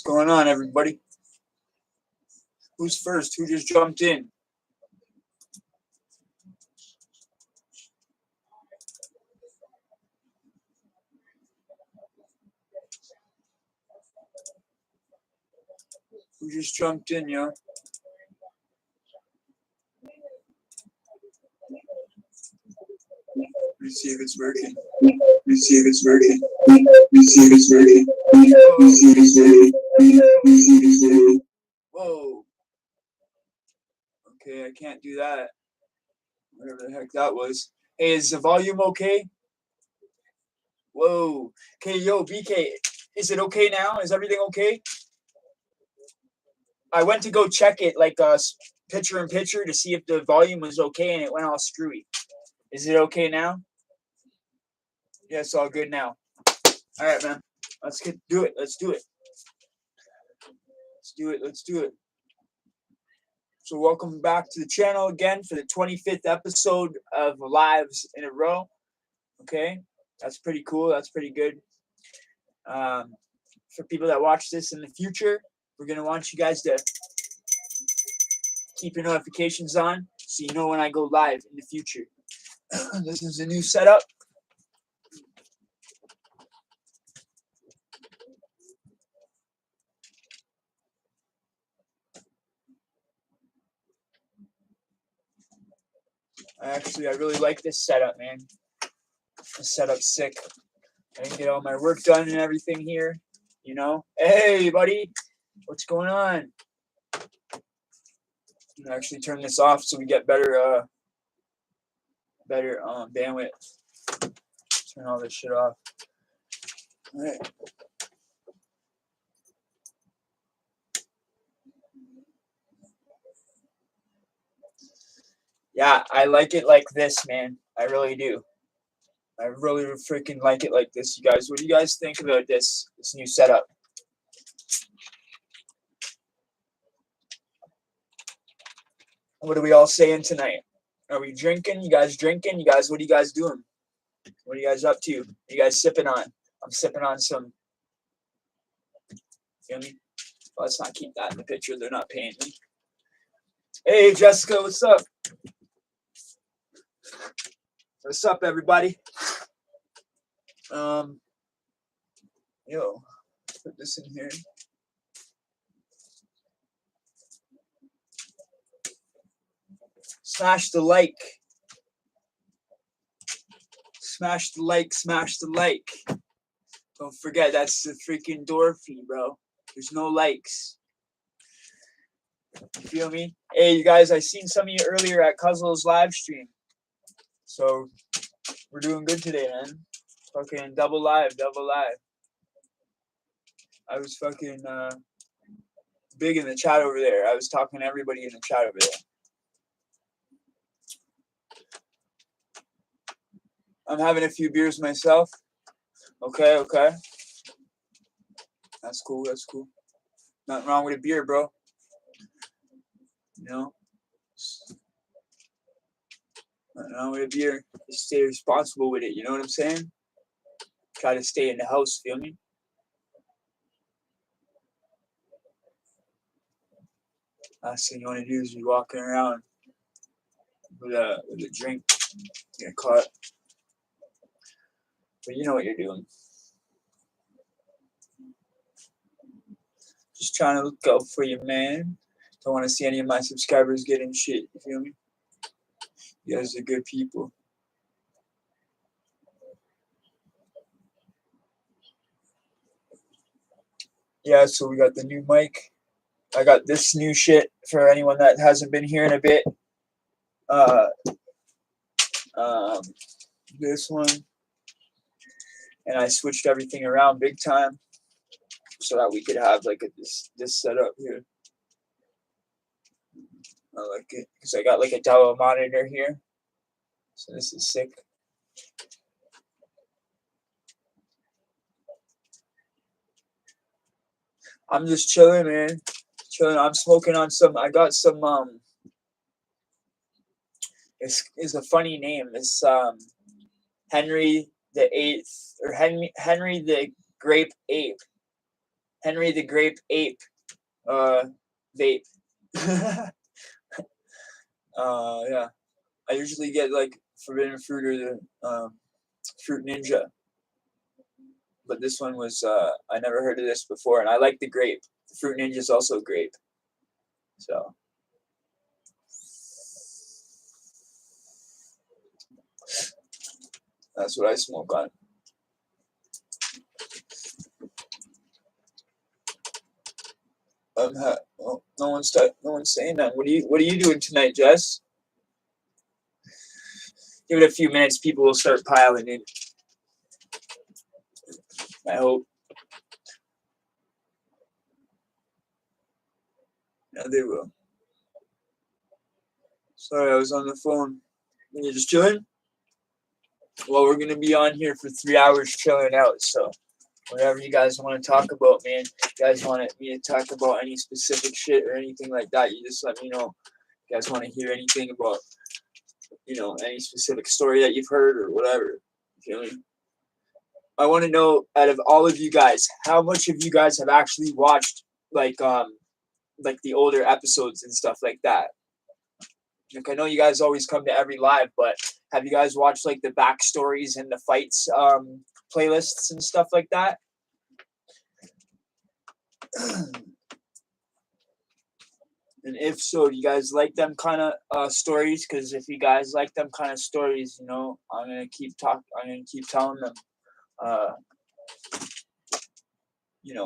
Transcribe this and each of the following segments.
What's going on, everybody? Who's first? Who just jumped in? Who just jumped in, yo? Let me see if it's working. Let me see if it's working. Let me see if it's working. Let me see if it's working. Let me see if it's working. Whoa. Okay, I can't do that. Whatever the heck that was. Hey, is the volume okay? Whoa. Okay, yo, BK, is it okay now? Is everything okay? I went to go check it, like picture in picture, to see if the volume was okay, and it went all screwy. Is it okay now? Yeah, it's all good now. All right, man. Let's do it. Let's do it. Let's do it. Let's do it. So welcome back to the channel again for the 25th episode of Lives in a Row. Okay, that's pretty cool. That's pretty good. For people that watch this in the future, we're gonna want you guys to keep your notifications on so you know when I go live in the future. This is a new setup. I really like this setup, man. This setup's sick. I can get all my work done and everything here, you know. Hey, buddy, what's going on? I'm gonna actually turn this off so we get better bandwidth. Turn all this shit off. All right. Yeah, I like it like this, man. I really do. I really freaking like it like this, you guys. What do you guys think about this new setup? What are we all saying tonight? Are we drinking? You guys drinking? You guys, what are you guys doing? What are you guys up to? What are you guys sipping on? I'm sipping on some. Feel me? Well, let's not keep that in the picture. They're not paying me. Hey, Jessica, what's up? What's up, everybody? Yo, put this in here. Smash the like. Smash the like. Smash the like. Don't forget, that's the freaking door fee, bro. There's no likes. You feel me? Hey, you guys, I seen some of you earlier at Cuzzle's live stream. So, we're doing good today, man. Fucking double live. I was fucking big in the chat over there. I was talking to everybody in the chat over there. I'm having a few beers myself. Okay. That's cool. Nothing wrong with a beer, bro. You know? Nothing wrong with a beer. Just stay responsible with it, you know what I'm saying? Try to stay in the house, feel me? Last thing you want to do is be walking around with a drink, get caught. But you know what you're doing. Just trying to look out for you, man. Don't want to see any of my subscribers getting shit, you feel me? You guys are good people. Yeah, so we got the new mic. I got this new shit for anyone that hasn't been here in a bit. This one. And I switched everything around big time so that we could have like this setup here. I like it because I got like a Dell monitor here. So this is sick. I'm just chilling, man. Chilling. I'm smoking on some. I got some. It's a funny name. It's Henry the Eighth or Henry the Grape Ape. Henry the Grape Ape vape. Yeah. I usually get like forbidden fruit or the fruit ninja. But this one was I never heard of this before, and I like the grape. The fruit ninja is also grape. So that's what I smoke on. Well, no one's saying that. What are you doing tonight, Jess? Give it a few minutes, people will start piling in. I hope. Yeah, they will. Sorry, I was on the phone. You're just chilling? Well, we're gonna be on here for 3 hours chilling out, so whatever you guys want to talk about, man. If you guys want me to talk about any specific shit or anything like that, you just let me know. If you guys want to hear anything about, any specific story that you've heard or whatever. You feel me? I want to know, out of all of you guys, how much of you guys have actually watched like the older episodes and stuff like that. Like, I know you guys always come to every live, but have you guys watched like the backstories and the fights playlists and stuff like that? And if so, do you guys like them kind of stories? Because if you guys like them kind of stories, I'm gonna keep telling them,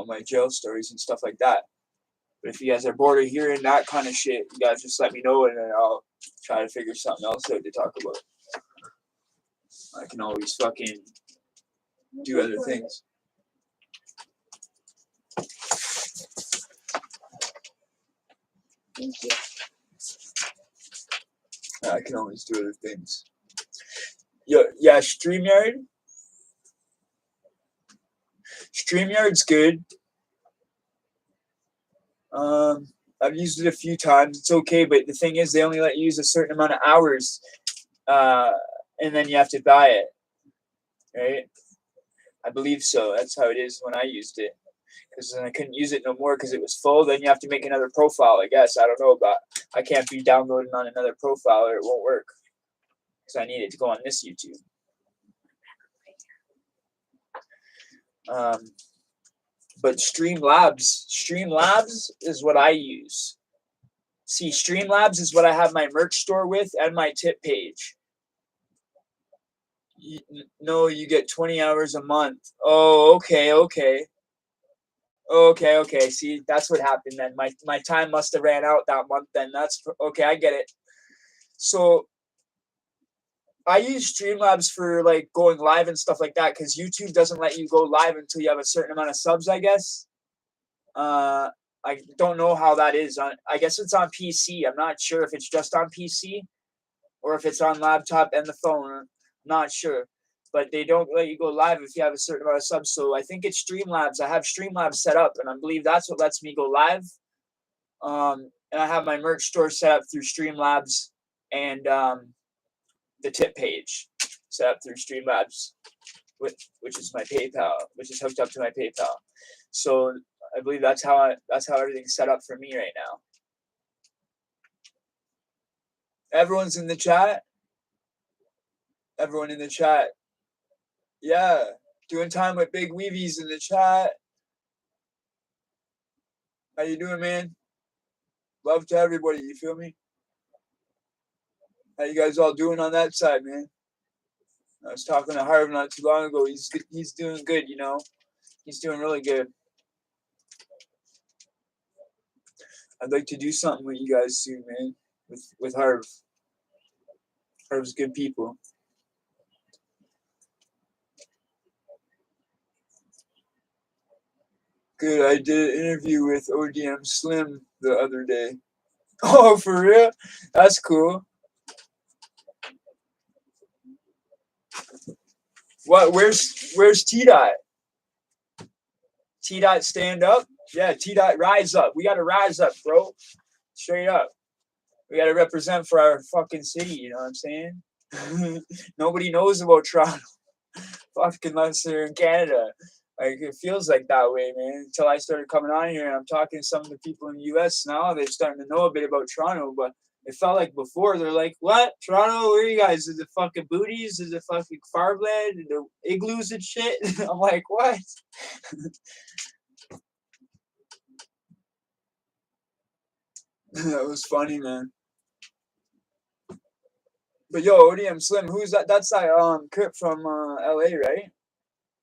my jail stories and stuff like that. But if you guys are bored of hearing that kind of shit, you guys just let me know, and then I'll try to figure something else out to talk about. I can always fucking do other things. Thank you. I can always do other things. Yeah, StreamYard. StreamYard's good. I've used it a few times. It's okay, but the thing is, they only let you use a certain amount of hours, and then you have to buy it, right? I believe so. That's how it is when I used it. Because then I couldn't use it no more because it was full. Then you have to make another profile, I guess. I don't know, but I can't be downloading on another profile or it won't work. Because I need it to go on this YouTube. But Streamlabs is what I use. See, Streamlabs is what I have my merch store with and my tip page. No, you get 20 hours a month. Oh, okay. See, that's what happened then. My time must have ran out that month then. That's okay, I get it. So I use Streamlabs for like going live and stuff like that because YouTube doesn't let you go live until you have a certain amount of subs, I guess. I don't know how that is. I guess it's on PC. I'm not sure if it's just on PC or if it's on laptop and the phone. I'm not sure. But they don't let you go live if you have a certain amount of subs. So I think it's Streamlabs. I have Streamlabs set up, and I believe that's what lets me go live. And I have my merch store set up through Streamlabs and the tip page set up through Streamlabs, which is my PayPal, which is hooked up to my PayPal. So I believe that's how everything's set up for me right now. Everyone's in the chat. Everyone in the chat. Yeah, doing time with Big Weevies in the chat. How you doing, man? Love to everybody. You feel me? How you guys all doing on that side, man? I was talking to Harv not too long ago. He's doing good, He's doing really good. I'd like to do something with you guys soon, man. With Harv. Harv's good people. Good. I did an interview with ODM Slim the other day. Oh, for real? That's cool. What? Where's T-Dot? T-Dot stand up? Yeah, T-Dot rise up. We gotta rise up, bro. Straight up. We gotta represent for our fucking city, you know what I'm saying? Nobody knows about Toronto. Fucking unless they're in Canada. Like it feels like that way, man. Until I started coming on here and I'm talking to some of the people in the U.S. now, they're starting to know a bit about Toronto. But it felt like before they're like, "What Toronto? Where are you guys? Is it fucking booties? Is it fucking farmland? And the igloos and shit?" I'm like, "What?" That was funny, man. But yo, ODM Slim, who's that? That's that Crip from LA, right?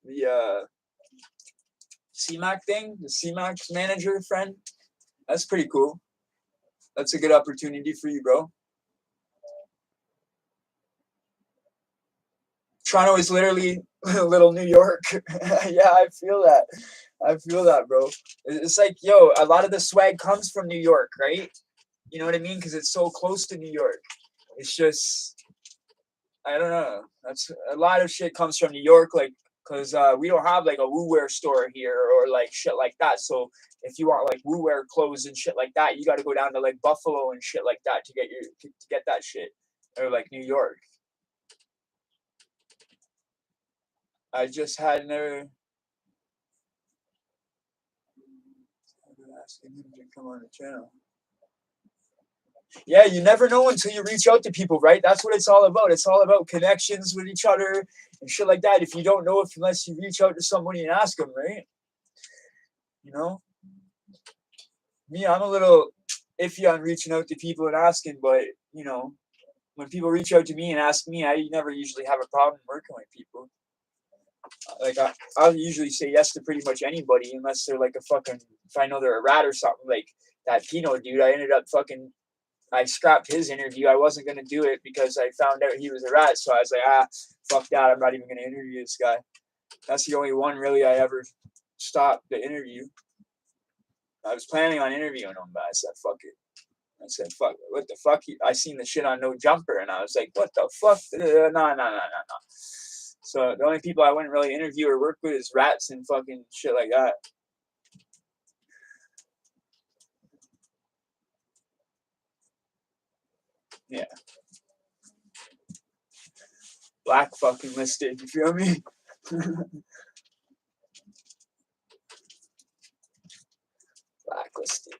The CMAC thing, the CMAC manager friend. That's pretty cool. That's a good opportunity for you, bro. Toronto is literally little New York. Yeah, I feel that. I feel that, bro. It's like, yo, a lot of the swag comes from New York, right? You know what I mean? Because it's so close to New York. It's just, I don't know. That's a lot of shit comes from New York, like, because we don't have like a Woo Wear store here or like shit like that. So if you want like Woo Wear clothes and shit like that, you got to go down to like Buffalo and shit like that to get to get that shit, or like New York. I just had another asking him to come on the channel. Yeah, you never know until you reach out to people, right? That's what it's all about. It's all about connections with each other and shit like that. If you don't know, if unless you reach out to somebody and ask them, right? You know, me, I'm a little iffy on reaching out to people and asking, but you know, when people reach out to me and ask me, I never usually have a problem working with people. Like I'll usually say yes to pretty much anybody unless they're like a fucking, if I know they're a rat or something, like that Pino dude. I ended up fucking, I scrapped his interview. I wasn't gonna do it because I found out he was a rat. So I was like, fuck that. I'm not even gonna interview this guy. That's the only one really I ever stopped the interview. I was planning on interviewing him, but I said, fuck it. I said, fuck it. What the fuck? I seen the shit on No Jumper, and I was like, what the fuck? No. So the only people I wouldn't really interview or work with is rats and fucking shit like that. Yeah. Black fucking listed. You feel me? Blacklisted.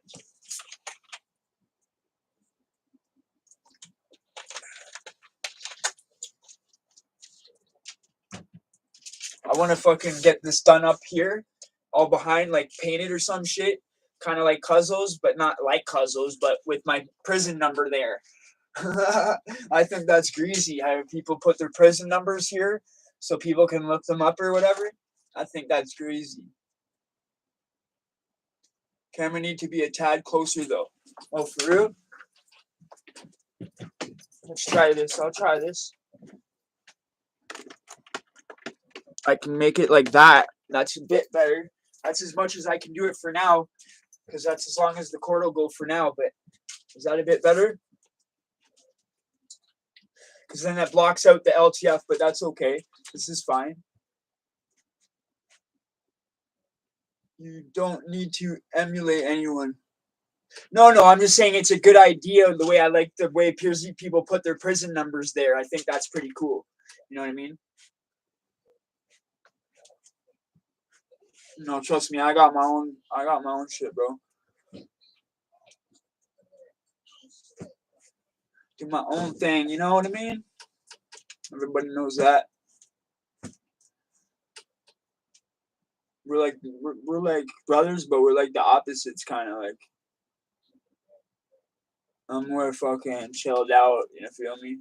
I want to fucking get this done up here, all behind, like painted or some shit, kind of like Cuzzo's, but not like Cuzzo's, but with my prison number there. I think that's greasy. How people put their prison numbers here, so people can look them up or whatever. I think that's greasy. Camera need to be a tad closer though. Oh, for real? Let's try this. I'll try this. I can make it like that. That's a bit better. That's as much as I can do it for now, because that's as long as the cord will go for now. But is that a bit better? Because then that blocks out the LTF, but that's okay. This is fine. You don't need to emulate anyone. No, I'm just saying it's a good idea. The way I like the way people put their prison numbers there. I think that's pretty cool. You know what I mean? No, trust me, I got my own. I got my own shit, bro. Do my own thing. You know what I mean? Everybody knows that. We're like brothers, but we're like the opposites, kind of like. I'm more fucking chilled out. You feel me?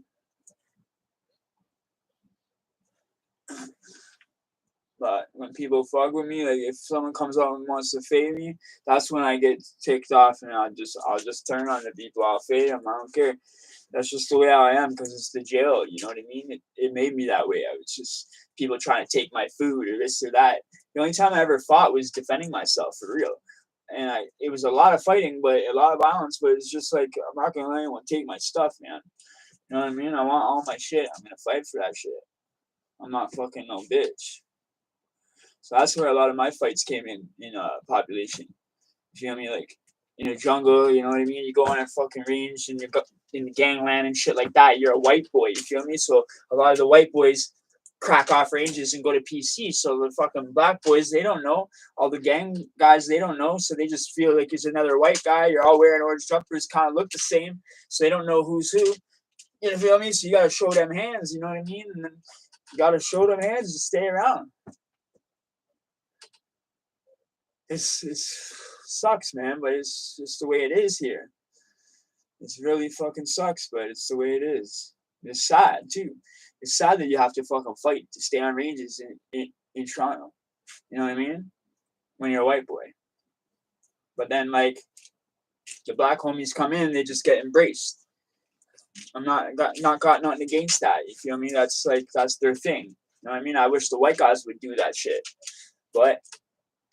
But when people fuck with me, like if someone comes up and wants to fade me, that's when I get ticked off, and I'll just turn on the people. I'll fade them. I don't care. That's just the way I am because it's the jail. You know what I mean? It made me that way. I was just people trying to take my food or this or that. The only time I ever fought was defending myself for real. And it was a lot of fighting, but a lot of violence. But it's just like I'm not gonna let anyone take my stuff, man. You know what I mean? I want all my shit. I'm gonna fight for that shit. I'm not fucking no bitch. So that's where a lot of my fights came in population. You feel me? Like in a jungle, you know what I mean? You go on a fucking range in the gangland and shit like that. You're a white boy, you feel me? So a lot of the white boys crack off ranges and go to PC. So the fucking black boys, they don't know. All the gang guys, they don't know. So they just feel like it's another white guy. You're all wearing orange jumpers, kind of look the same. So they don't know who's who. You know what I mean? So you got to show them hands, you know what I mean? And then you got to show them hands to stay around. It's sucks, man, but it's just the way it is here. It's really fucking sucks, but it's the way it is. It's sad, too. It's sad that you have to fucking fight to stay on ranges in Toronto. You know what I mean? When you're a white boy. But then, like, the black homies come in, they just get embraced. I'm not got nothing against that. You feel me? That's their thing. You know what I mean? I wish the white guys would do that shit. But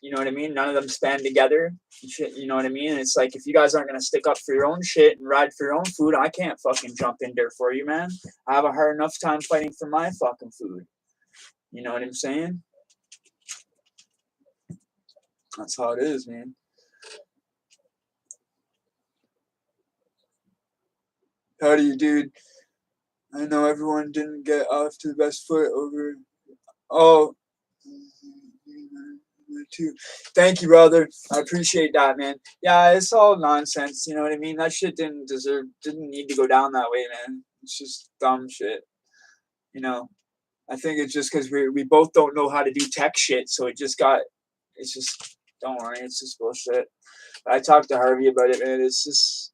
you know what I mean? None of them stand together. You know what I mean? And it's like, if you guys aren't going to stick up for your own shit and ride for your own food, I can't fucking jump in there for you, man. I have a hard enough time fighting for my fucking food. You know what I'm saying? That's how it is, man. Howdy, dude. I know everyone didn't get off to the best foot over... Oh... Too. Thank you, brother. I appreciate that, man. Yeah, it's all nonsense. You know what I mean? That shit didn't need to go down that way, man. It's just dumb shit. You know, I think it's just because we both don't know how to do tech shit, so it's just don't worry, it's just bullshit. But I talked to Harvey about it, man. It's just,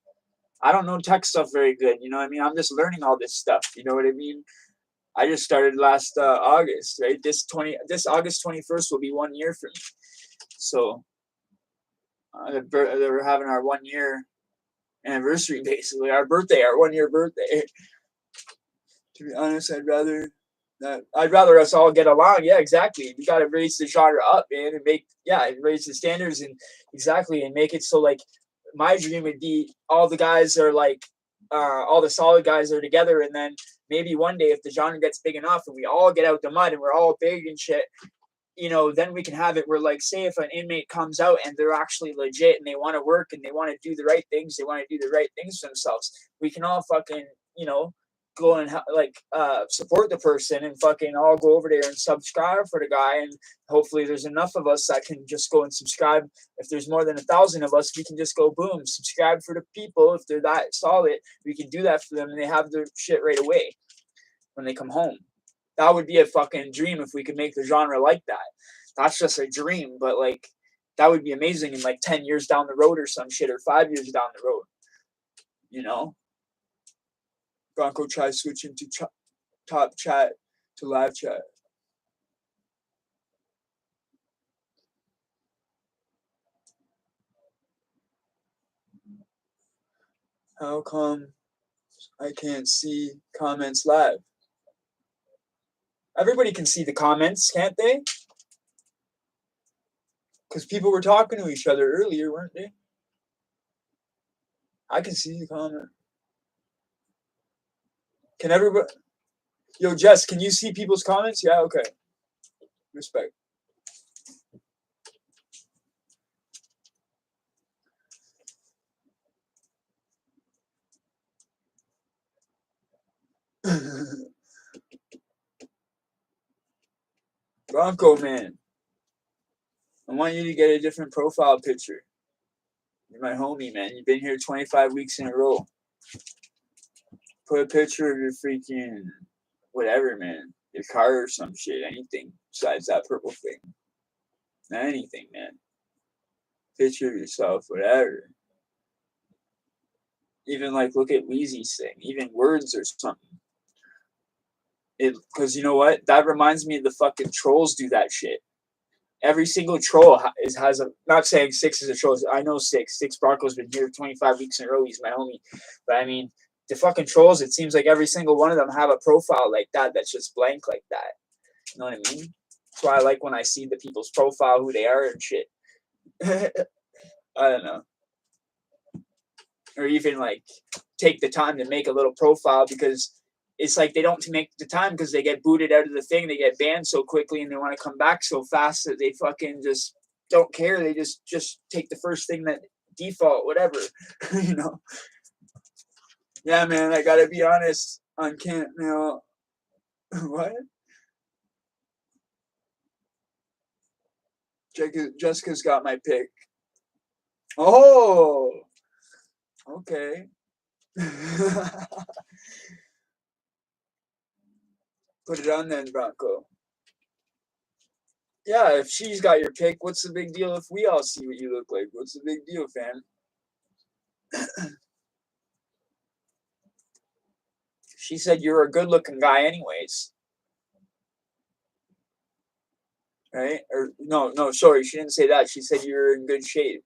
I don't know tech stuff very good. You know what I mean? I'm just learning all this stuff. You know what I mean? I just started last August, right? This August 21st will be 1 year for me. So we're having our 1 year anniversary, basically our 1 year birthday. To be honest, I'd rather us all get along. Yeah, exactly. We got to raise the genre up, man, and raise the standards and make it so, like, my dream would be all the guys are like, all the solid guys are together, and then maybe one day if the genre gets big enough and we all get out the mud and we're all big and shit, you know, then we can have it where, like, say if an inmate comes out and they're actually legit and they want to work and they want to do the right things, they want to do the right things for themselves, we can all fucking, you know, go and support the person and fucking all go over there and subscribe for the guy, and hopefully there's enough of us that can just go and subscribe. If there's more than 1,000 of us, we can just go boom, subscribe for the people. If they're that solid, we can do that for them and they have their shit right away when they come home. That would be a fucking dream if we could make the genre like that. That's just a dream, but, like, that would be amazing in like 10 years down the road or some shit, or 5 years down the road. You know? Bronco tries switching to top chat to live chat. How come I can't see comments live? Everybody can see the comments, can't they? Because people were talking to each other earlier, weren't they? I can see the comment. Can everybody... Yo, Jess, can you see people's comments? Yeah, okay. Respect. Bronco, man. I want you to get a different profile picture. You're my homie, man. You've been here 25 weeks in a row. Put a picture of your freaking whatever, man. Your car or some shit. Anything besides that purple thing. Anything, man. Picture of yourself, whatever. Even, like, look at Wheezy's thing. Even words or something. Because you know what? That reminds me of the fucking trolls do that shit. Every single troll has a... Not saying Six is a troll. I know Six. Six Bronco's been here 25 weeks in a row. He's my homie. But, I mean, the fucking trolls, it seems like every single one of them have a profile like that that's just blank like that. You know what I mean? That's why I like when I see the people's profile, who they are and shit. I don't know. Or even, like, take the time to make a little profile, because it's like they don't make the time because they get booted out of the thing. They get banned so quickly and they want to come back so fast that they fucking just don't care. They just take the first thing that default, whatever. You know? Yeah, man, I gotta be honest. On can't, you know, what? Jessica's got my pick. Oh, okay. Put it on then, Bronco. Yeah, if she's got your pick, what's the big deal if we all see what you look like? What's the big deal, fam? She said you're a good-looking guy, anyways, right? Or no, sorry, she didn't say that. She said you're in good shape.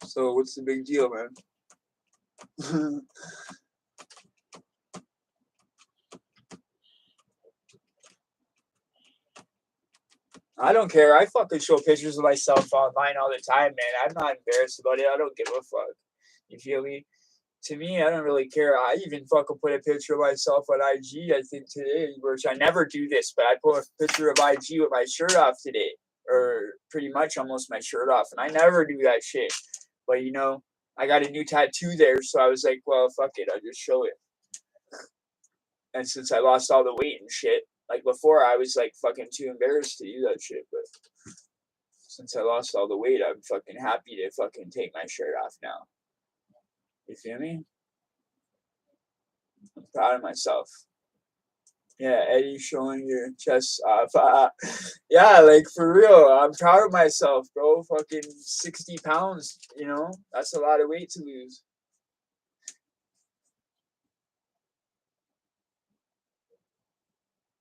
So what's the big deal, man? I don't care. I fucking show pictures of myself online all the time, man. I'm not embarrassed about it. I don't give a fuck. You feel me? To me, I don't really care. I even fucking put a picture of myself on IG, I think today, which I never do this, but I put a picture of IG with my shirt off today, or pretty much almost my shirt off, and I never do that shit. But you know, I got a new tattoo there, so I was like, well, fuck it, I'll just show it. And since I lost all the weight and shit, like before, I was like fucking too embarrassed to do that shit, but since I lost all the weight, I'm fucking happy to fucking take my shirt off now. You feel me? I'm proud of myself. Yeah, Eddie showing your chest off. Yeah, like for real. I'm proud of myself, bro. Fucking 60 pounds, you know? That's a lot of weight to lose.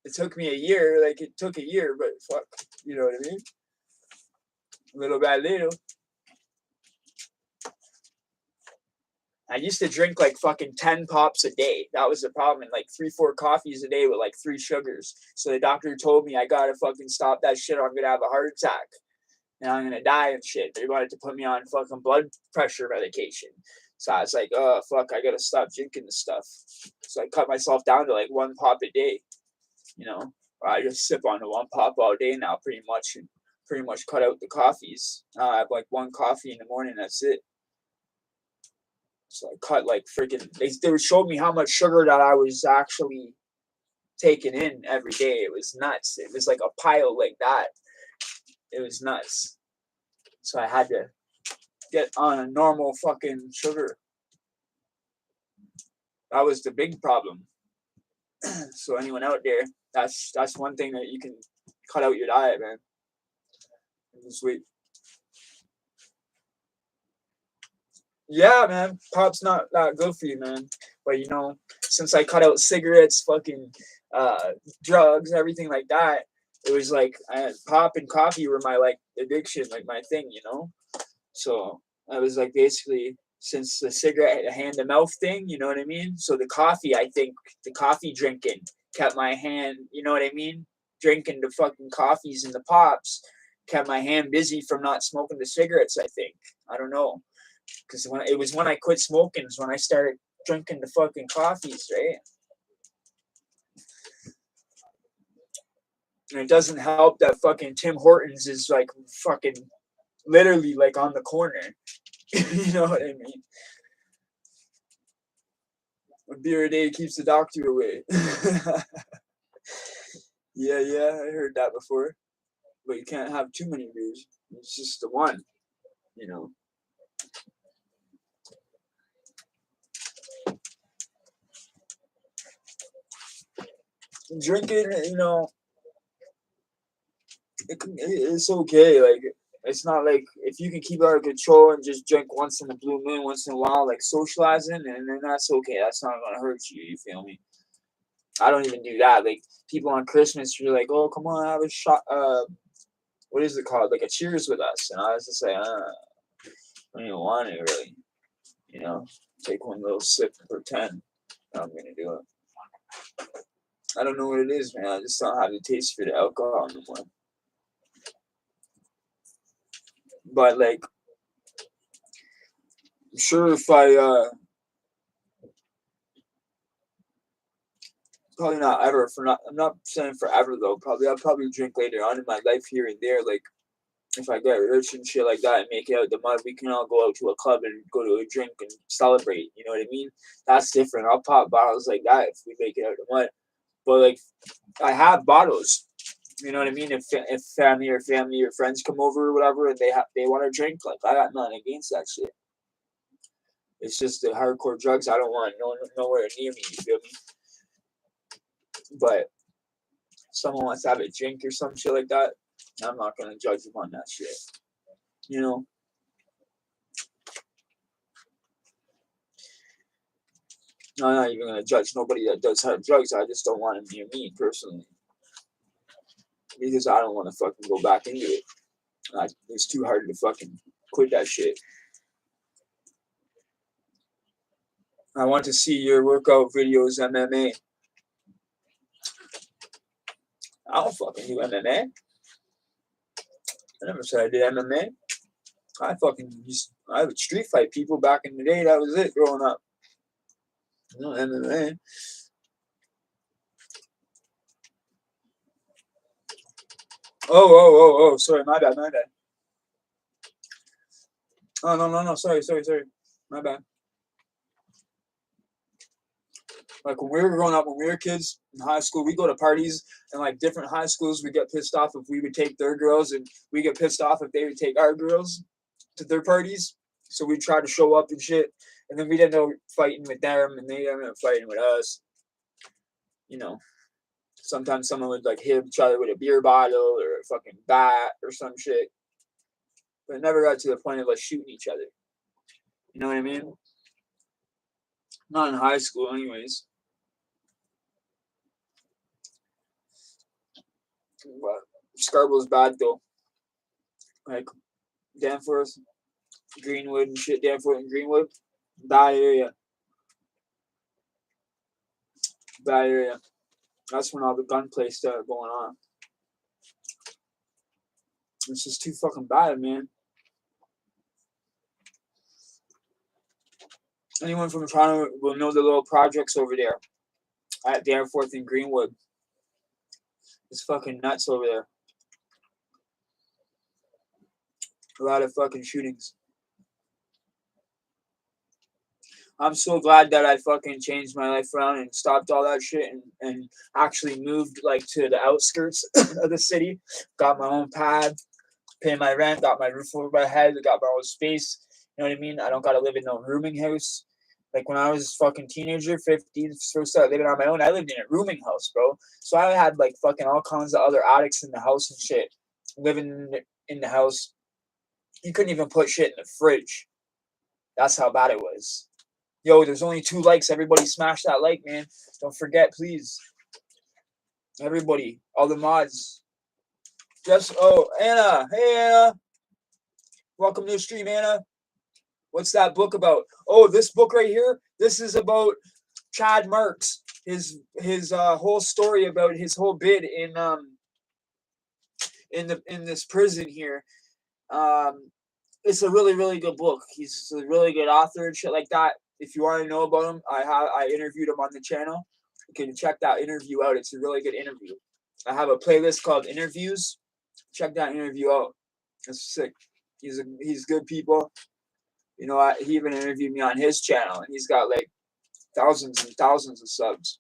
It took me a year. Like, it took a year, but fuck. You know what I mean? Little by little. I used to drink like fucking 10 pops a day. That was the problem. And like 3, 4 coffees a day with like 3 sugars. So the doctor told me I gotta fucking stop that shit or I'm gonna have a heart attack. And I'm gonna die and shit. They wanted to put me on fucking blood pressure medication. So I was like, oh fuck, I gotta stop drinking this stuff. So I cut myself down to like 1 pop a day. You know, I just sip on the 1 pop all day now, pretty much, and pretty much cut out the coffees. I have like 1 coffee in the morning. That's it. So I cut like freaking. They showed me how much sugar that I was actually taking in every day. It was nuts. It was like a pile like that. It was nuts. So I had to get on a normal fucking sugar. That was the big problem. So anyone out there, that's one thing that you can cut out your diet, man. Just wait. Yeah, man, pop's not that good for you, man. But you know, since I cut out cigarettes, fucking drugs, everything like that, it was like pop and coffee were my like addiction, like my thing, you know. So I was like basically since the cigarette hand to mouth thing, you know what I mean. So the coffee, I think the coffee drinking kept my hand, you know what I mean. Drinking the fucking coffees and the pops kept my hand busy from not smoking the cigarettes. I think I don't know because when I quit smoking is when I started drinking the fucking coffees, right? And it doesn't help that fucking Tim Hortons is like fucking literally like on the corner. You know what I mean? A beer a day keeps the doctor away. Yeah, I heard that before. But you can't have too many beers. It's just the one, you know. Drinking, you know, it's okay. Like it's not like if you can keep it under control and just drink once in a blue moon, once in a while, like socializing, and then that's okay. That's not gonna hurt you. You feel me? I don't even do that. Like people on Christmas, you're like, oh, come on, have a shot. What is it called? Like a cheers with us. And I was just like, I don't even want it really. You know, take one little sip and pretend I'm gonna do it. I don't know what it is, man. I just don't have the taste for the alcohol anymore. But like, I'm sure if I probably not ever for not I'm not saying forever though. I'll probably drink later on in my life here and there. Like if I get rich and shit like that and make it out the mud, we can all go out to a club and go to a drink and celebrate. You know what I mean? That's different. I'll pop bottles like that if we make it out the mud. But like, I have bottles. You know what I mean? If family or friends come over or whatever, and they want to drink, like I got nothing against that shit. It's just the hardcore drugs I don't want nowhere near me. You feel me? But someone wants to have a drink or some shit like that, I'm not gonna judge them on that shit. You know? I'm not even gonna judge nobody that does hard drugs. I just don't want them near me personally, because I don't want to fucking go back into it. It's too hard to fucking quit that shit. I want to see your workout videos, MMA. I don't fucking do MMA. I never said I did MMA. I would street fight people back in the day. That was it growing up. No MMA. Oh. Sorry, my bad. Oh, no. Sorry. My bad. Like when we were growing up, when we were kids in high school, we go to parties and like different high schools, we get pissed off if we would take their girls, and we get pissed off if they would take our girls to their parties. So we try to show up and shit, and then we'd end up fighting with them, and they ended up fighting with us. You know, sometimes someone would like hit each other with a beer bottle or a fucking bat or some shit, but it never got to the point of us shooting each other. You know what I mean? Not in high school, anyways. But Scarborough's bad though. Like Danforth, Greenwood and shit. Danforth and Greenwood, bad area. Bad area. That's when all the gunplay started going on. It's just too fucking bad, man. Anyone from Toronto will know the little projects over there at Danforth and Greenwood. It's fucking nuts over there. A lot of fucking shootings. I'm so glad that I fucking changed my life around and stopped all that shit and actually moved like to the outskirts of the city. Got my own pad, pay my rent, got my roof over my head, got my own space. You know what I mean? I don't gotta live in no rooming house. Like when I was fucking teenager, 15, first started living on my own, I lived in a rooming house, bro. So I had like fucking all kinds of other addicts in the house and shit. Living in the house. You couldn't even put shit in the fridge. That's how bad it was. Yo, there's only 2 likes. Everybody smash that like, man. Don't forget, please. Everybody. All the mods. Anna. Hey, Anna. Welcome to the stream, Anna. What's that book about? Oh, this book right here. This is about Chad Marks. His whole story about his whole bid in this prison here. It's a really, really good book. He's a really good author and shit like that. If you want to know about him, I interviewed him on the channel. You can check that interview out. It's a really good interview. I have a playlist called Interviews. Check that interview out. It's sick. He's good people. You know, he even interviewed me on his channel, and he's got like thousands and thousands of subs.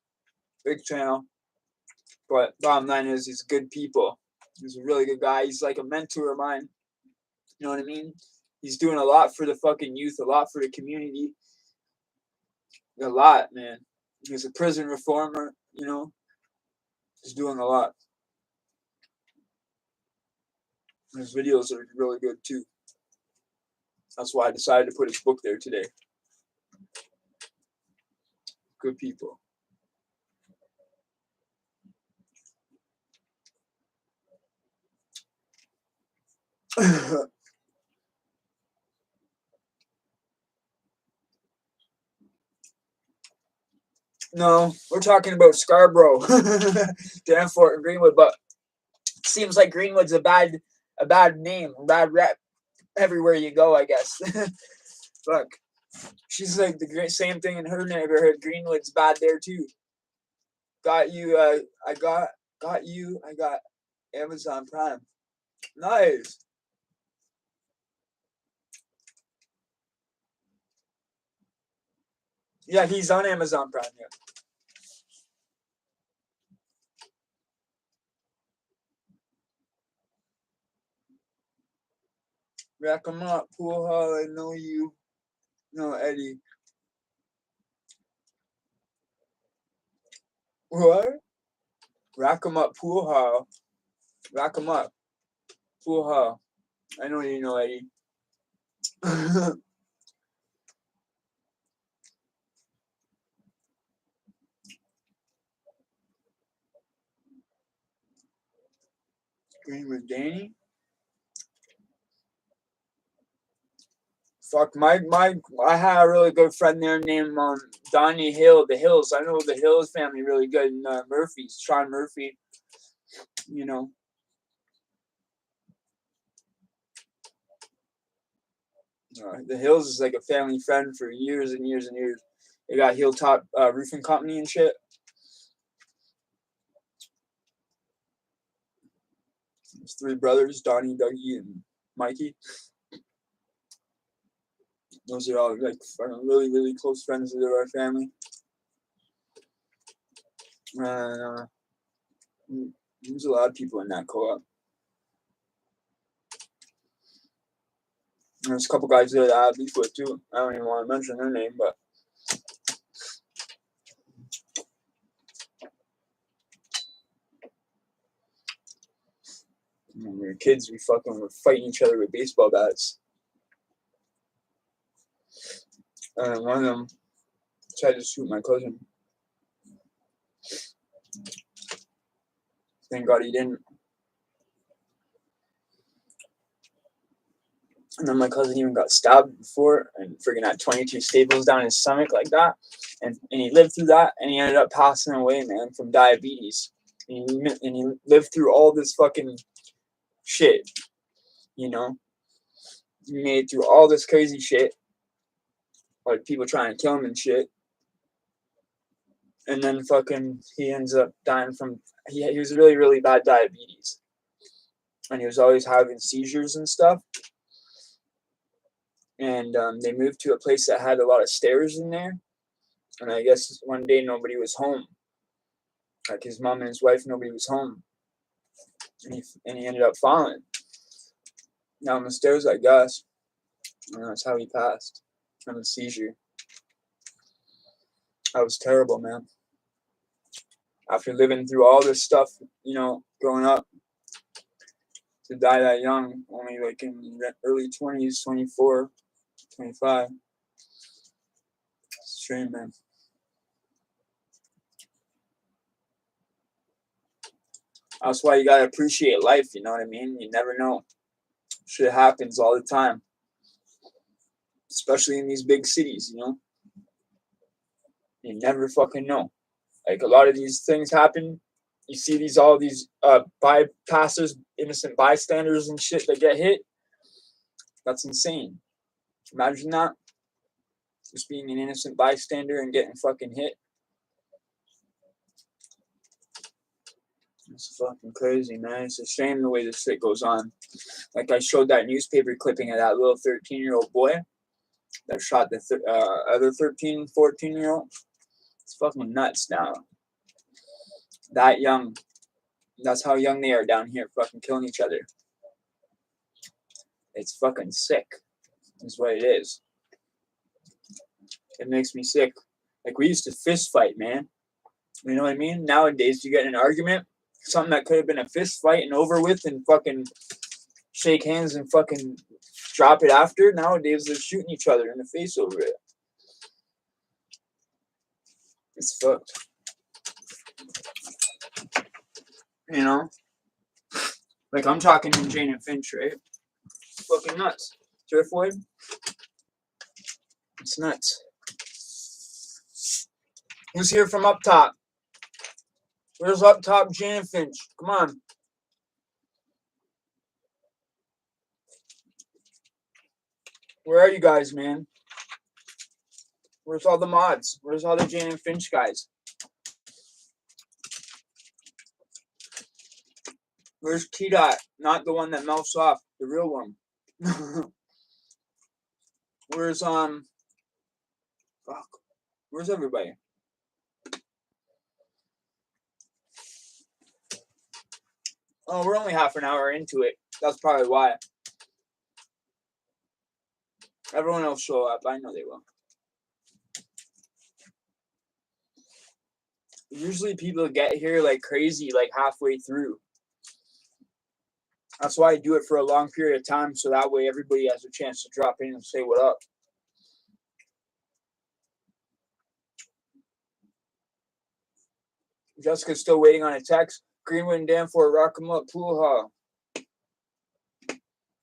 Big channel. But bottom line is, he's good people. He's a really good guy. He's like a mentor of mine. You know what I mean? He's doing a lot for the fucking youth, a lot for the community. A lot, man. He's a prison reformer, you know. He's doing a lot. His videos are really good too. That's why I decided to put his book there today. Good people. No, we're talking about Scarborough, Danforth, and Greenwood, but it seems like Greenwood's a bad name, bad rep everywhere you go, I guess. Fuck. She's like the same thing in her neighborhood. Greenwood's bad there too. Got you. I got you. I got Amazon Prime. Nice. Yeah, he's on Amazon Prime. Yeah. Rack 'em up, pool hall, I know you. No, Eddie. What? Rack 'em up, pool hall. Rack 'em up, pool hall. I know you know, Eddie. Green with Danny. Fuck, I had a really good friend there named Donnie Hill, the Hills. I know the Hills family really good, and Murphy's, Sean Murphy, you know. The Hills is like a family friend for years and years and years. They got Hilltop Roofing Company and shit. There's three brothers, Donnie, Dougie, and Mikey. Those are all like really, really close friends of our family. There's a lot of people in that co-op. There's a couple guys there that I have beef with too. I don't even want to mention their name, but when we were kids, we fucking were fighting each other with baseball bats. And one of them tried to shoot my cousin. Thank God he didn't. And then my cousin even got stabbed before and freaking had 22 staples down his stomach like that. And he lived through that and he ended up passing away, man, from diabetes. And he lived through all this fucking shit, you know? He made it through all this crazy shit. Like people trying to kill him and shit. And then fucking he ends up dying from, he was really, really bad diabetes. And he was always having seizures and stuff. And they moved to a place that had a lot of stairs in there. And I guess one day nobody was home. Like his mom and his wife, nobody was home. And he ended up falling down the stairs, I guess. And that's how he passed from a seizure. That was terrible, man. After living through all this stuff, you know, growing up, to die that young, only like in the early 20s, 24, 25. It's a shame, man. That's why you gotta appreciate life, you know what I mean? You never know. Shit happens all the time. Especially in these big cities, you know? You never fucking know. Like a lot of these things happen. You see all these bypassers, innocent bystanders and shit that get hit. That's insane. Imagine that. Just being an innocent bystander and getting fucking hit. It's fucking crazy, man. It's a shame the way this shit goes on. Like I showed that newspaper clipping of that little 13-year-old boy that shot the other 13, 14-year-old. It's fucking nuts now. That young. That's how young they are down here, fucking killing each other. It's fucking sick. Is what it is. It makes me sick. Like we used to fist fight, man. You know what I mean? Nowadays, you get in an argument, something that could have been a fist fight and over with, and fucking shake hands and fucking drop it after. Nowadays, they're shooting each other in the face over it. It's fucked. You know? Like I'm talking to Jane and Finch, right? Fucking nuts. Driftwood? It's nuts. Who's here from up top? Where's up top Jane and Finch? Come on. Where are you guys, man? Where's all the mods? Where's all the Jane and Finch guys? Where's T-Dot? Not the one that melts off. The real one. Where's fuck. Where's everybody? Oh, we're only half an hour into it. That's probably why. Everyone else show up. I know they will. Usually people get here like crazy, like halfway through. That's why I do it for a long period of time, so that way everybody has a chance to drop in and say what up. Jessica's still waiting on a text. Greenwood and Danforth, rock 'em up, pool hall.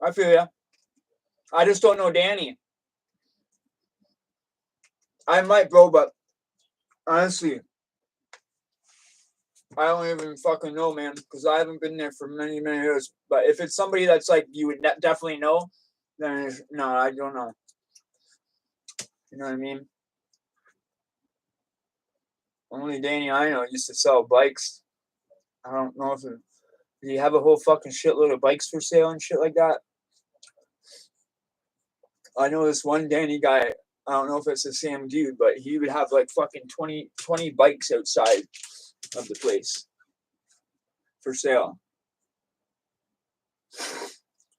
I feel ya. I just don't know Danny. I might, bro, but honestly, I don't even fucking know, man, because I haven't been there for many, many years. But if it's somebody that's like you would definitely know, then no, I don't know. You know what I mean? Only Danny I know used to sell bikes. I don't know if did he have a whole fucking shitload of bikes for sale and shit like that. I know this one Danny guy. I don't know if it's the same dude, but he would have like fucking 20 bikes outside of the place for sale.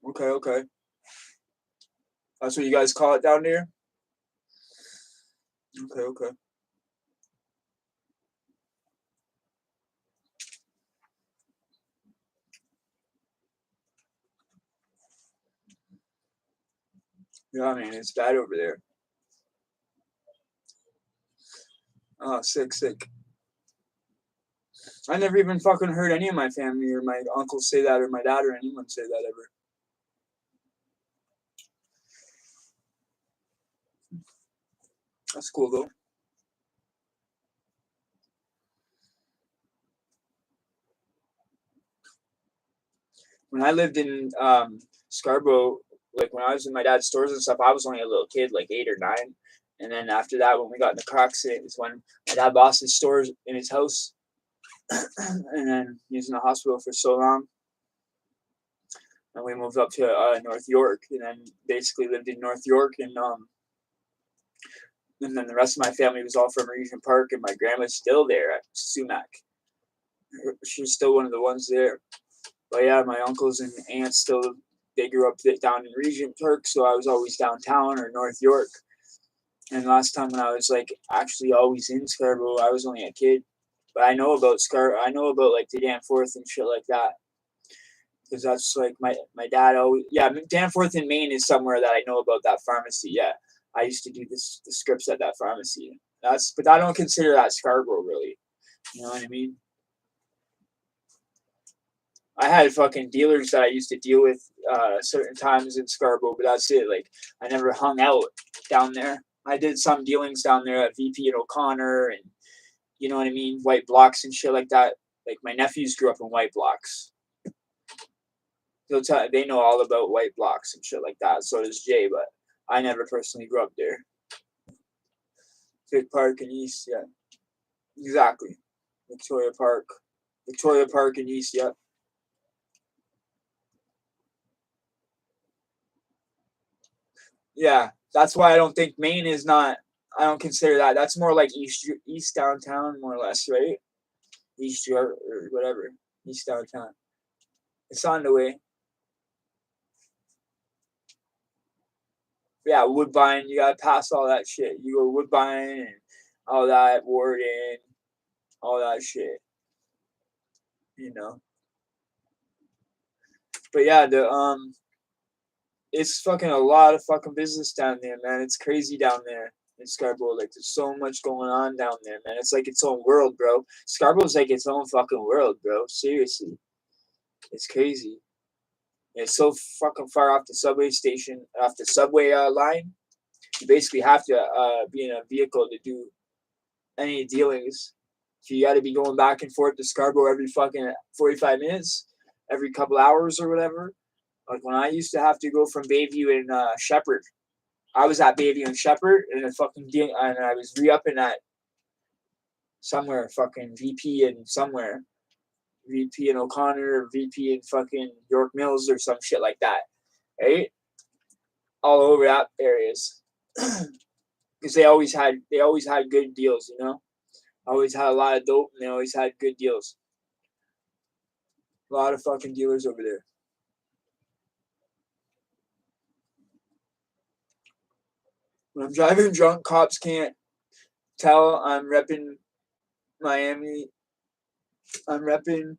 Okay, okay. That's what you guys call it down there? Okay, okay. Yeah, man, it's bad over there. Oh, sick, sick. I never even fucking heard any of my family or my uncles say that or my dad or anyone say that ever. That's cool though. When I lived in Scarborough, like when I was in my dad's stores and stuff, I was only a little kid, like 8 or 9. And then after that, when we got in the car accident, was when my dad lost his stores in his house, and then he was in the hospital for so long. And we moved up to North York, and then basically lived in North York, and then the rest of my family was all from Regent Park, and my grandma's still there at Sumac. She's still one of the ones there. But yeah, my uncles and aunts still, they grew up down in Regent Park, so I was always downtown or North York. And last time when I was like actually always in Scarborough, I was only a kid. But I know about I know about like the Danforth and shit like that. Because that's like my dad always, yeah, Danforth in Maine is somewhere that I know about that pharmacy. Yeah, I used to do the scripts at that pharmacy. But I don't consider that Scarborough really. You know what I mean? I had fucking dealers that I used to deal with certain times in Scarborough, but that's it. Like I never hung out down there. I did some dealings down there at VP and O'Connor, and you know what I mean, white blocks and shit like that. Like my nephews grew up in white blocks. They know all about white blocks and shit like that. So does Jay, but I never personally grew up there. Vic Park and East, yeah, exactly. Victoria Park and East, yeah. Yeah, that's why I don't think Maine is not. I don't consider that. That's more like East downtown, more or less, right? East York or whatever, East downtown. It's on the way. Yeah, Woodbine. You gotta pass all that shit. You go Woodbine and all that Warden, all that shit. You know. But yeah, it's fucking a lot of fucking business down there, man. It's crazy down there in Scarborough. Like there's so much going on down there, man. It's like its own world, bro. Scarborough's like its own fucking world, bro. Seriously. It's crazy. It's so fucking far off the subway station, off the subway line. You basically have to be in a vehicle to do any dealings. So you got to be going back and forth to Scarborough every fucking 45 minutes, every couple hours or whatever. Like when I used to have to go from Bayview and Shepherd, I was at Bayview and Shepherd, and I was re-upping at somewhere fucking VP and somewhere. VP and O'Connor or VP and fucking York Mills or some shit like that. Right? All over that areas. Because they always had good deals, you know? Always had a lot of dope and they always had good deals. A lot of fucking dealers over there. When I'm driving drunk, cops can't tell I'm repping Miami. I'm repping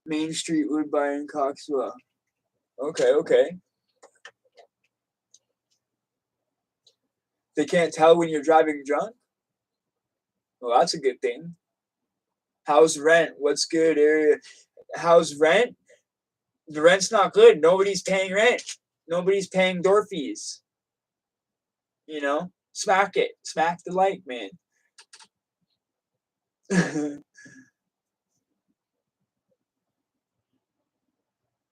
Main Street, Woodbine, Coxwell. Okay, okay. They can't tell when you're driving drunk? Well, that's a good thing. How's rent? What's good area? How's rent? The rent's not good. Nobody's paying rent. Nobody's paying door fees. You know? Smack it. Smack the like, man.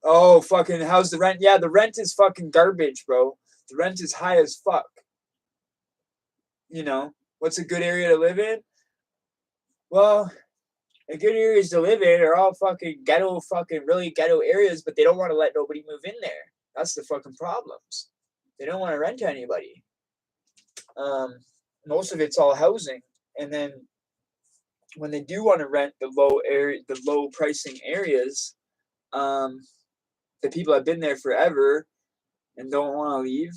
Oh, fucking, how's the rent? Yeah, the rent is fucking garbage, bro. The rent is high as fuck. You know? What's a good area to live in? Well, a good areas to live in are all fucking ghetto, fucking really ghetto areas, but they don't want to let nobody move in there. That's the fucking problems. They don't want to rent to anybody. Most of it's all housing, and then when they do want to rent the low pricing areas, um, the people have been there forever and don't want to leave.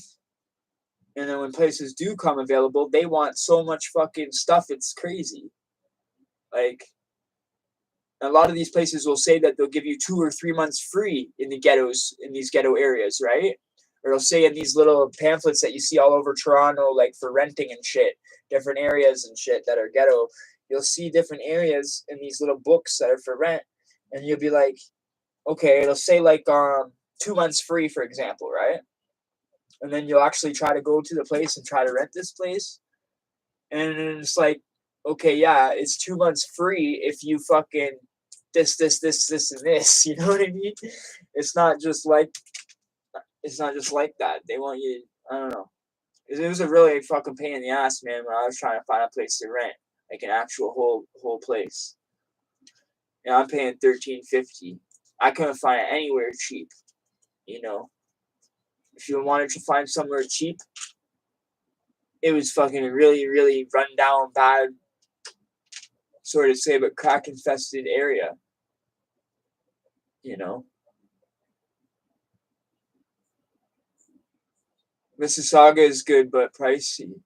And then when places do come available, they want so much fucking stuff. It's crazy. Like a lot of these places will say that they'll give you 2 or 3 months free in the ghettos, in these ghetto areas, right? Or they'll say in these little pamphlets that you see all over Toronto, like for renting and shit, different areas and shit that are ghetto. You'll see different areas in these little books that are for rent, and you'll be like, okay, it'll say like 2 months free, for example, right? And then you'll actually try to go to the place and try to rent this place, and it's like, okay, yeah, it's 2 months free if you fucking this, and this. You know what I mean? It's not just like that. They want you. I don't know. It was a really fucking pain in the ass, man. When I was trying to find a place to rent, like an actual whole place. You know, I'm paying $13.50. I couldn't find it anywhere cheap. You know, if you wanted to find somewhere cheap, it was fucking a really, really run down, bad, sort of say, but crack infested area. You know, Mississauga is good, but pricey.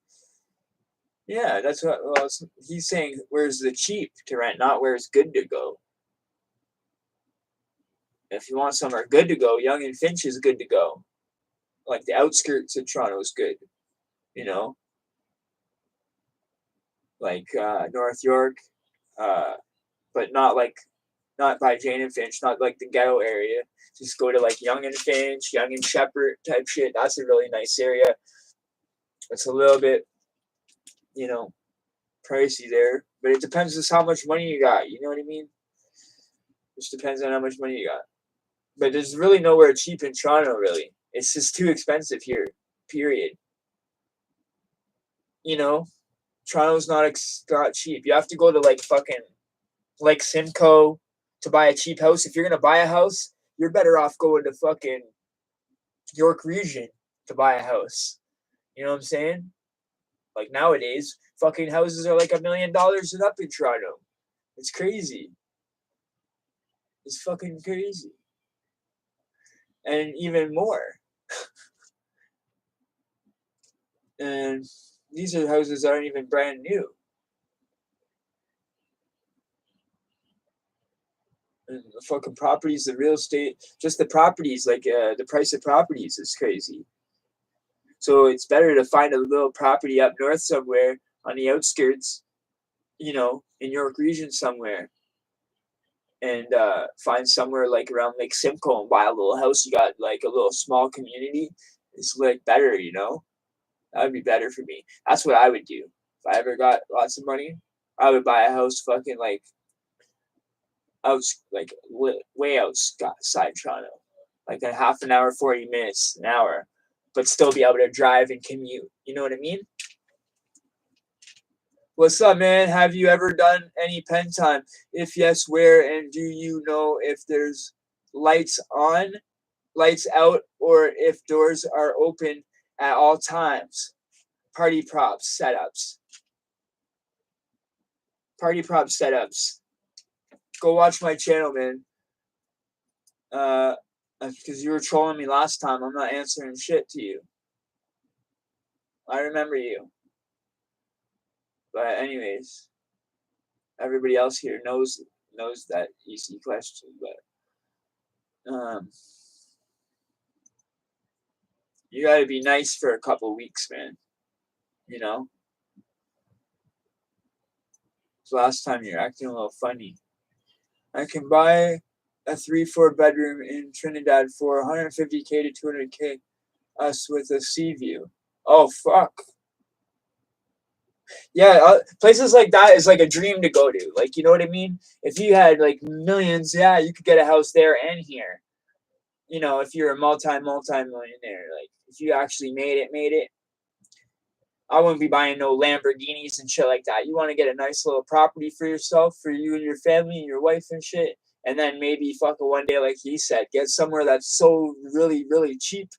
Yeah, that's what. Well, he's saying. Where's the cheap to rent, not where's good to go. If you want somewhere good to go, Yonge and Finch is good to go. Like the outskirts of Toronto is good. You know, like North York, but not by Jane and Finch, not like the ghetto area. Just go to like Yonge and Finch, Yonge and Shepherd type shit. That's a really nice area. It's a little bit, you know, pricey there, but it depends on how much money you got. You know what I mean? Just depends on how much money you got. But there's really nowhere cheap in Toronto. Really, it's just too expensive here. Period. You know, Toronto's not cheap. You have to go to like fucking like Simcoe to buy a cheap house. If you're gonna buy a house, you're better off going to fucking York Region to buy a house. You know what I'm saying? Like nowadays, fucking houses are like $1 million and up in Toronto. It's crazy. It's fucking crazy. And even more. And these are houses aren't even brand new. And the fucking properties, the real estate, just the properties, like the price of properties is crazy. So it's better to find a little property up north somewhere on the outskirts, you know, in York Region somewhere, and find somewhere like around Lake Simcoe and buy a little house. You got like a little small community. It's like better, you know. That would be better for me. That's what I would do if I ever got lots of money. I would buy a house fucking like out, like way outside Toronto, like a half an hour, 40 minutes, an hour, but still be able to drive and commute. You know what I mean? What's up, man? Have you ever done any pen time? If yes, where? And do you know if there's lights on, lights out, or if doors are open at all times? Party props setups. Party prop setups. Go watch my channel, man. Because you were trolling me last time. I'm not answering shit to you. I remember you. But anyways, everybody else here knows that easy question. But you got to be nice for a couple weeks, man. You know, it's the last time you're acting a little funny. I can buy a 3-4 bedroom in Trinidad for 150K to 200K. Us with a sea view. Oh fuck. Yeah, places like that is like a dream to go to. Like, you know what I mean? If you had like millions, yeah, you could get a house there and here. You know, if you're a multi millionaire, like if you actually made it. I wouldn't be buying no Lamborghinis and shit like that. You want to get a nice little property for yourself, for you and your family and your wife and shit. And then maybe fucking one day, like he said, get somewhere that's so really, really cheap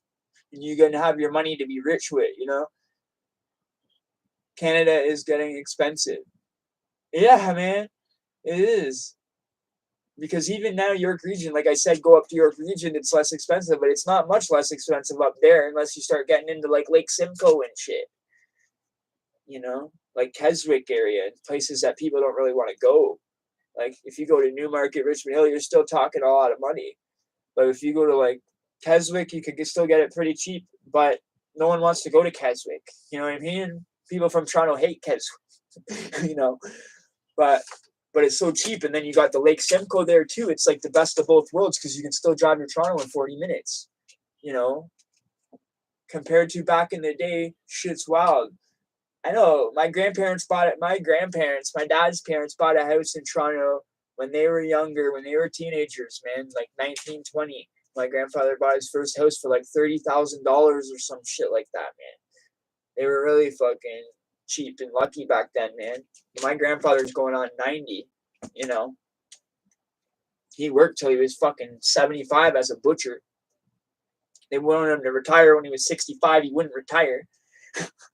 and you're going to have your money to be rich with, you know? Canada is getting expensive. Yeah, man, it is. Because even now, York Region, like I said, go up to York Region, it's less expensive, but it's not much less expensive up there unless you start getting into like Lake Simcoe and shit. You know, like Keswick area, places that people don't really want to go. Like if you go to Newmarket, Richmond Hill, you're still talking a lot of money. But if you go to like Keswick, you could still get it pretty cheap. But no one wants to go to Keswick. You know what I mean? People from Toronto hate Keswick. You know, but it's so cheap. And then you got the Lake Simcoe there too. It's like the best of both worlds because you can still drive to Toronto in 40 minutes. You know, compared to back in the day, shit's wild. I know my grandparents bought it. My dad's parents bought a house in Toronto when they were younger, when they were teenagers, man, like 1920. My grandfather bought his first house for like $30,000 or some shit like that, man. They were really fucking cheap and lucky back then, man. My grandfather's going on 90, you know. He worked till he was fucking 75 as a butcher. They wanted him to retire when he was 65. He wouldn't retire.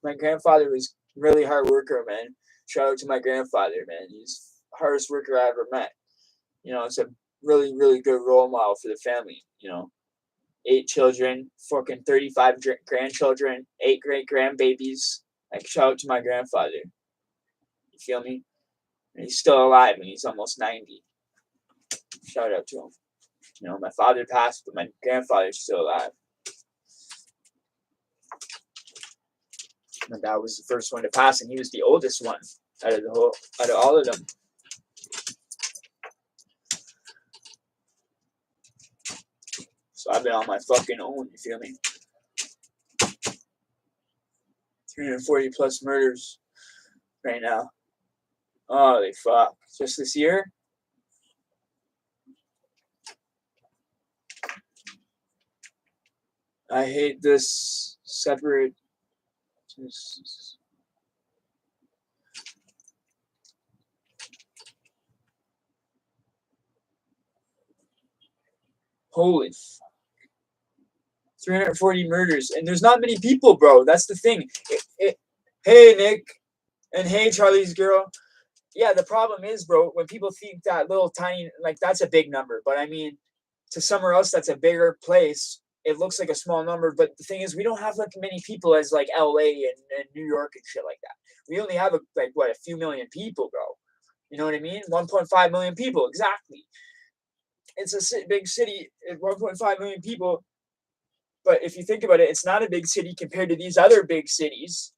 My grandfather was really hard worker, man. Shout out to my grandfather, man. He's the hardest worker I ever met. You know, it's a really, really good role model for the family. You know, 8 children, fucking 35 grandchildren, 8 great grandbabies. Like, shout out to my grandfather. You feel me? And he's still alive and he's almost 90. Shout out to him. You know, my father passed, but my grandfather's still alive. My dad was the first one to pass, and he was the oldest one out of all of them. So I've been on my fucking own. You feel me? 340 plus murders right now. Holy fuck! Just this year? I hate this separate. Holy fuck. 340 murders, and there's not many people, bro. That's the thing. Hey, Nick, and hey, Charlie's girl. Yeah, the problem is, bro, when people think that little tiny, like that's a big number, but I mean, to somewhere else that's a bigger place, it looks like a small number. But the thing is, we don't have like many people as like LA and New York and shit like that. We only have a few million people, bro. You know what I mean? 1.5 million people, exactly. It's a big city, 1.5 million people. But if you think about it, it's not a big city compared to these other big cities,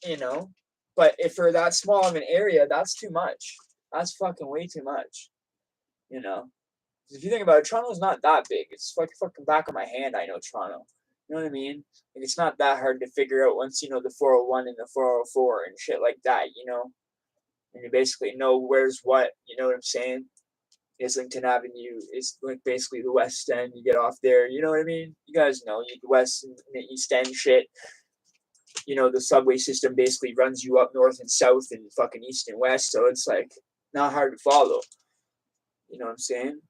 you know. But if for that small of an area, that's too much. That's fucking way too much, you know. If you think about it, Toronto's not that big. It's like fucking back of my hand. I know Toronto. You know what I mean? Like it's not that hard to figure out once you know the 401 and the 404 and shit like that. You know, and you basically know where's what. You know what I'm saying? Islington Avenue is like basically the West End. You get off there. You know what I mean? You guys know you the West and the East End shit. You know, the subway system basically runs you up north and south and fucking east and west. So it's like not hard to follow. You know what I'm saying?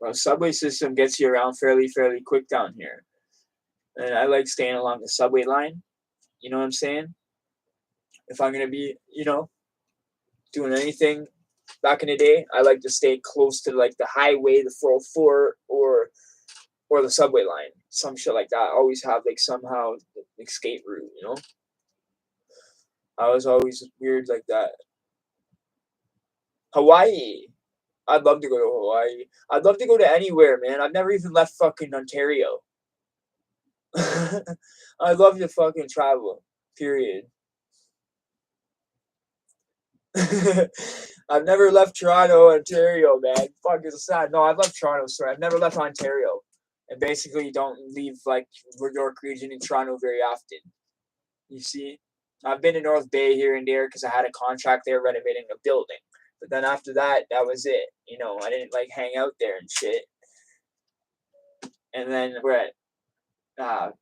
Well, subway system gets you around fairly quick down here. And I like staying along the subway line. You know what I'm saying? If I'm gonna be, you know, doing anything, back in the day, I like to stay close to like the highway, the 404, or the subway line, some shit like that. I always have like somehow escape route, you know. I was always weird like that. Hawaii. I'd love to go to Hawaii. I'd love to go to anywhere, man. I've never even left fucking Ontario. I'd love to fucking travel. Period. I've never left Toronto, Ontario, man. Fuck, it's sad. No, I've left Toronto, sorry. I've never left Ontario. And basically don't leave like York region in Toronto very often. You see? I've been to North Bay here and there because I had a contract there renovating a building. But then after that, that was it. You know, I didn't like hang out there and shit. And then we're at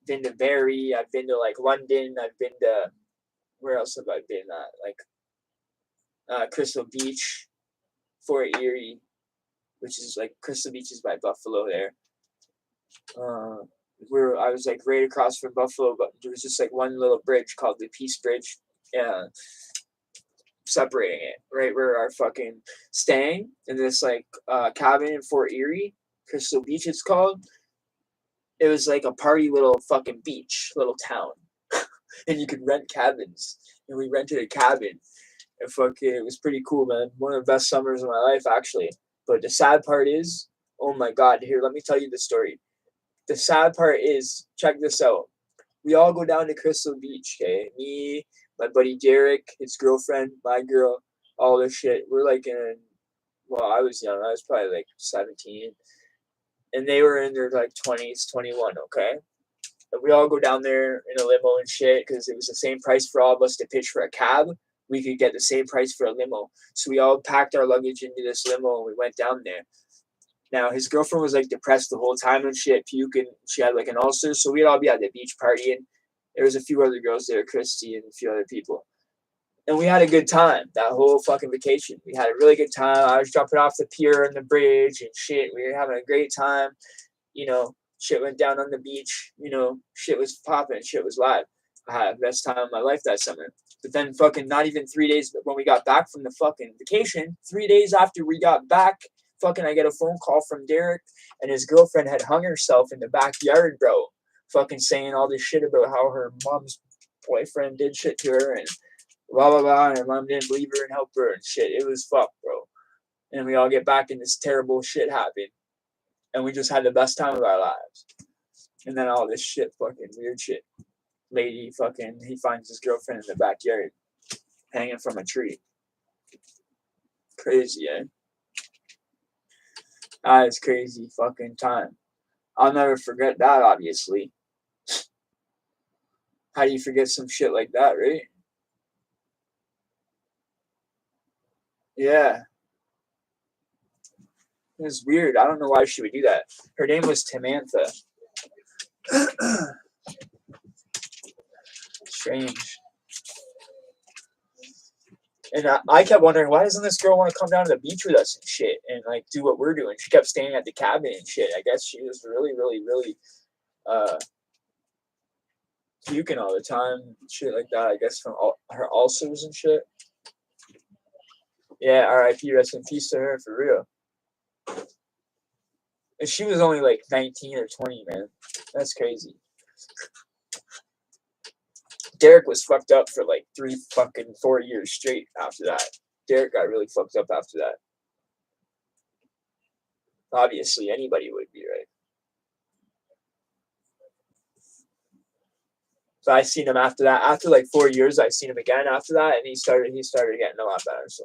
been to Barrie, I've been to like London, I've been to where else have I been at? Like Crystal Beach, Fort Erie, which is like Crystal Beach is by Buffalo there. Where I was like right across from Buffalo, but there was just like one little bridge called the Peace Bridge, separating it. Right where our fucking staying in this like cabin in Fort Erie, Crystal Beach it's called. It was like a party little fucking beach, little town, and you could rent cabins. And we rented a cabin, and fucking it was pretty cool, man. One of the best summers of my life, actually. But the sad part is, oh my god, here, let me tell you the story. The sad part is, check this out. We all go down to Crystal Beach, okay? Me, my buddy Derek, his girlfriend, my girl, all this shit. We're like well, I was young. I was probably like 17. And they were in their like 20s, 21, okay? And we all go down there in a limo and shit because it was the same price for all of us to pitch for a cab. We could get the same price for a limo. So we all packed our luggage into this limo and we went down there. Now, his girlfriend was like depressed the whole time and shit, puking. She had like an ulcer. So we'd all be at the beach partying. There was a few other girls there, Christy and a few other people. And we had a good time that whole fucking vacation. We had a really good time. I was jumping off the pier and the bridge and shit. We were having a great time. You know, shit went down on the beach. You know, shit was popping. Shit was live. I had the best time of my life that summer. But then fucking not even 3 days when we got back from the fucking vacation, 3 days after we got back, fucking I get a phone call from Derek and his girlfriend had hung herself in the backyard, bro. Fucking saying all this shit about how her mom's boyfriend did shit to her and blah, blah, blah. And her mom didn't believe her and help her and shit. It was fucked, bro. And we all get back and this terrible shit happened. And we just had the best time of our lives. And then all this shit, fucking weird shit. Lady fucking, he finds his girlfriend in the backyard hanging from a tree. Crazy, eh? That is crazy fucking time. I'll never forget that, obviously. How do you forget some shit like that, right? Yeah. It was weird. I don't know why she would do that. Her name was Tamantha. Strange. And I kept wondering, why doesn't this girl want to come down to the beach with us and shit and like do what we're doing? She kept staying at the cabin and shit. I guess she was really, really, really puking all the time, shit like that. I guess from her ulcers and shit. Yeah, R.I.P. Rest in peace to her, for real. And she was only like 19 or 20, man. That's crazy. Derek was fucked up for like 4 years straight after that. Derek got really fucked up after that. Obviously, anybody would be, right? So I seen him after that. After like 4 years, I seen him again after that, and he started getting a lot better. So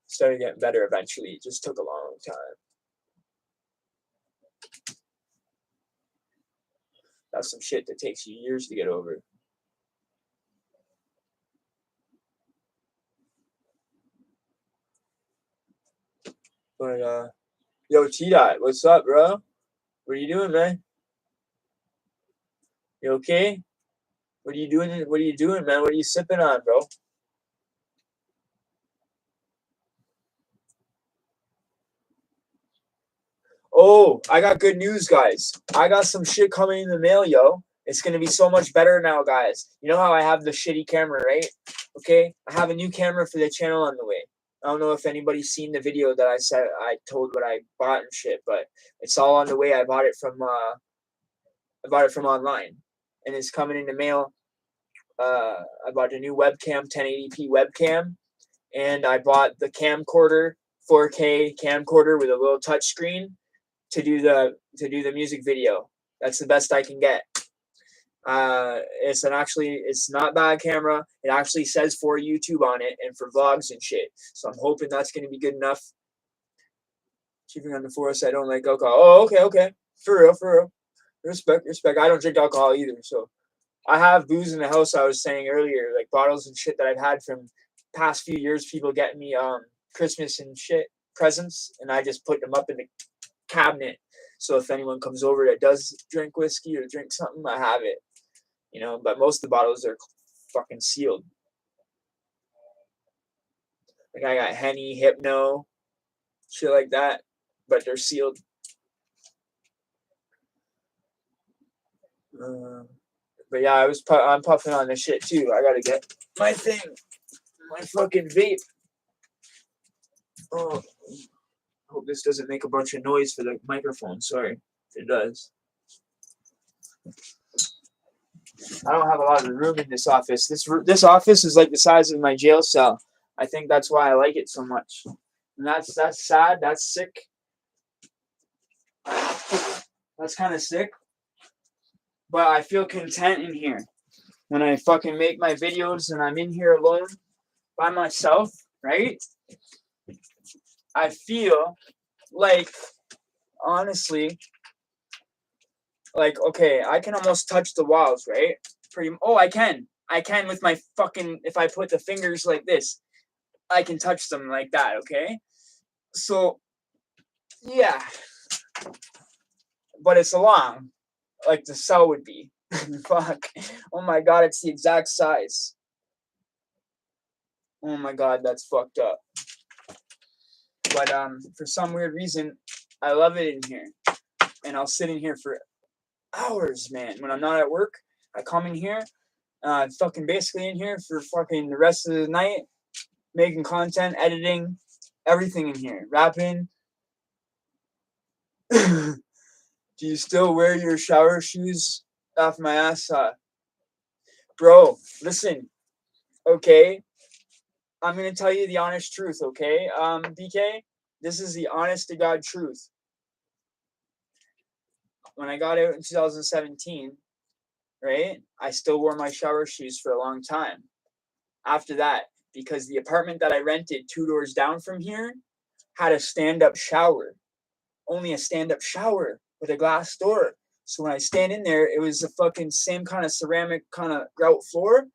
started getting better eventually. It just took a long time. That's some shit that takes you years to get over. But yo, T-Dot, what's up, bro? What are you doing, man? You okay? What are you doing? What are you doing, man? What are you sipping on, bro? Oh, I got good news, guys. I got some shit coming in the mail, yo. It's gonna be so much better now, guys. You know how I have the shitty camera, right? Okay, I have a new camera for the channel on the way. I don't know if anybody's seen the video that I told what I bought and shit, but it's all on the way. I bought it from online, and it's coming in the mail. I bought a new webcam, 1080p webcam, and I bought the camcorder, 4K camcorder with a little touch screen to do the music video. That's the best I can get. It's not bad camera. It actually says for YouTube on it and for vlogs and shit. So I'm hoping that's gonna be good enough. Keeping on the forest, I don't like alcohol. Oh, okay. For real. Respect. I don't drink alcohol either. So I have booze in the house. I was saying earlier, like bottles and shit that I've had from past few years. People getting me Christmas and shit presents, and I just put them up in the cabinet. So if anyone comes over that does drink whiskey or drink something, I have it. But most of the bottles are fucking sealed. Like I got Henny, Hypno, shit like that, but they're sealed. But yeah, I'm puffing on this shit too. I gotta get my thing, my fucking vape. Oh, hope this doesn't make a bunch of noise for the microphone. Sorry if it does. I don't have a lot of room in this office. This office is like the size of my jail cell. I think that's why I like it so much. And that's sad. That's sick. That's kind of sick. But I feel content in here. When I fucking make my videos and I'm in here alone by myself, right? I feel like, honestly, like, okay, I can almost touch the walls, right? I can. I can with my fucking, if I put the fingers like this, I can touch them like that, okay? So, yeah. But it's long, like the cell would be. Fuck. Oh my god, it's the exact size. Oh my god, that's fucked up. But for some weird reason, I love it in here. And I'll sit in here for hours, man. When I'm not at work, I come in here, fucking basically in here for fucking the rest of the night, making content, editing, everything in here, rapping. Do you still wear your shower shoes off my ass? Bro, listen, okay? I'm gonna tell you the honest truth, okay? BK, this is the honest to God truth. When I got out in 2017, right, I still wore my shower shoes for a long time. After that, because the apartment that I rented 2 doors down from here had a stand-up shower. Only a stand-up shower with a glass door. So when I stand in there, it was the fucking same kind of ceramic kind of grout floor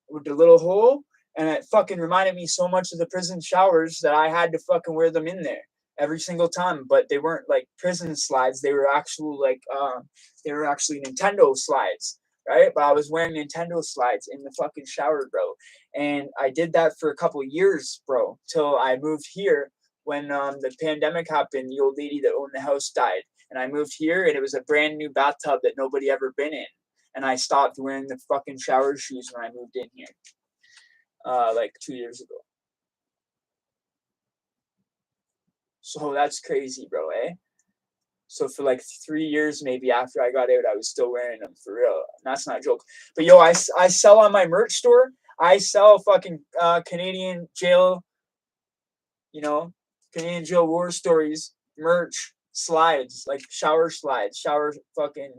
with the little hole. And it fucking reminded me so much of the prison showers that I had to fucking wear them in there every single time. But they weren't like prison slides. They were actually Nintendo slides, right? But I was wearing Nintendo slides in the fucking shower, bro. And I did that for a couple years, bro, till I moved here when the pandemic happened. The old lady that owned the house died. And I moved here, and it was a brand new bathtub that nobody ever been in. And I stopped wearing the fucking shower shoes when I moved in here, like 2 years ago. So that's crazy, bro, eh? So for like 3 years, maybe after I got out, I was still wearing them for real. And that's not a joke. But yo, I sell on my merch store. I sell fucking Canadian jail, Canadian jail war stories, merch, slides, like shower slides, shower fucking.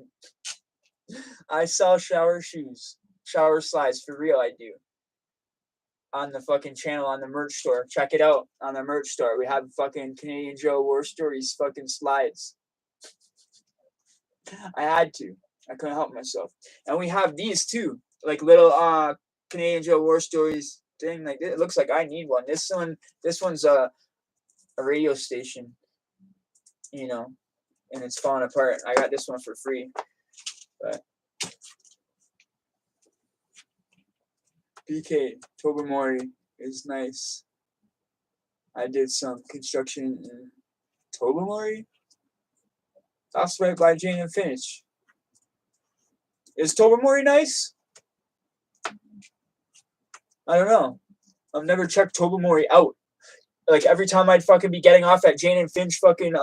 I sell shower shoes, shower slides for real. I do. On the fucking channel, on the merch store. Check it out on the merch store. We have fucking Canadian Joe War Stories fucking slides. I had to. I couldn't help myself. And we have these too, like little Canadian Joe War Stories thing. Like it looks like I need one. This one's a radio station, and it's falling apart. I got this one for free, but. BK Tobermory is nice. I did some construction in Tobermory. That's right by Jane and Finch. Is Tobermory nice? I don't know. I've never checked Tobermory out. like every time I'd fucking be getting off at Jane and Finch fucking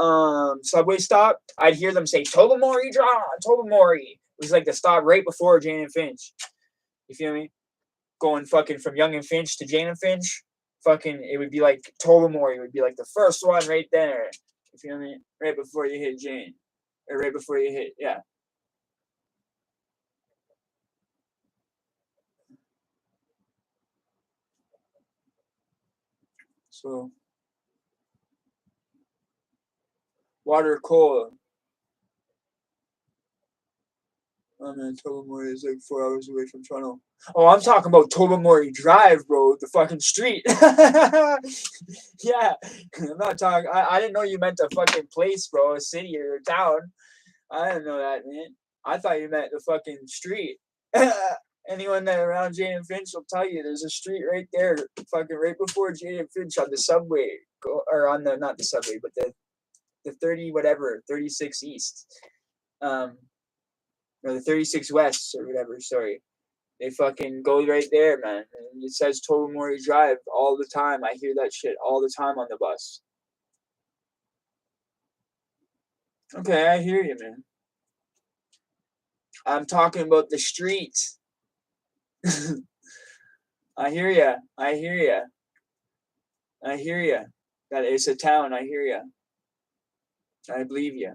subway stop, I'd hear them say Tobermory Drive, Tobermory. It was like the stop right before Jane and Finch. You feel me? Going fucking from Young and Finch to Jane and Finch, fucking it would be like Tobermory would be like the first one right there. You feel me? Right before you hit Jane. Or right before you hit, yeah. So water cola. Oh man, Tobermory is like 4 hours away from Toronto. Oh, I'm talking about Tobermory Drive, bro. The fucking street. Yeah, I'm not talking. I didn't know you meant a fucking place, bro, a city or a town. I didn't know that, man. I thought you meant the fucking street. Anyone that around Jane and Finch will tell you there's a street right there, fucking right before Jane and Finch on the subway, or on the not the subway, but the 30 whatever 36 East. Or the 36 West or whatever. Sorry, they fucking go right there, man. And it says Tobermory Drive all the time. I hear that shit all the time on the bus. Okay, I hear you, man. I'm talking about the streets. I hear ya. I hear ya. I hear ya. That it's a town. I hear ya. I believe ya.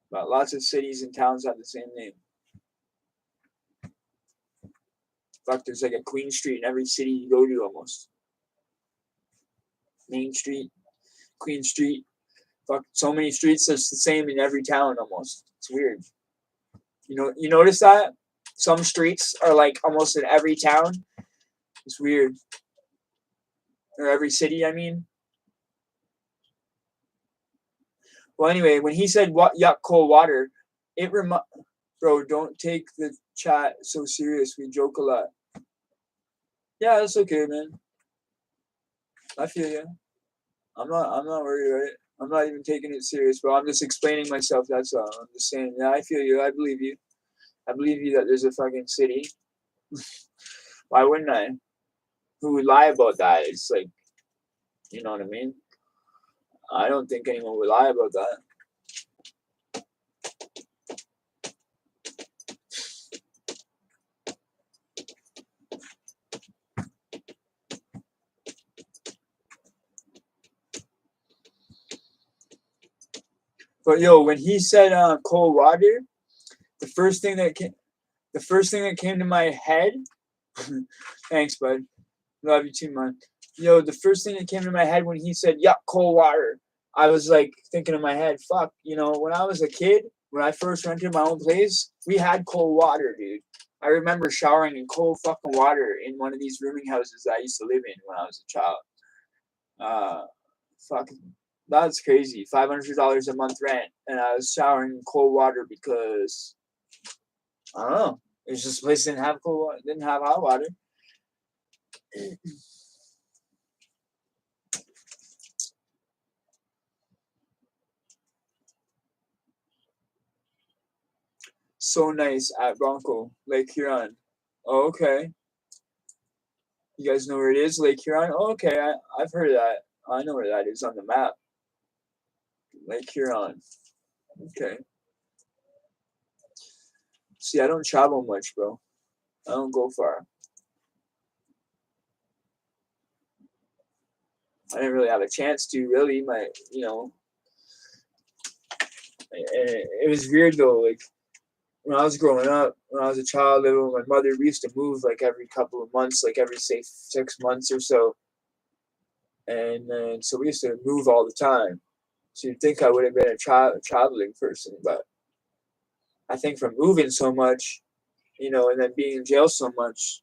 But lots of cities and towns have the same name. Fuck, there's like a Queen Street in every city you go to almost. Main Street, Queen Street. Fuck, so many streets that's the same in every town almost. It's weird. You notice that? Some streets are like almost in every town. It's weird. Or every city, I mean. Well, anyway, when he said what yuck cold water, it bro, don't take the chat so serious. We joke a lot. Yeah, that's okay, man. I feel you. I'm not worried about it. I'm not even taking it serious, bro. I'm just explaining myself. That's all. I'm just saying. Yeah, I feel you. I believe you. I believe you that there's a fucking city. Why wouldn't I? Who would lie about that? It's like, you know what I mean? I don't think anyone would lie about that. But yo, when he said cold water, the first thing that came to my head. Thanks, bud. Love you too, man. Yo, the first thing that came to my head when he said yuck cold water, I was like thinking in my head, fuck, when I was a kid, when I first rented my own place, we had cold water, dude. I remember showering in cold fucking water in one of these rooming houses that I used to live in when I was a child. Fuck, that's crazy. $500 a month rent, and I was showering in cold water because I don't know. It's just a place didn't have cold water, didn't have hot water. So nice at Bronco, Lake Huron. Oh, okay. You guys know where it is, Lake Huron? Oh, okay, I've heard of that. I know where that is on the map. Lake Huron. Okay. See, I don't travel much, bro. I don't go far. I didn't really have a chance to, really. It was weird though. Like when I was growing up, when I was a child living with my mother, we used to move like every couple of months, like every say 6 months or so. And so we used to move all the time. So you'd think I would have been a traveling person, but I think from moving so much, and then being in jail so much,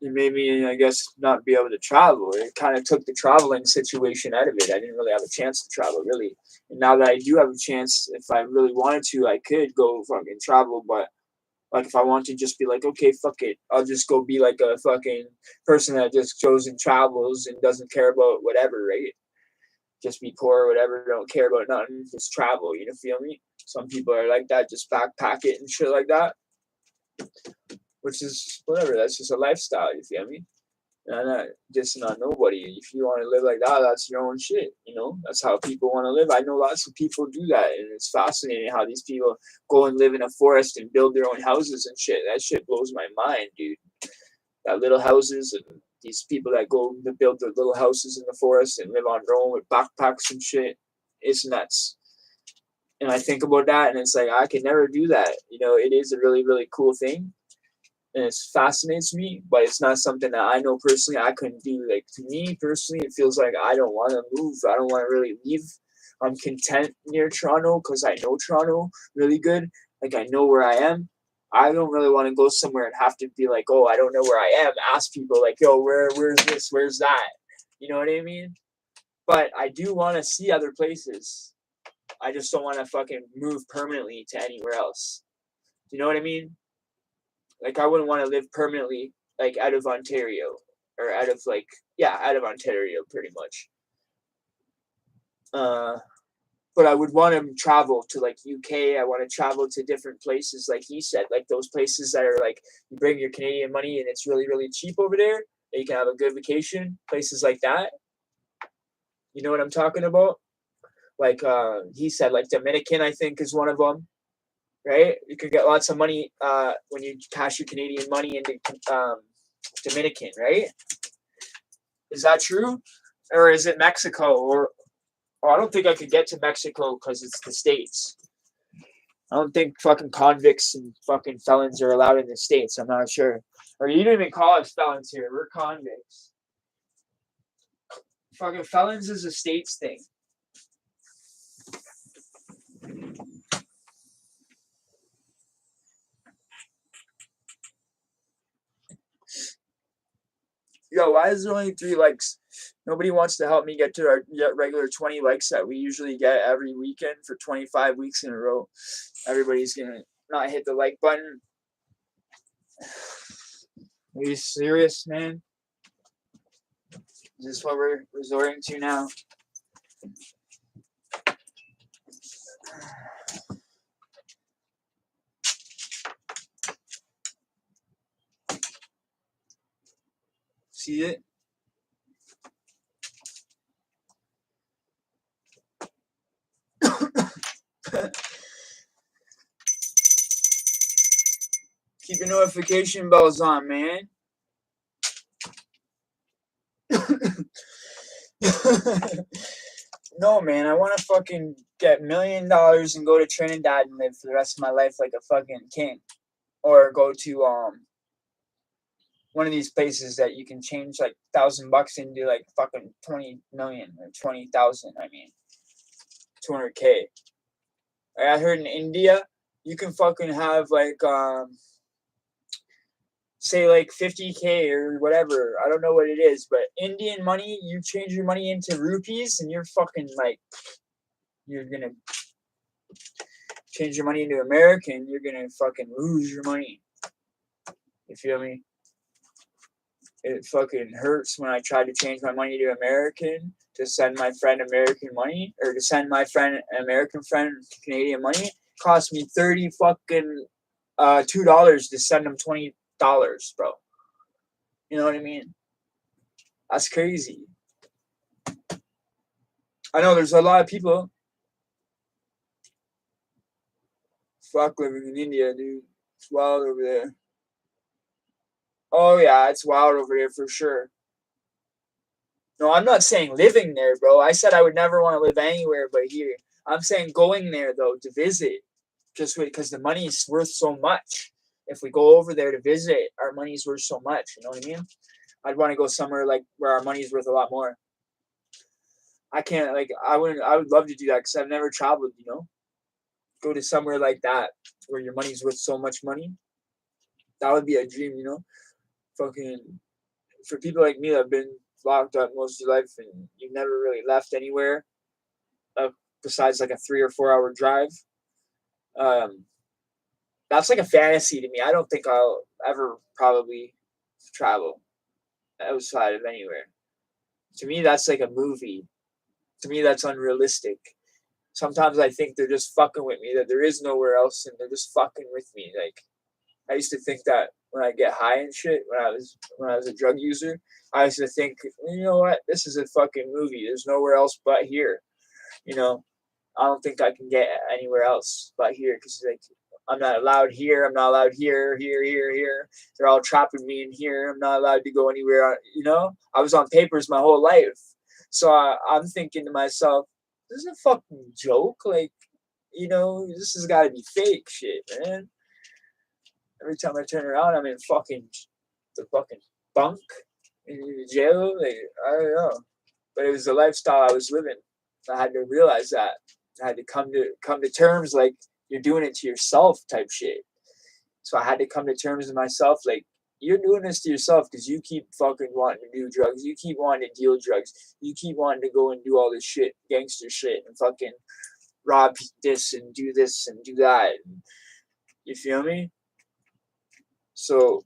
it made me, I guess, not be able to travel. It kind of took the traveling situation out of it. I didn't really have a chance to travel, really. And now that I do have a chance, if I really wanted to, I could go fucking travel. But like, if I want to just be like, okay, fuck it, I'll just go be like a fucking person that just goes and travels and doesn't care about whatever, right? Just be poor or whatever, don't care about nothing, just travel, feel me? Some people are like that, just backpack it and shit like that. Which is whatever, that's just a lifestyle, you feel me? And I'm not dissing on nobody. If you want to live like that, that's your own shit. You know, that's how people want to live. I know lots of people do that, and it's fascinating how these people go and live in a forest and build their own houses and shit. That shit blows my mind, dude. That little houses and these people that go to build their little houses in the forest and live on their own with backpacks and shit. It's nuts. And I think about that, and it's like I could never do that. You know, it is a really, really cool thing, and it fascinates me, but it's not something that I know personally I couldn't do. Like to me personally, it feels like I don't want to move. I don't want to really leave. I'm content near Toronto because I know Toronto really good. Like I know where I am. I don't really want to go somewhere and have to be like, oh, I don't know where I am. Ask people like, yo, where's this? Where's that? You know what I mean? But I do want to see other places. I just don't want to fucking move permanently to anywhere else. You know what I mean? Like I wouldn't want to live permanently like out of Ontario or out of like yeah, out of Ontario pretty much. Uh but I would want to travel to like UK. I want to travel to different places like he said, like those places that are like you bring your Canadian money and it's really really cheap over there. And you can have a good vacation, places like that. You know what I'm talking about? Like he said like Dominican I think is one of them, right? You could get lots of money when you cash your Canadian money into Dominican, right? Is that true? Or is it Mexico? Or I don't think I could get to Mexico because it's the States. I don't think fucking convicts and fucking felons are allowed in the States. I'm not sure. Or you don't even call us felons here. We're convicts. Fucking felons is a States thing. Yo, why is there only 3 likes? Nobody wants to help me get to our regular 20 likes that we usually get every weekend for 25 weeks in a row. Everybody's gonna not hit the like button. Are you serious, man? Is this what we're resorting to now? See it? Keep your notification bells on, man. No, man, I want to fucking get $1,000,000 and go to Trinidad and live for the rest of my life like a fucking king. Or go to one of these places that you can change like $1,000 into like fucking 20 million or 20,000. I mean, 200K. I heard in India you can fucking have like say like 50K or whatever. I don't know what it is, but Indian money, you change your money into rupees and you're fucking like you're gonna change your money into American, you're gonna fucking lose your money. You feel me? It fucking hurts when I try to change my money to American to send my friend American money or to send my friend American friend Canadian money. It cost me 30 fucking $2 to send them $20, bro. You know what I mean? That's crazy. I know there's a lot of people fuck living in India, dude. It's wild over there. Oh yeah, it's wild over there for sure. No, I'm not saying living there, bro. I said I would never want to live anywhere but here. I'm saying going there though to visit, just because the money is worth so much. If we go over there to visit, our money's worth so much. You know what I mean? I'd want to go somewhere like where our money's worth a lot more. I can't like I wouldn't. I would love to do that because I've never traveled. You know, go to somewhere like that where your money's worth so much money. That would be a dream. You know, fucking for people like me that have been locked up most of your life and you've never really left anywhere uh, besides like a 3 or 4 hour drive. Um, that's like a fantasy to me. I don't think I'll ever probably travel outside of anywhere. To me, that's like a movie. To me, that's unrealistic. Sometimes I think they're just fucking with me, that there is nowhere else and they're just fucking with me. Like, I used to think that when I get high and shit, when I was a drug user, I used to think, you know what, this is a fucking movie. There's nowhere else but here. You know, I don't think I can get anywhere else but here because like I'm not allowed here. I'm not allowed here, here. They're all trapping me in here. I'm not allowed to go anywhere. You know, I was on papers my whole life, so I'm thinking to myself, this is a fucking joke. Like, you know, this has got to be fake shit, man. Every time I turn around, I'm in fucking the fucking bunk in the jail. Like, I don't know, but it was the lifestyle I was living. I had to realize that. I had to come to terms like you're doing it to yourself type shit. So I had to come to terms with myself like you're doing this to yourself because you keep fucking wanting to do drugs. You keep wanting to deal drugs. You keep wanting to go and do all this shit, gangster shit, and fucking rob this and do that. You feel me? So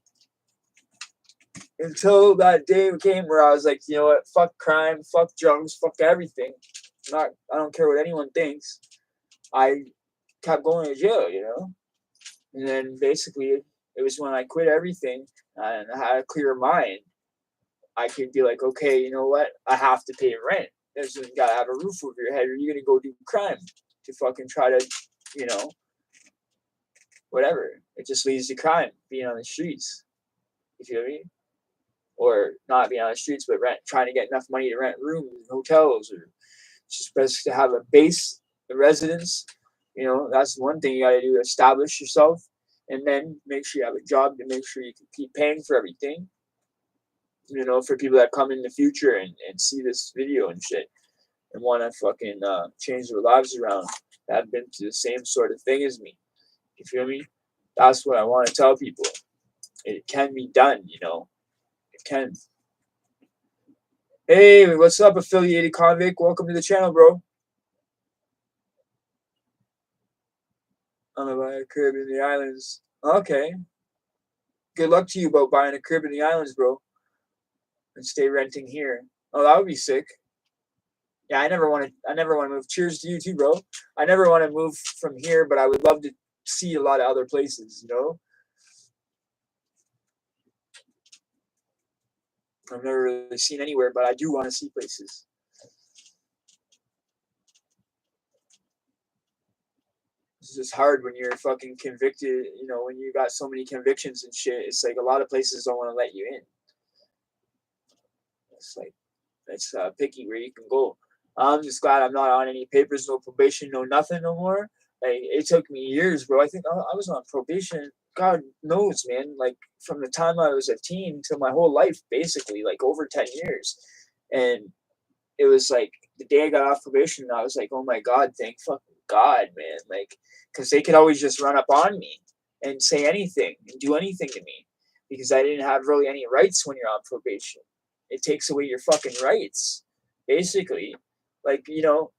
until that day came where I was like, you know what, fuck crime, fuck drugs, fuck everything. I don't care what anyone thinks. I kept going to jail, you know? And then basically it was when I quit everything and I had a clear mind. I could be like, okay, you know what? I have to pay rent. You gotta have a roof over your head, or you're gonna go do crime to fucking try to, you know, whatever. It just leads to crime, being on the streets. You feel me? Or not being on the streets, but trying to get enough money to rent rooms in hotels, or just best to have a base, a residence. You know, that's one thing you got to do: establish yourself, and then make sure you have a job to make sure you can keep paying for everything. You know, for people that come in the future and see this video and shit and want to fucking change their lives around, that have been through the same sort of thing as me. You feel me? That's what I want to tell people. It can be done, you know. It can. Hey, what's up, affiliated convict? Welcome to the channel, bro. I'm gonna buy a crib in the islands. Okay. Good luck to you about buying a crib in the islands, bro. And stay renting here. Oh, that would be sick. Yeah, I never want to move. Cheers to you too, bro. I never want to move from here, but I would love to see a lot of other places, you know? I've never really seen anywhere, but I do want to see places. It's just hard when you're fucking convicted, you know, when you got so many convictions and shit. It's like a lot of places don't want to let you in. It's like, it's picky where you can go. I'm just glad I'm not on any papers, no probation, no nothing no more. Like, it took me years, bro. I think I was on probation. God knows, man. Like, from the time I was a teen to my whole life, basically, like over 10 years. And it was like the day I got off probation, I was like, oh my God, thank fucking God, man. Like, because they could always just run up on me and say anything and do anything to me because I didn't have really any rights when you're on probation. It takes away your fucking rights, basically. Like, you know,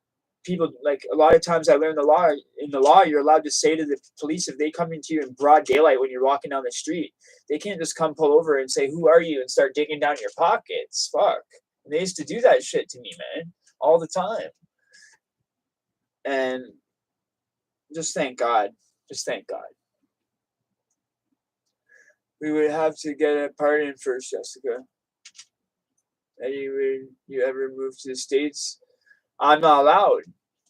people, like, a lot of times I learned the law. In the law, you're allowed to say to the police if they come into you in broad daylight when you're walking down the street, they can't just come pull over and say, who are you, and start digging down your pockets. Fuck. And they used to do that shit to me, man, all the time. And just thank God. Just thank God. We would have to get a pardon first, Jessica. You ever move to the States? I'm not allowed.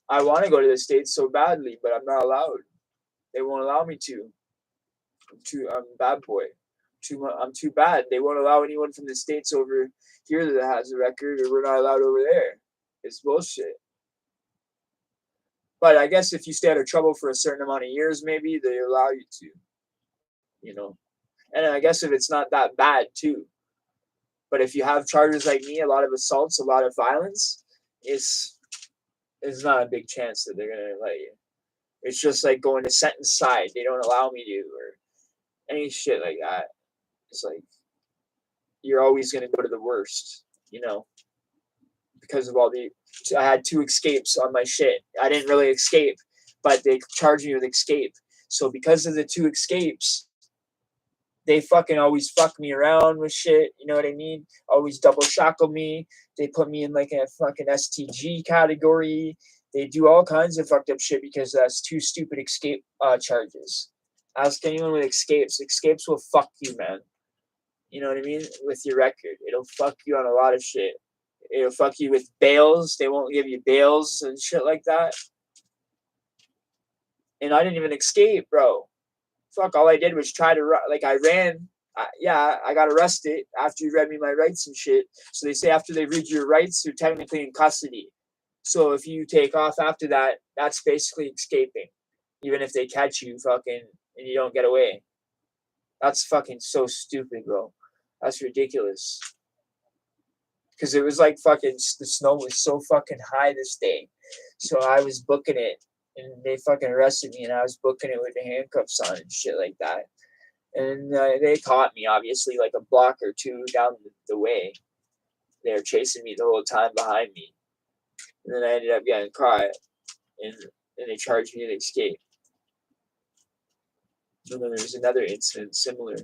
I want to go to the States so badly, but I'm not allowed. They won't allow me to. I'm a bad boy. I'm too bad. They won't allow anyone from the States over here that has a record, or we're not allowed over there. It's bullshit. But I guess if you stay out of trouble for a certain amount of years, maybe they allow you to, you know. And I guess if it's not that bad too. But if you have charges like me, a lot of assaults, a lot of violence, it's not a big chance that they're gonna let you. It's just like going to sentence side. They don't allow me to, or any shit like that. It's like you're always gonna go to the worst, you know, because of all the. I had 2 escapes on my shit. I didn't really escape, but they charged me with escape. So because of the 2 escapes, they fucking always fuck me around with shit. You know what I mean? Always double shackle me. They put me in like a fucking STG category. They do all kinds of fucked up shit because that's 2 stupid escape charges. Ask anyone with escapes. Escapes will fuck you, man. You know what I mean? With your record. It'll fuck you on a lot of shit. It'll fuck you with bails. They won't give you bails and shit like that. And I didn't even escape, bro. Fuck, all I did was try to run. Like, I ran. I got arrested after you read me my rights and shit. So they say after they read your rights, you're technically in custody. So if you take off after that, that's basically escaping. Even if they catch you, fucking, and you don't get away. That's fucking so stupid, bro. That's ridiculous. Because it was like fucking, the snow was so fucking high this day. So I was booking it, and they fucking arrested me, and I was booking it with the handcuffs on and shit like that. And they caught me, obviously, like a block or two down the way. They were chasing me the whole time behind me. And then I ended up getting caught, and they charged me to escape. And then there was another incident similar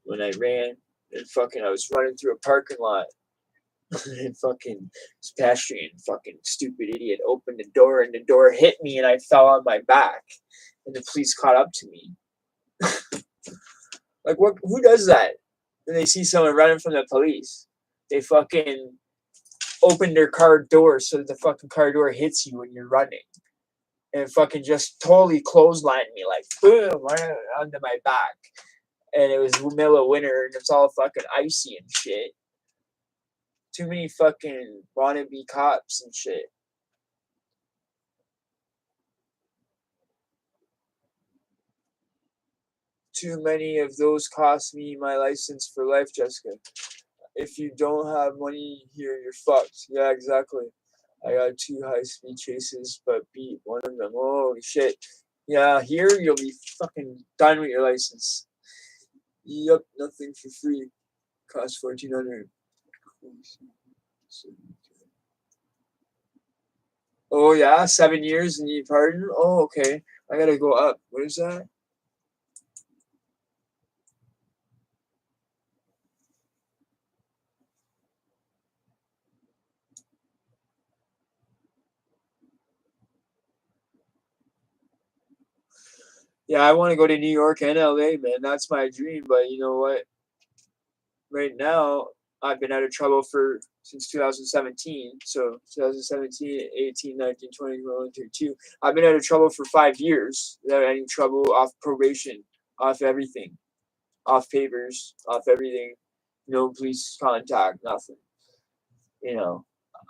when I ran, and fucking I was running through a parking lot, and fucking this pedestrian, fucking stupid idiot, opened the door, and the door hit me, and I fell on my back, and the police caught up to me. Like, what? Who does that? When they see someone running from the police, they fucking open their car door so that the fucking car door hits you when you're running, and fucking just totally clotheslined me, like boom, right onto my back. And it was the middle of winter, and it's all fucking icy and shit. Too many fucking wannabe cops and shit. Too many of those cost me my license for life, Jessica. If you don't have money here, you're fucked. Yeah, exactly. I got 2 high-speed chases, but beat one of them. Holy shit. Yeah, here you'll be fucking done with your license. Yup, nothing for free. Cost $1,400. Oh yeah, 7 years and you pardon? Oh, okay. I gotta go up. What is that? Yeah, I want to go to New York and LA, man. That's my dream. But you know what? Right now, I've been out of trouble since 2017. So 2017, 18, 19, 20, 21, 22. I've been out of trouble for 5 years without any trouble, off probation, off everything, off papers, off everything. No police contact, nothing. You know,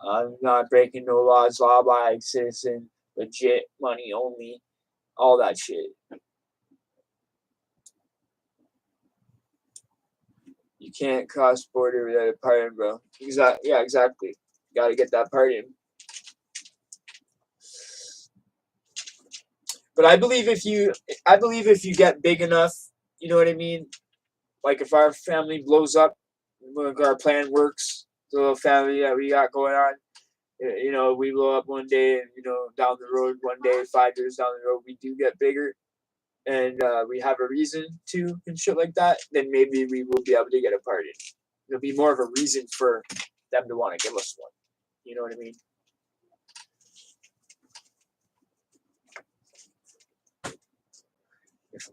I'm not breaking no laws, law-abiding citizen, legit, money only, all that shit. You can't cross border without a pardon, bro. Yeah, exactly. You gotta get that pardon. But I believe if you get big enough, you know what I mean. Like if our family blows up, like our plan works, the little family that we got going on, you know, we blow up one day, and you know, down the road, one day, 5 years down the road, we do get bigger, and we have a reason to and shit like that. Then maybe we will be able to get a pardon. It'll be more of a reason for them to want to give us one. You know what I mean?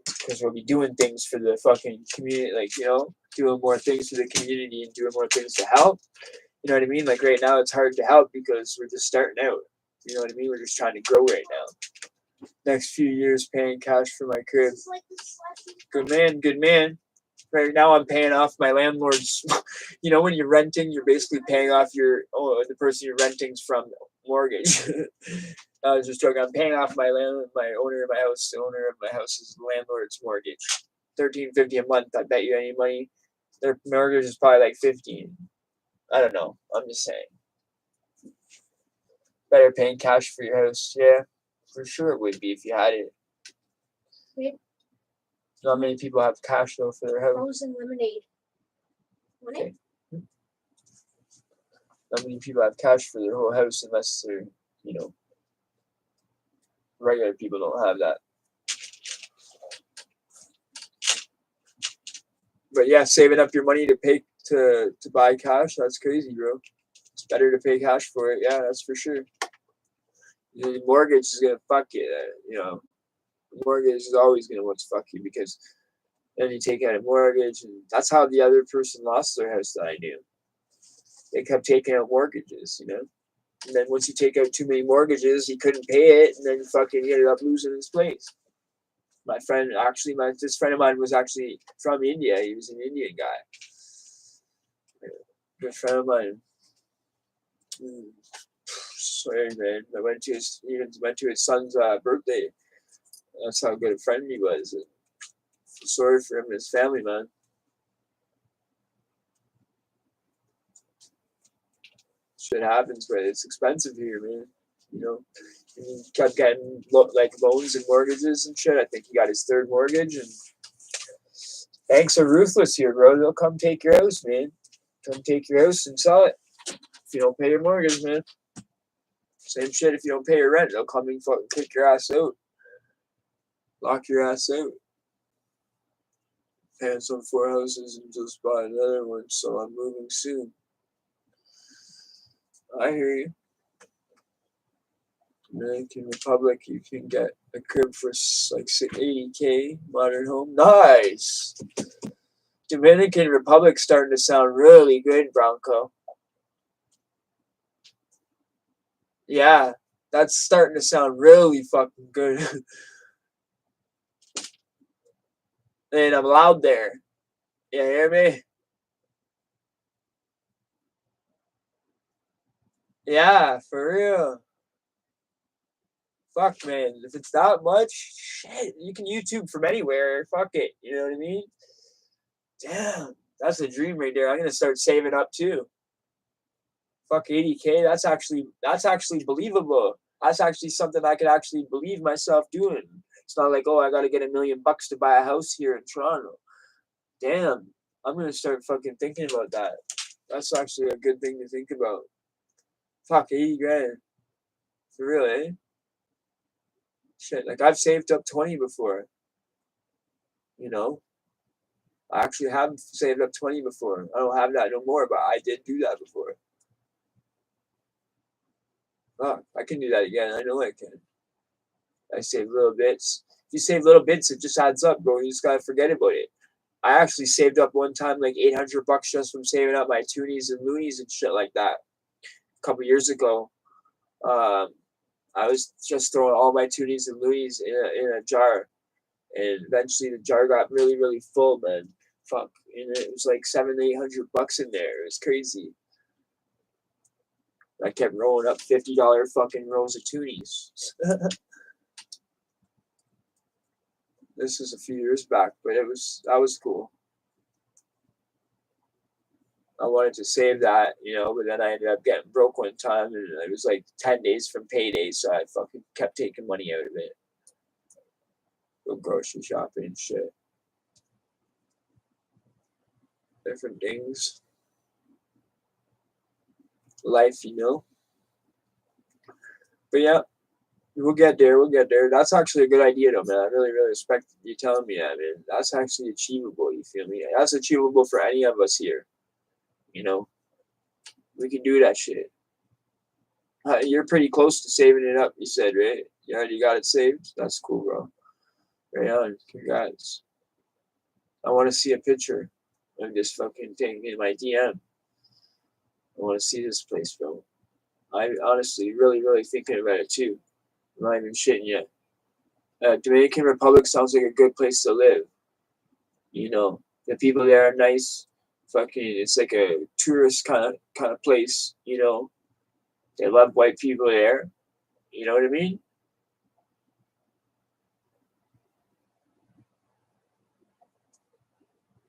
Because we'll be doing things for the fucking community, like, you know, doing more things for the community and doing more things to help. You know what I mean? Like right now, it's hard to help because we're just starting out. You know what I mean? We're just trying to grow right now. Next few years, paying cash for my crib. Good man, good man. Right now, I'm paying off my landlord's. You know, when you're renting, you're basically paying off the person you're renting's from mortgage. I was just joking. I'm paying off my owner of my house. The owner of my house's landlord's mortgage, $13.50 a month. I bet you any money, their mortgage is probably like 15. I don't know. I'm just saying. Better paying cash for your house. Yeah, for sure it would be if you had it. Yeah. Not many people have cash though for their house. Frozen lemonade. Okay. Not many people have cash for their whole house unless they're, you know, regular people don't have that. But yeah, saving up your money to pay to buy cash, that's crazy, bro. It's better to pay cash for it. Yeah, that's for sure. The mortgage is gonna fuck you. You know, mortgage is always going to want to fuck you because then you take out a mortgage, and that's how the other person lost their house that I knew. They kept taking out mortgages, you know. And then once you take out too many mortgages, he couldn't pay it, and then fucking he ended up losing his place. My friend, actually, this friend of mine was actually from India. He was an Indian guy. Good friend of mine. Sorry, man. I went to his son's birthday. That's how good a friend he was. And sorry for him and his family, man. Shit happens, but it's expensive here, man. You know, and he kept getting like loans and mortgages and shit. I think he got his third mortgage, and banks are ruthless here, bro. They'll come take your house, man. Come take your house and sell it if you don't pay your mortgage, man. Same shit if you don't pay your rent. They'll come and fucking kick your ass out. Lock your ass out. Paying some 4 houses and just buy another one, so I'm moving soon. I hear you. Dominican Republic, you can get a crib for like $80K, modern home. Nice! Dominican Republic starting to sound really good, Bronco. Yeah, that's starting to sound really fucking good. And I'm loud there. You hear me? Yeah, for real. Fuck, man. If it's that much, shit, you can YouTube from anywhere. Fuck it. You know what I mean? Damn, that's a dream right there. I'm gonna start saving up too. Fuck 80K. That's actually believable. That's actually something I could actually believe myself doing. It's not like, oh, I gotta get $1 million to buy a house here in Toronto. Damn, I'm gonna start fucking thinking about that. That's actually a good thing to think about. Fuck, 80 grand. For real, eh? Shit, like I've saved up 20 before. You know? I actually have saved up 20 before. I don't have that no more, but I did do that before. Fuck, I can do that again. I know I can. I save little bits. If you save little bits, it just adds up, bro. You just gotta forget about it. I actually saved up one time like $800 just from saving up my toonies and loonies and shit like that. A couple years ago, I was just throwing all my toonies and loonies in a jar, and eventually the jar got really, really full, man. Fuck, and it was like $700-800 in there. It was crazy. I kept rolling up $50 fucking rolls of toonies. This was a few years back, but that was cool. I wanted to save that, you know, but then I ended up getting broke one time, and it was like 10 days from payday, so I fucking kept taking money out of it. Go grocery shopping and shit. Different things. Life, you know. But yeah, we'll get there. We'll get there. That's actually a good idea, though, man. I really, really respect you telling me that, man. That's actually achievable. You feel me? That's achievable for any of us here. You know, we can do that shit. You're pretty close to saving it up. You said, right? You already got it saved. That's cool, bro. Right on. Congrats. I want to see a picture of this fucking thing in my DM. I want to see this place, bro. I honestly, really, really thinking about it too. I'm not even shitting yet. Dominican Republic sounds like a good place to live. You know, the people there are nice. Fucking, it's like a tourist kind of place. You know, they love white people there. You know what I mean?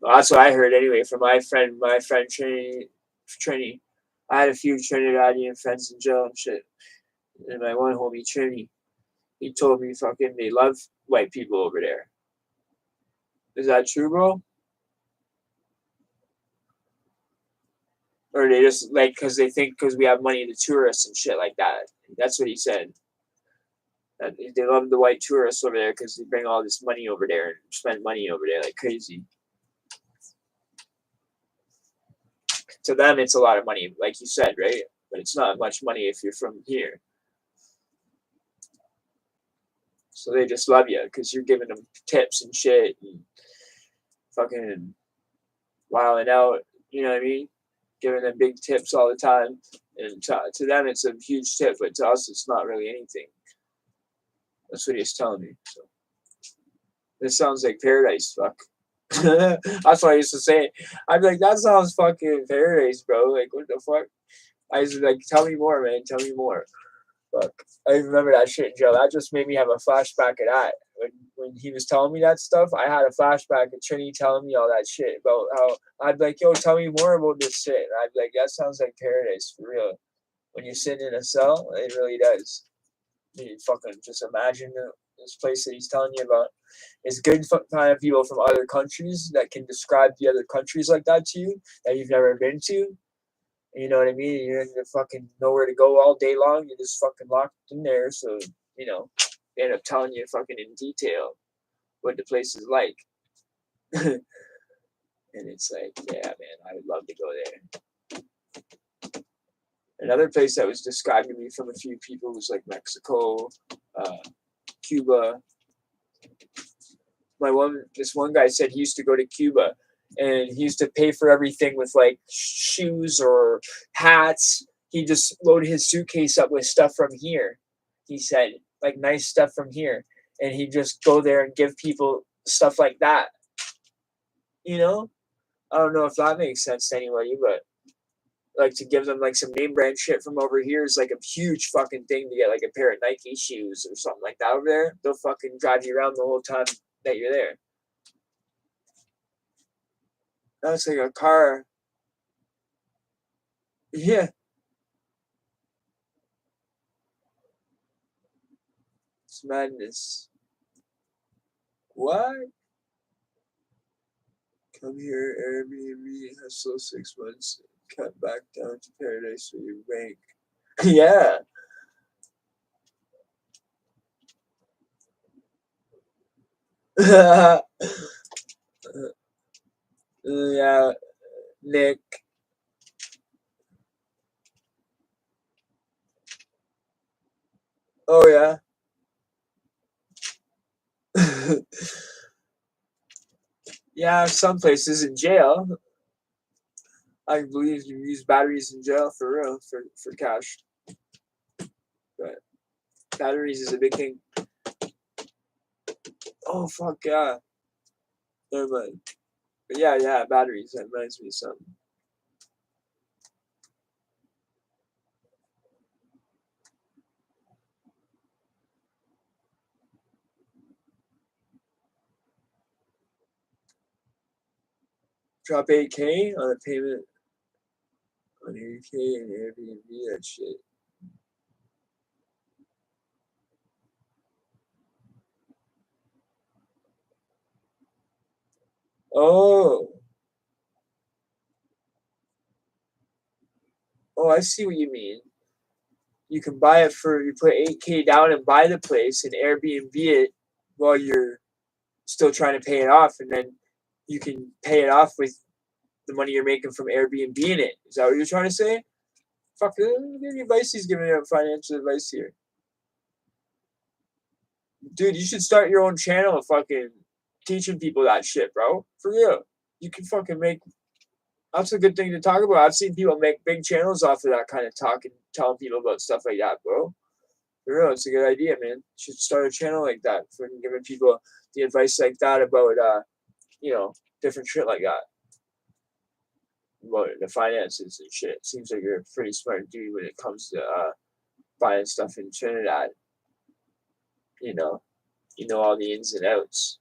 Well, that's what I heard anyway from my friend Trini. I had a few Trinidadian friends in jail and shit. And my one homie Trini, he told me fucking they love white people over there. Is that true, bro? Or they just like because they think because we have money to tourists and shit like that. That's what he said. That they love the white tourists over there because they bring all this money over there and spend money over there like crazy. To them, it's a lot of money, like you said, right? But it's not much money if you're from here. So they just love you because you're giving them tips and shit and fucking wilding out. You know what I mean? Giving them big tips all the time. And to them, it's a huge tip, but to us, it's not really anything. That's what he's telling me. So this sounds like paradise, fuck. That's what I used to say. I'd be like, that sounds fucking paradise, bro. Like, what the fuck? I was like, tell me more, man. Tell me more. Fuck. I remember that shit, Joe. That just made me have a flashback of that. When he was telling me that stuff, I had a flashback of Trini telling me all that shit about how I'd be like, yo, tell me more about this shit. And I'd be like, that sounds like paradise for real. When you're sitting in a cell, it really does. You fucking just imagine this place that he's telling you about. It's good to find people from other countries that can describe the other countries like that to you that you've never been to. You know what I mean? You're in the fucking nowhere to go all day long. You're just fucking locked in there. So, you know, they end up telling you fucking in detail what the place is like. And it's like, yeah, man, I would love to go there. Another place that was described to me from a few people was like Mexico, Cuba. This one guy said he used to go to Cuba and he used to pay for everything with like shoes or hats. He just loaded his suitcase up with stuff from here. He said, like nice stuff from here. And he'd just go there and give people stuff like that. You know? I don't know if that makes sense to anybody, but like to give them like some name brand shit from over here is like a huge fucking thing to get like a pair of Nike shoes or something like that over there. They'll fucking drive you around the whole time that you're there. That's like a car. Yeah. It's madness. What? Come here, Airbnb, hustle 6 months, cut back down to paradise with your bank. Yeah. Yeah, Nick. Oh, yeah. Yeah, some places in jail. I believe you use batteries in jail for real, for cash. But batteries is a big thing. Oh, fuck, yeah. Never mind. But yeah, batteries. That reminds me of something. Drop 8K on a payment on 8K and Airbnb, that shit. Oh. Oh, I see what you mean. You can buy it you put 8K down and buy the place and Airbnb it while you're still trying to pay it off. And then you can pay it off with the money you're making from Airbnb in it. Is that what you're trying to say? Fuck, look at the advice he's giving you financial advice here. Dude, you should start your own channel fucking teaching people that shit, bro. For real. You can fucking make. That's a good thing to talk about. I've seen people make big channels off of that kind of talk and telling people about stuff like that, bro. For real, it's a good idea, man. You should start a channel like that for giving people the advice like that about, you know, different shit like that. About the finances and shit. Seems like you're a pretty smart dude when it comes to buying stuff in Trinidad. You know all the ins and outs.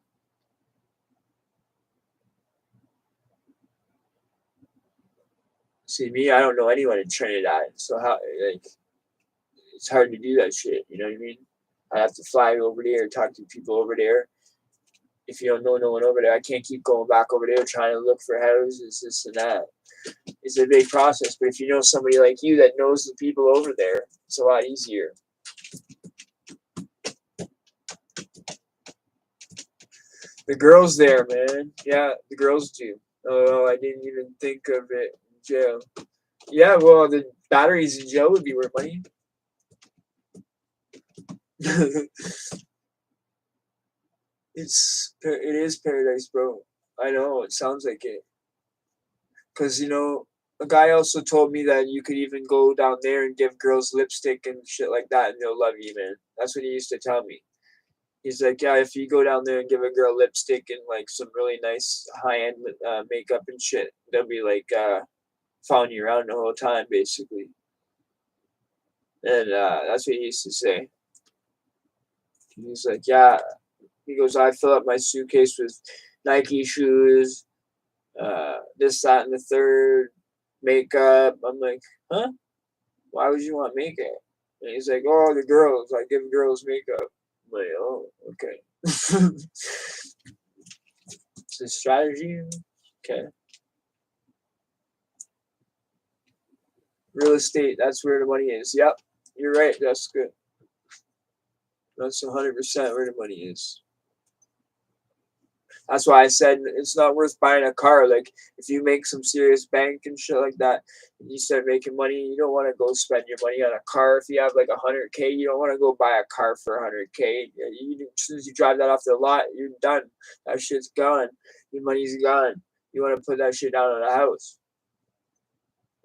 See, me, I don't know anyone in Trinidad, so how, like, it's hard to do that shit, you know what I mean? I have to fly over there, talk to people over there. If you don't know no one over there, I can't keep going back over there trying to look for houses, this and that. It's a big process, but if you know somebody like you that knows the people over there, it's a lot easier. The girls there, man. Yeah, the girls do. Oh, I didn't even think of it in jail. Yeah, well, the batteries in jail would be worth money. It is paradise, bro. I know, it sounds like it. Cause a guy also told me that you could even go down there and give girls lipstick and shit like that, and they'll love you, man. That's what he used to tell me. He's like, yeah, if you go down there and give a girl lipstick and like some really nice high end makeup and shit, they'll be like following you around the whole time, basically. And that's what he used to say. He's like, yeah. He goes, I fill up my suitcase with Nike shoes, this, that, and the third, makeup. I'm like, huh? Why would you want makeup? And he's like, oh, the girls. I give girls makeup. I'm like, oh, okay. It's a strategy. Okay. Real estate, that's where the money is. Yep, you're right. That's good. That's 100% where the money is. That's why I said it's not worth buying a car. Like, if you make some serious bank and shit like that, and you start making money, you don't want to go spend your money on a car. If you have like 100K, you don't want to go buy a car for 100K. As soon as you drive that off the lot, you're done. That shit's gone. Your money's gone. You want to put that shit down on a house.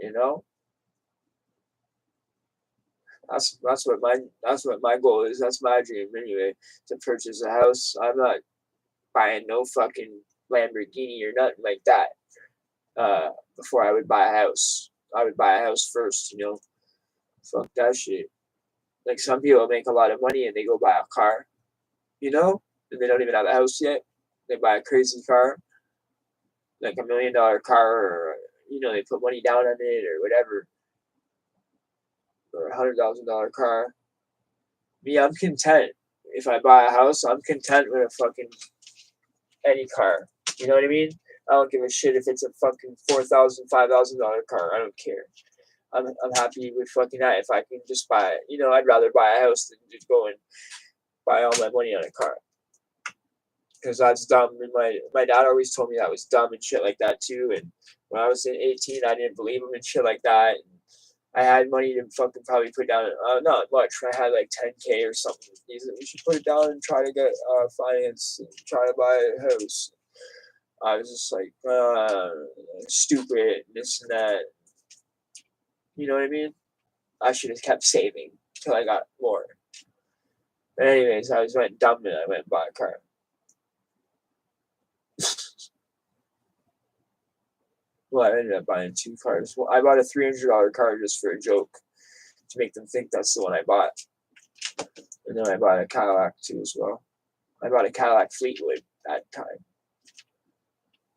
You know? That's what my goal is. That's my dream anyway, to purchase a house. I'm not buying no fucking Lamborghini or nothing like that. Before I would buy a house, I would buy a house first. Fuck that shit. Like, some people make a lot of money and they go buy a car, and they don't even have a house yet. They buy a crazy car, like $1 million car, or they put money down on it or whatever, or $100,000 car. Me, I'm content. If I buy a house, I'm content with a fucking any car. You know what I mean? I don't give a shit if it's a fucking $4,000, $5,000 car. I don't care. I'm happy with fucking that. If I can just buy it, I'd rather buy a house than just go and buy all my money on a car. Because that's dumb. And my dad always told me that was dumb and shit like that too. And when I was 18, I didn't believe him and shit like that. And I had money to fucking probably put down, not much. I had like 10K or something. He's like, you should put it down and try to get finance and try to buy a house. I was just like, stupid, this and that. You know what I mean? I should have kept saving till I got more. But anyways, I went dumb and I went and bought a car. Well, I ended up buying 2 cars. Well, I bought a $300 car just for a joke, to make them think that's the one I bought. And then I bought a Cadillac too as well. I bought a Cadillac Fleetwood that time.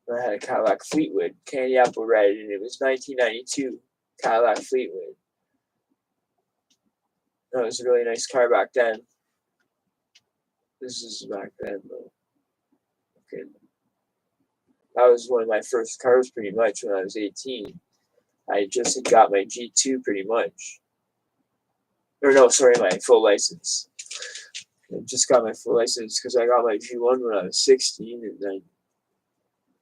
I had a Cadillac Fleetwood, candy apple red, and it was 1992 Cadillac Fleetwood. That was a really nice car back then. This is back then, though. Okay. That was one of my first cars, pretty much, when I was 18. I just had got my G2, pretty much. Or no, sorry, my full license. I just got my full license because I got my G1 when I was 16, and then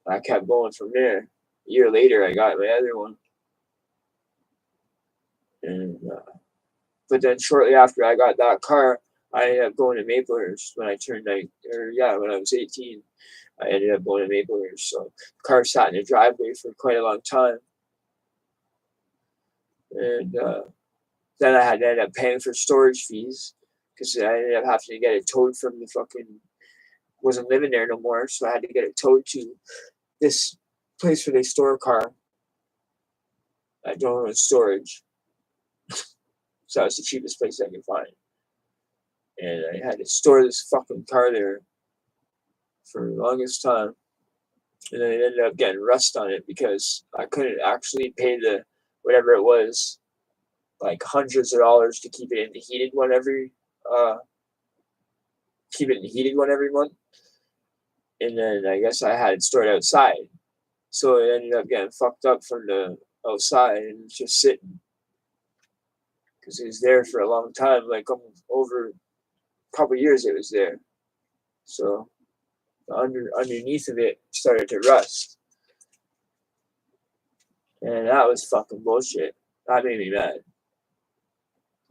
I kept going from there. A year later, I got my other one. And but then shortly after I got that car, I ended up going to Maplehurst when I when I was 18. I ended up going to Maplehurst. So the car sat in the driveway for quite a long time. And then I had to end up paying for storage fees because I ended up having to get it towed from the fucking, wasn't living there no more. So I had to get it towed to this place where they store a car. I don't know storage. So that was the cheapest place I could find. And I had to store this fucking car there for the longest time. And then it ended up getting rust on it because I couldn't actually pay the whatever it was, like hundreds of dollars to keep it in the heated one every month. And then I guess I had it stored outside. So it ended up getting fucked up from the outside and just sitting. Because it was there for a long time, like over a couple years it was there. So underneath of it started to rust. And that was fucking bullshit. That made me mad.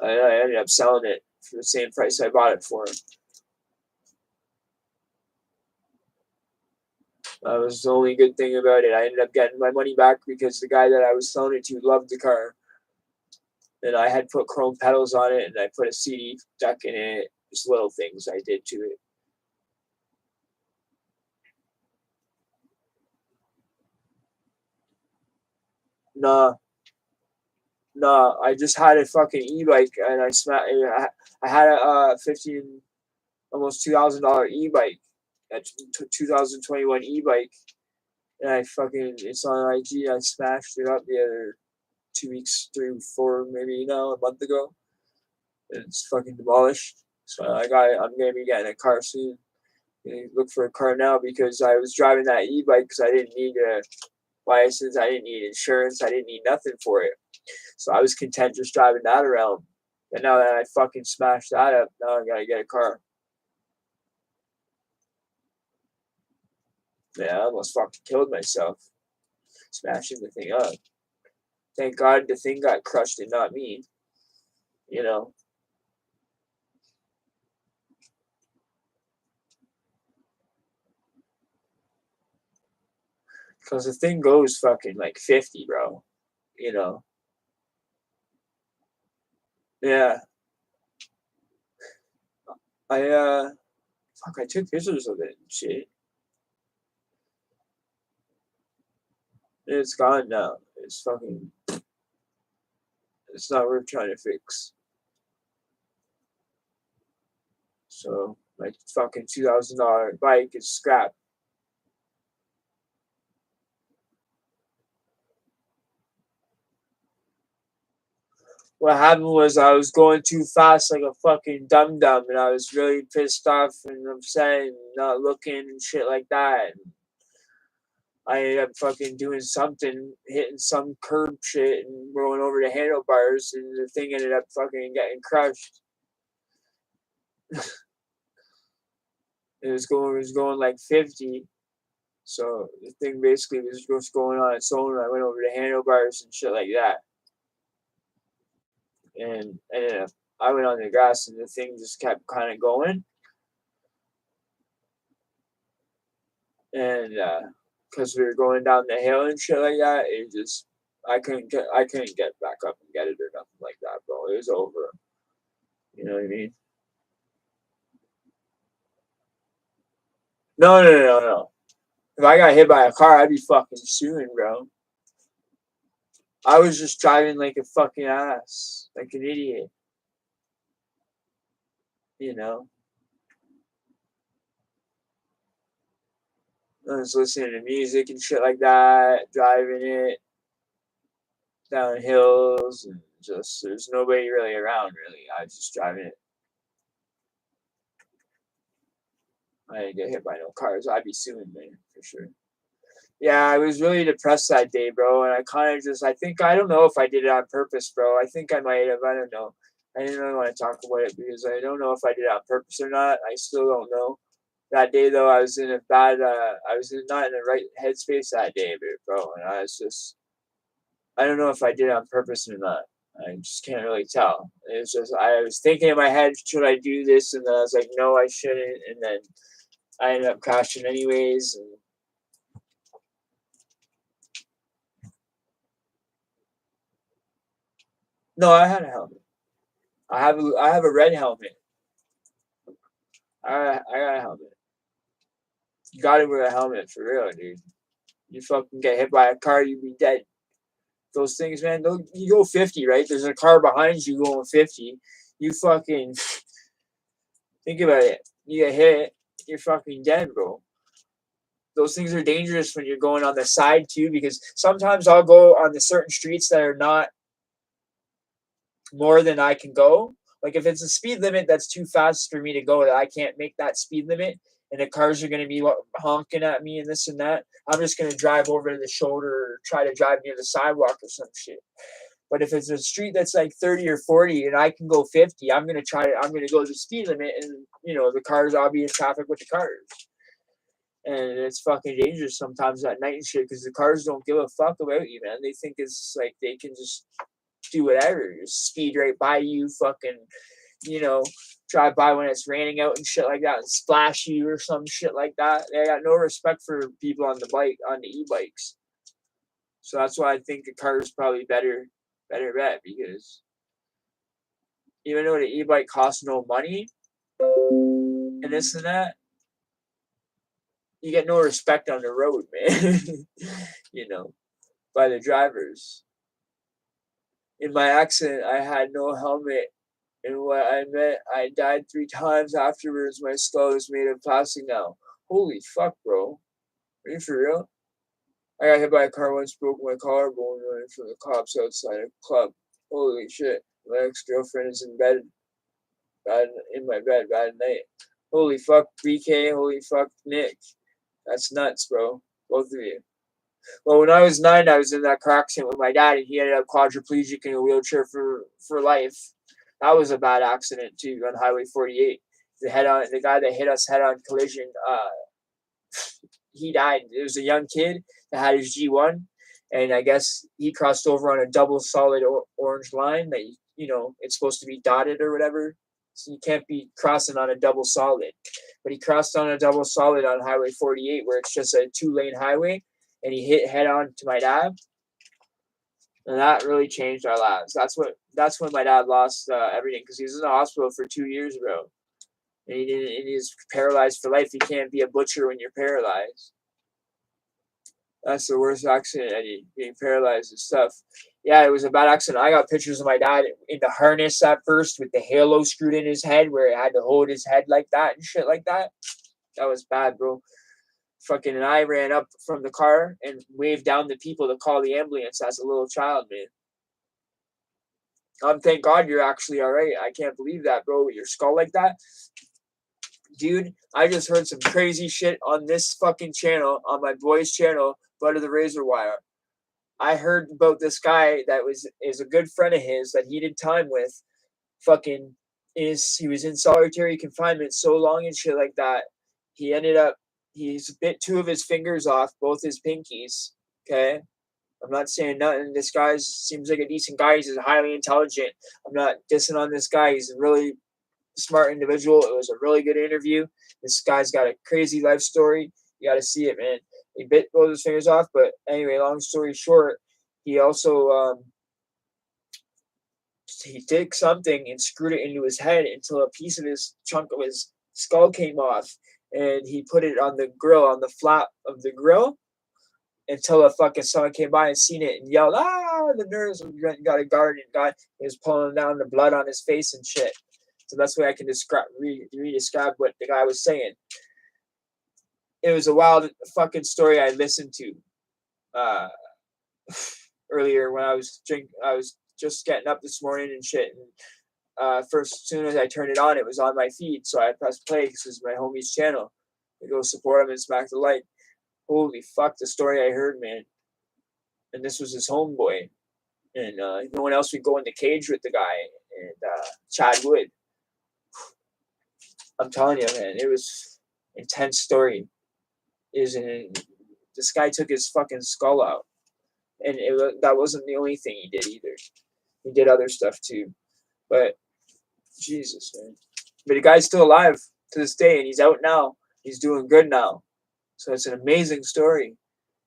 I ended up selling it for the same price I bought it for. That was the only good thing about it. I ended up getting my money back because the guy that I was selling it to loved the car. And I had put chrome pedals on it, and I put a CD deck in it. Just little things I did to it. Nah, nah. I just had a fucking e-bike, and I had a 15, almost $2,000 e-bike, a 2021 e-bike, and it's on IG. I smashed it up the other 2 weeks, 3, 4, maybe now, a month ago. It's fucking demolished. So I'm gonna be getting a car soon. Look for a car now because I was driving that e-bike because I didn't need a license, I didn't need insurance, I didn't need nothing for it. So I was content just driving that around. But now that I fucking smashed that up, now I gotta get a car. Yeah, I almost fucking killed myself smashing the thing up. Thank God the thing got crushed and not me. You know. Because the thing goes fucking like 50, bro. You know. Yeah. I took pictures of it and shit. It's gone now. It's not worth trying to fix. So my fucking $2,000 bike is scrapped. What happened was I was going too fast like a fucking dum dum, and I was really pissed off and upset and not looking and shit like that. And I ended up fucking doing something, hitting some curb shit and rolling over the handlebars, and the thing ended up fucking getting crushed. It was going like 50. So the thing basically was just going on its own. I went over the handlebars and shit like that. And I went on the grass and the thing just kept kind of going. And because we were going down the hill and shit like that, I couldn't get back up and get it or nothing like that, bro. It was over. You know what I mean? No. If I got hit by a car, I'd be fucking suing, bro. I was just driving like a fucking ass, like an idiot. You know? I was listening to music and shit like that, driving it down hills, and just there's nobody really around, really. I was just driving it. I didn't get hit by no cars. I'd be suing, man, for sure. Yeah, I was really depressed that day, bro. And I don't know if I did it on purpose, bro. I think I might have. I don't know. I didn't really want to talk about it because I don't know if I did it on purpose or not. I still don't know. That day, though, I was in a bad, not in the right headspace that day, bro. And I don't know if I did it on purpose or not. I just can't really tell. It's just, I was thinking in my head, should I do this? And then I was like, no, I shouldn't. And then I ended up crashing anyways. And no, I had a helmet. I have a red helmet. I got a helmet. You gotta wear a helmet for real, dude. You fucking get hit by a car, you'd be dead. Those things, man. You go 50, right? There's a car behind you going 50. You fucking think about it. You get hit, you're fucking dead, bro. Those things are dangerous when you're going on the side too, because sometimes I'll go on the certain streets that are not more than I can go. Like if it's a speed limit that's too fast for me to go, that I can't make that speed limit, and the cars are going to be honking at me and this and that, I'm just going to drive over the shoulder or try to drive near the sidewalk or some shit. But if it's a street that's like 30 or 40 and I can go 50, I'm going to go the speed limit, and the cars, I'll be in traffic with the cars. And it's fucking dangerous sometimes at night and shit because the cars don't give a fuck about you, man. They think it's like they can just do whatever, just speed right by you, fucking you know, drive by when it's raining out and shit like that and splash you or some shit like that. They got no respect for people on the e-bikes. So that's why I think a car is probably better bet, because even though the e-bike costs no money and this and that, you get no respect on the road, man. You know, by the drivers. In my accident, I had no helmet, and what I meant, I died 3 times afterwards. My skull is made of plastic now. Holy fuck, bro. Are you for real? I got hit by a car once, broke my collarbone running from the cops outside a club. Holy shit. My ex-girlfriend is in bed, in my bed, bad night. Holy fuck, BK. Holy fuck, Nick. That's nuts, bro. Both of you. Well, when I was 9, I was in that car accident with my dad, and he ended up quadriplegic in a wheelchair for life. That was a bad accident too on Highway 48. The guy that hit us head-on collision, he died. It was a young kid that had his G1, and I guess he crossed over on a double solid orange line that it's supposed to be dotted or whatever. So you can't be crossing on a double solid. But he crossed on a double solid on Highway 48, where it's just a 2-lane highway, and he hit head on to my dad, and that really changed our lives. That's when my dad lost everything, because he was in the hospital for 2 years, bro. And he's paralyzed for life. You can't be a butcher when you're paralyzed. That's the worst accident, Eddie. Being paralyzed and stuff. Yeah, it was a bad accident. I got pictures of my dad in the harness at first with the halo screwed in his head, where it had to hold his head like that and shit like that. That was bad, bro. Fucking, and I ran up from the car and waved down the people to call the ambulance as a little child, man. Thank God you're actually all right. I can't believe that, bro, with your skull like that. Dude, I just heard some crazy shit on this fucking channel, on my boy's channel, Butter the Razor Wire. I heard about this guy that is a good friend of his that he did time with. Fucking he was in solitary confinement so long and shit like that. He's bit 2 of his fingers off, both his pinkies. Okay, I'm not saying nothing. This guy seems like a decent guy. He's highly intelligent. I'm not dissing on this guy. He's a really smart individual. It was a really good interview. This guy's got a crazy life story. You got to see it, man. He bit both his fingers off, but anyway, long story short, he also he took something and screwed it into his head until a piece of his chunk of his skull came off, and he put it on the grill, on the flap of the grill, until a fucking someone came by and seen it and yelled, "Ah!" The nurse got a guard and he was pulling down the blood on his face and shit. So that's the way I can describe what the guy was saying. It was a wild fucking story I listened to earlier when I was just getting up this morning and shit. And first, as soon as I turned it on, it was on my feed. So I pressed play because it's my homie's channel. I go support him and smack the like. Holy fuck, the story I heard, man. And this was his homeboy. And no one else would go in the cage with the guy. And Chad Wood. I'm telling you, man, it was an intense story. This guy took his fucking skull out. And that wasn't the only thing he did either. He did other stuff too. But, Jesus, man. But the guy's still alive to this day, and he's out now. He's doing good now. So it's an amazing story.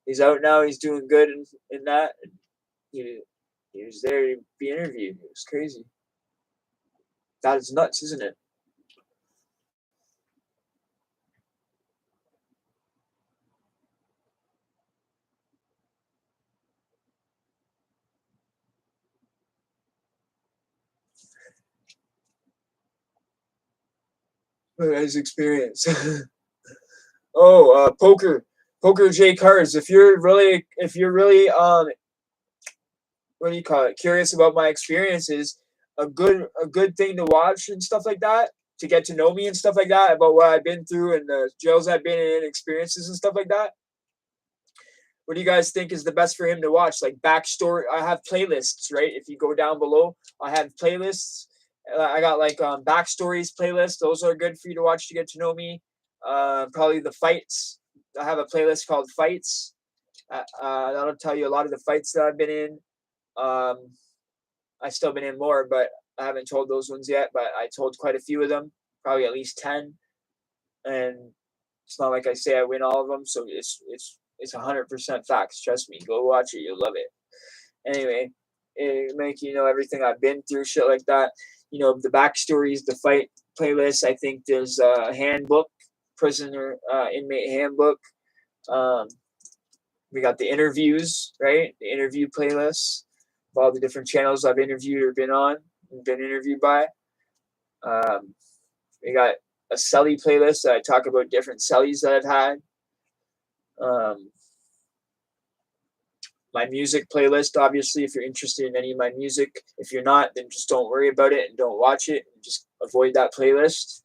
He's out now. He's doing good in that. And he was there to be interviewed. It was crazy. That is nuts, isn't it? His experience. Poker J cards. If you're really what do you call it, curious about my experiences, a good thing to watch and stuff like that, to get to know me and stuff like that, about what I've been through and the jails I've been in, experiences and stuff like that. What do you guys think is the best for him to watch? Like backstory. I have playlists, right? If you go down below, I have playlists. I got like backstories playlists. Those are good for you to watch to get to know me. Probably the fights. I have a playlist called Fights. That'll tell you a lot of the fights that I've been in. I still been in more, but I haven't told those ones yet, but I told quite a few of them, probably at least 10. And it's not like I say I win all of them, so it's 100% facts. Trust me, go watch it, you'll love it. Anyway, it make you know everything I've been through, shit like that. You know, the backstories, the fight playlist. I think there's a handbook, prisoner inmate handbook. Um, we got the interviews, right? The interview playlist of all the different channels I've interviewed or been interviewed by. Um, we got a celly playlist that I talk about different cellies that I've had. Um, my music playlist, obviously, if you're interested in any of my music. If you're not, then just don't worry about it and don't watch it. Just avoid that playlist.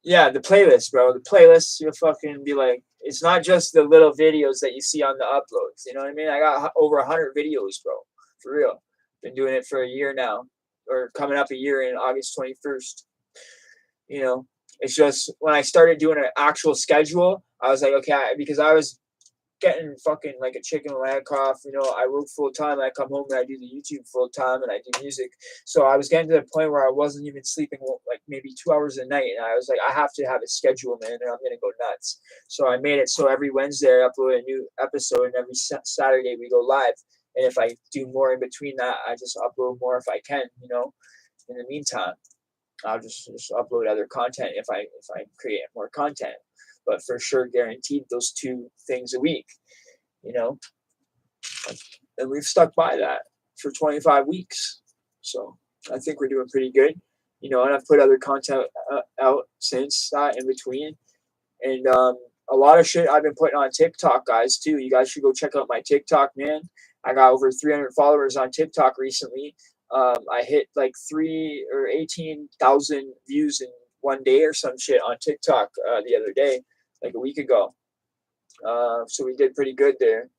Yeah, the playlist, bro. The playlist, you'll fucking be like, it's not just the little videos that you see on the uploads. You know what I mean? I got over 100 videos, bro. For real. Been doing it for a year now, or coming up a year in August 21st. You know, it's just when I started doing an actual schedule, I was like, okay, because I was getting fucking like a chicken with my head off. You know, I work full time. I come home and I do the YouTube full time and I do music. So I was getting to the point where I wasn't even sleeping like maybe 2 hours a night. And I was like, I have to have a schedule, man, or I'm gonna go nuts. So I made it so every Wednesday I upload a new episode, and every Saturday we go live. And if I do more in between that, I just upload more if I can. You know, in the meantime, I'll just upload other content if I create more content. But for sure, guaranteed those 2 things a week. You know, and we've stuck by that for 25 weeks. So I think we're doing pretty good. You know, and I've put other content out since that in between. And a lot of shit I've been putting on TikTok, guys, too. You guys should go check out my TikTok, man. I got over 300 followers on TikTok recently. I hit like 3 or 18,000 views in one day or some shit on TikTok the other day, like a week ago. So we did pretty good there.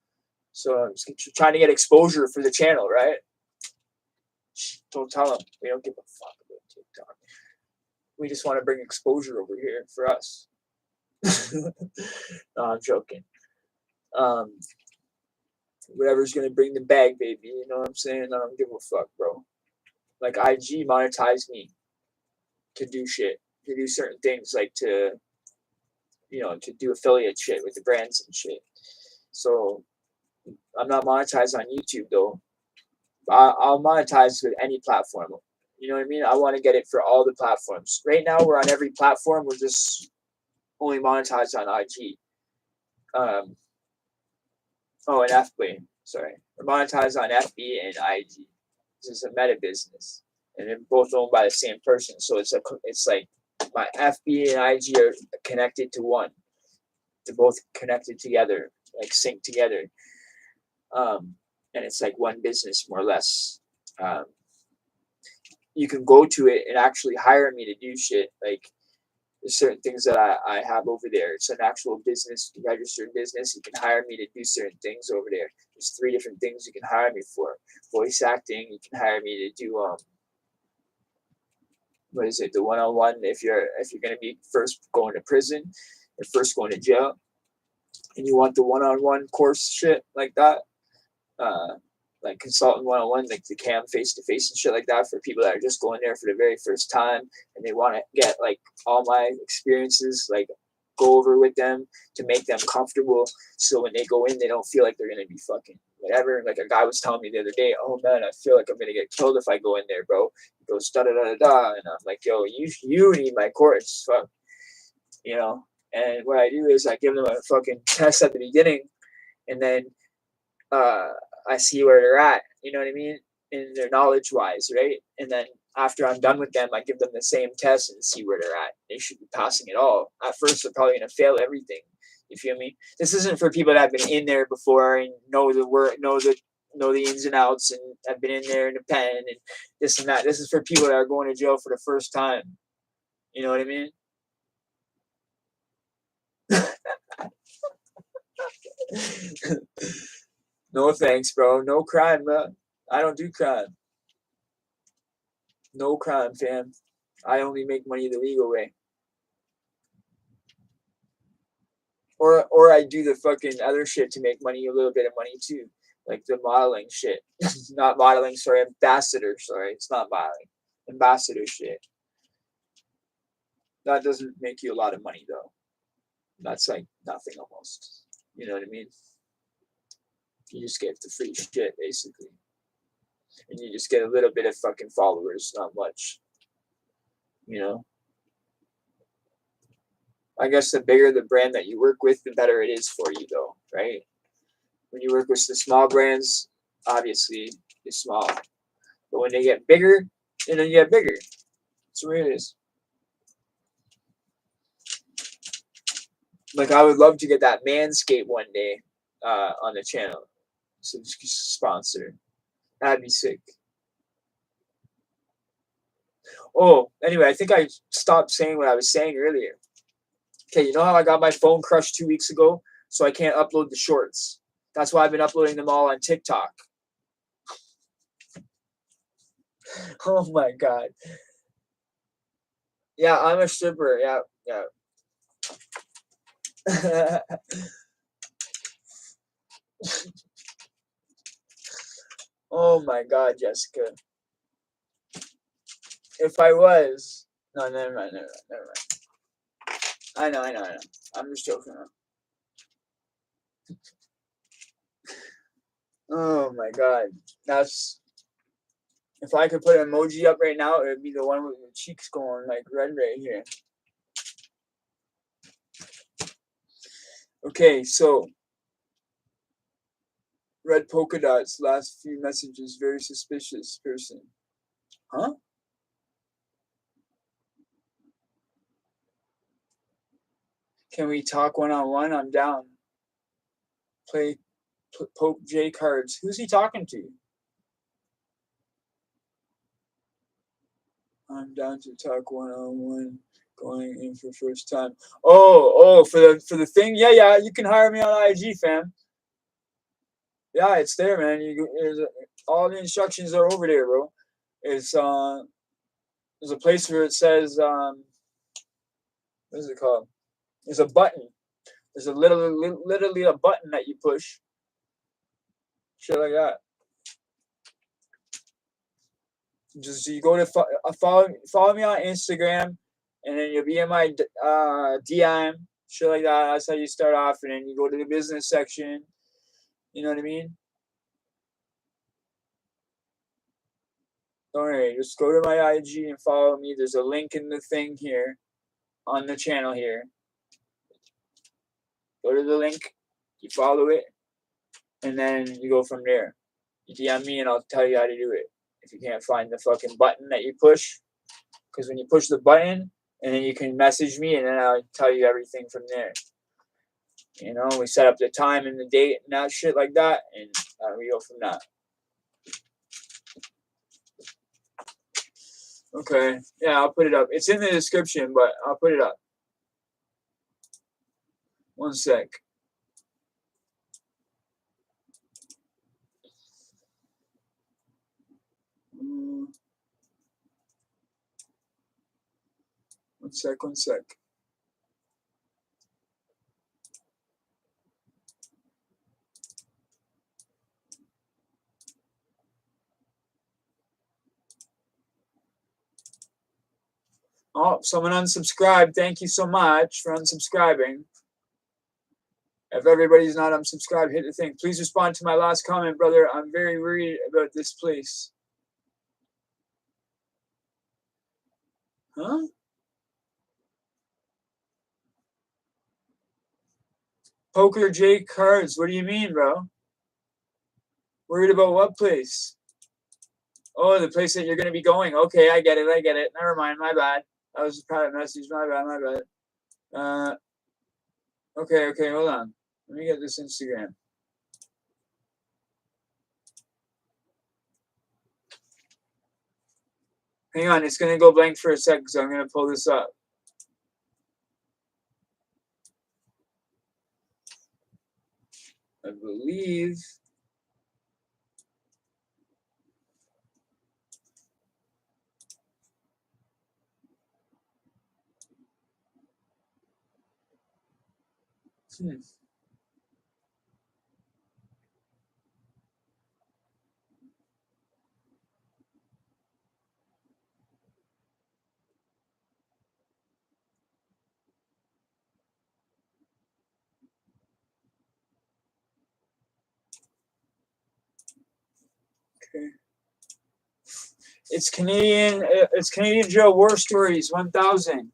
So I'm just trying to get exposure for the channel, right? Don't tell them. We don't give a fuck about TikTok. We just want to bring exposure over here for us. No, I'm joking. Whatever's gonna bring the bag, baby. You know what I'm saying? I don't give a fuck, bro. Like IG monetized me to do shit, to do certain things, like to, you know, to do affiliate shit with the brands and shit. So I'm not monetized on YouTube though. I'll monetize with any platform. You know what I mean? I want to get it for all the platforms. Right now we're on every platform. We're just only monetized on IG. And FB. Sorry, we're monetized on FB and IG. This is a meta business, and they're both owned by the same person. So it's like my FB and IG are connected to one. They're both connected together, like synced together. And it's like one business more or less. You can go to it and actually hire me to do shit. Like there's certain things that I have over there. It's an actual business, registered business. You can hire me to do certain things over there. There's 3 different things you can hire me for. Voice acting. You can hire me to do what is it? The one-on-one. If you're gonna be first going to prison or first going to jail, and you want the one-on-one course shit like that. Like consultant one-on-one, like the cam face-to-face and shit like that for people that are just going there for the very first time and they want to get like all my experiences, like go over with them to make them comfortable, so when they go in they don't feel like they're gonna be fucking whatever. Like a guy was telling me the other day, oh man, I feel like I'm gonna get killed if I go in there, bro. He goes da da da da, and I'm like, yo, you need my course, fuck, you know. And what I do is I give them a fucking test at the beginning, and then I see where they're at, you know what I mean? In their knowledge wise, right? And then after I'm done with them, I give them the same test and see where they're at. They should be passing it all. At first, they're probably going to fail everything. You feel me? This isn't for people that have been in there before and know the work, know the ins and outs, and have been in there in the pen and this and that. This is for people that are going to jail for the first time. You know what I mean? No thanks, bro. No crime, man. I don't do crime. No crime, fam. I only make money the legal way. Or I do the fucking other shit to make money, a little bit of money too. like the modeling shit. Not modeling, sorry, ambassador, sorry. It's not modeling. Ambassador shit. That doesn't make you a lot of money though. That's like nothing almost. You know what I mean? You just get the free shit basically. And you just get a little bit of fucking followers, not much. You know? I guess the bigger the brand that you work with, the better it is for you though, right? When you work with the small brands, obviously it's small. But when they get bigger, then you get bigger. That's the way it is. Like I would love to get that Manscaped one day on the channel. So sponsor. That'd be sick. Oh, anyway, I think I stopped saying what I was saying earlier. Okay, you know how I got my phone crushed 2 weeks ago? So I can't upload the shorts. That's why I've been uploading them all on TikTok. Oh my god. Yeah, I'm a stripper. Yeah, yeah. Oh my god, Jessica. If I was. No, never mind. I know. I'm just joking around. Oh my god. That's. If I could put an emoji up right now, it would be the one with the cheeks going like red right here. Okay, so. Red polka dots, last few messages, very suspicious person. Huh? Can we talk one-on-one? I'm down. Play Pope J cards. Who's he talking to? I'm down to talk one-on-one. Going in for first time. Oh, for the thing? Yeah, you can hire me on IG, fam. Yeah, it's there, man. All the instructions are over there, bro. It's there's a place where it says what is it called? There's a button. There's literally a button that you push. Shit like that. Just you go to follow me on Instagram, and then you'll be in my DM. Shit like that. That's how you start off, and then you go to the business section. You know what I mean? Don't worry. Just go to my IG and follow me. There's a link in the thing here, on the channel here. Go to the link. You follow it, and then you go from there. You DM me, and I'll tell you how to do it. If you can't find the fucking button that you push, because when you push the button, and then you can message me, and then I'll tell you everything from there. You know, we set up the time and the date and that shit like that, and we go from that. Okay, yeah, I'll put it up. It's in the description, but I'll put it up. One sec. One sec. Oh, someone unsubscribed. Thank you so much for unsubscribing. If everybody's not unsubscribed, hit the thing. Please respond to my last comment, brother. I'm very worried about this place. Huh? Poker J cards. What do you mean, bro? Worried about what place? Oh, the place that you're going to be going. Okay, I get it. Never mind. My bad. That was a private message. My bad. Okay, hold on. Let me get this Instagram. Hang on, it's going to go blank for a sec, so I'm going to pull this up. I believe... Okay. It's Canadian. It's Canadian Jail War Stories 1000.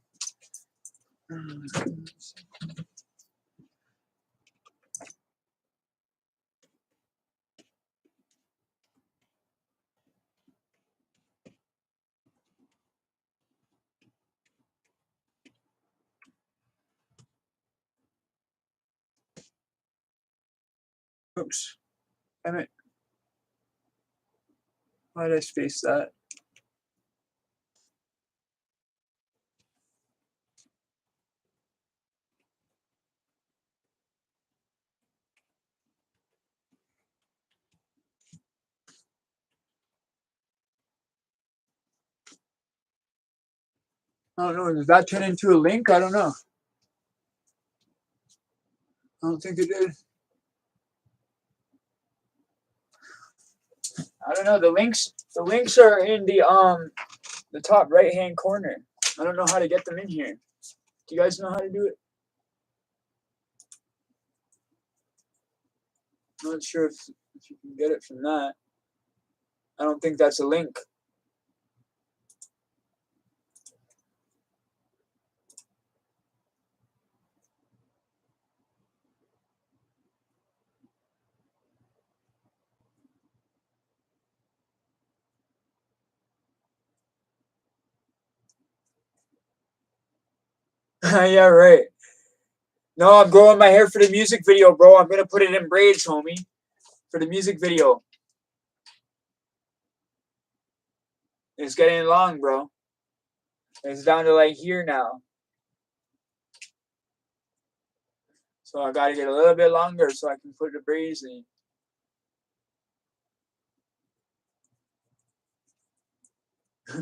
Oops. Damn it. Why did I space that? I don't know. Does that turn into a link? I don't know. I don't think it did. I don't know. The links are in the top right hand corner. I don't know how to get them in here. Do you guys know how to do it? I'm not sure if you can get it from that. I don't think that's a link. Yeah, right. No, I'm growing my hair for the music video, bro. I'm gonna put it in braids, homie, for the music video. It's getting long, bro. It's down to like here now. So I gotta get a little bit longer so I can put the braids in.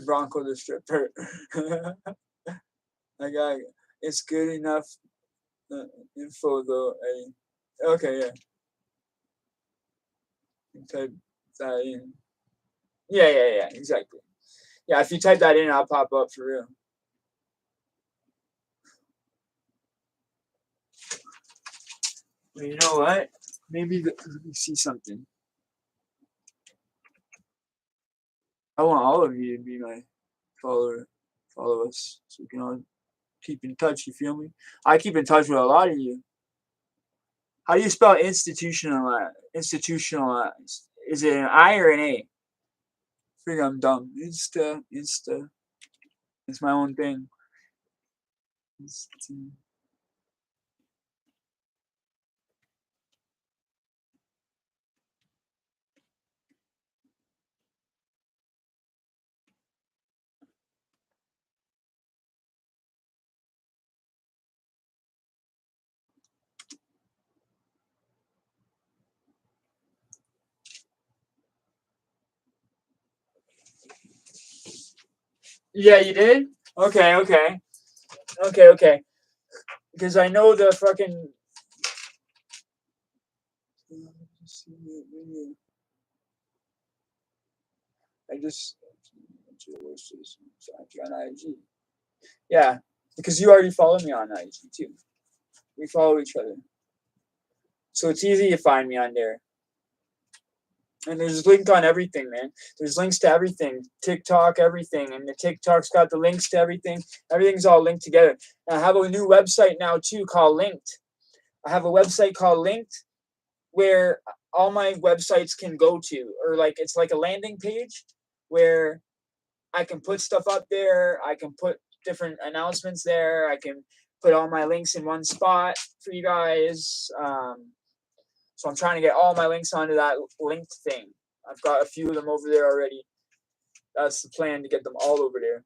Bronco the stripper. I got it's good enough info though. Okay, yeah. Type that in. Yeah, exactly. Yeah, if you type that in, I'll pop up for real. Well, you know what? Maybe let me see something. I want all of you to be my follow us, so we can all keep in touch. You feel me? I keep in touch with a lot of you. How do you spell institutionalized? Institutionalized. Is it an I or an A? I think I'm dumb. Insta. It's my own thing. Yeah, you did? Okay. Because I know the fucking. I just on IG. Yeah, because you already follow me on IG too. We follow each other, so it's easy to find me on there. And there's a link on everything, man. There's links to everything, TikTok, everything, and the TikTok's got the links to everything. Everything's all linked together. And I have a new website now too called Linked. I have a website called Linked where all my websites can go to, or like it's like a landing page where I can put stuff up there. I can put different announcements there. I can put all my links in one spot for you guys. So I'm trying to get all my links onto that linked thing. I've got a few of them over there already. That's the plan, to get them all over there.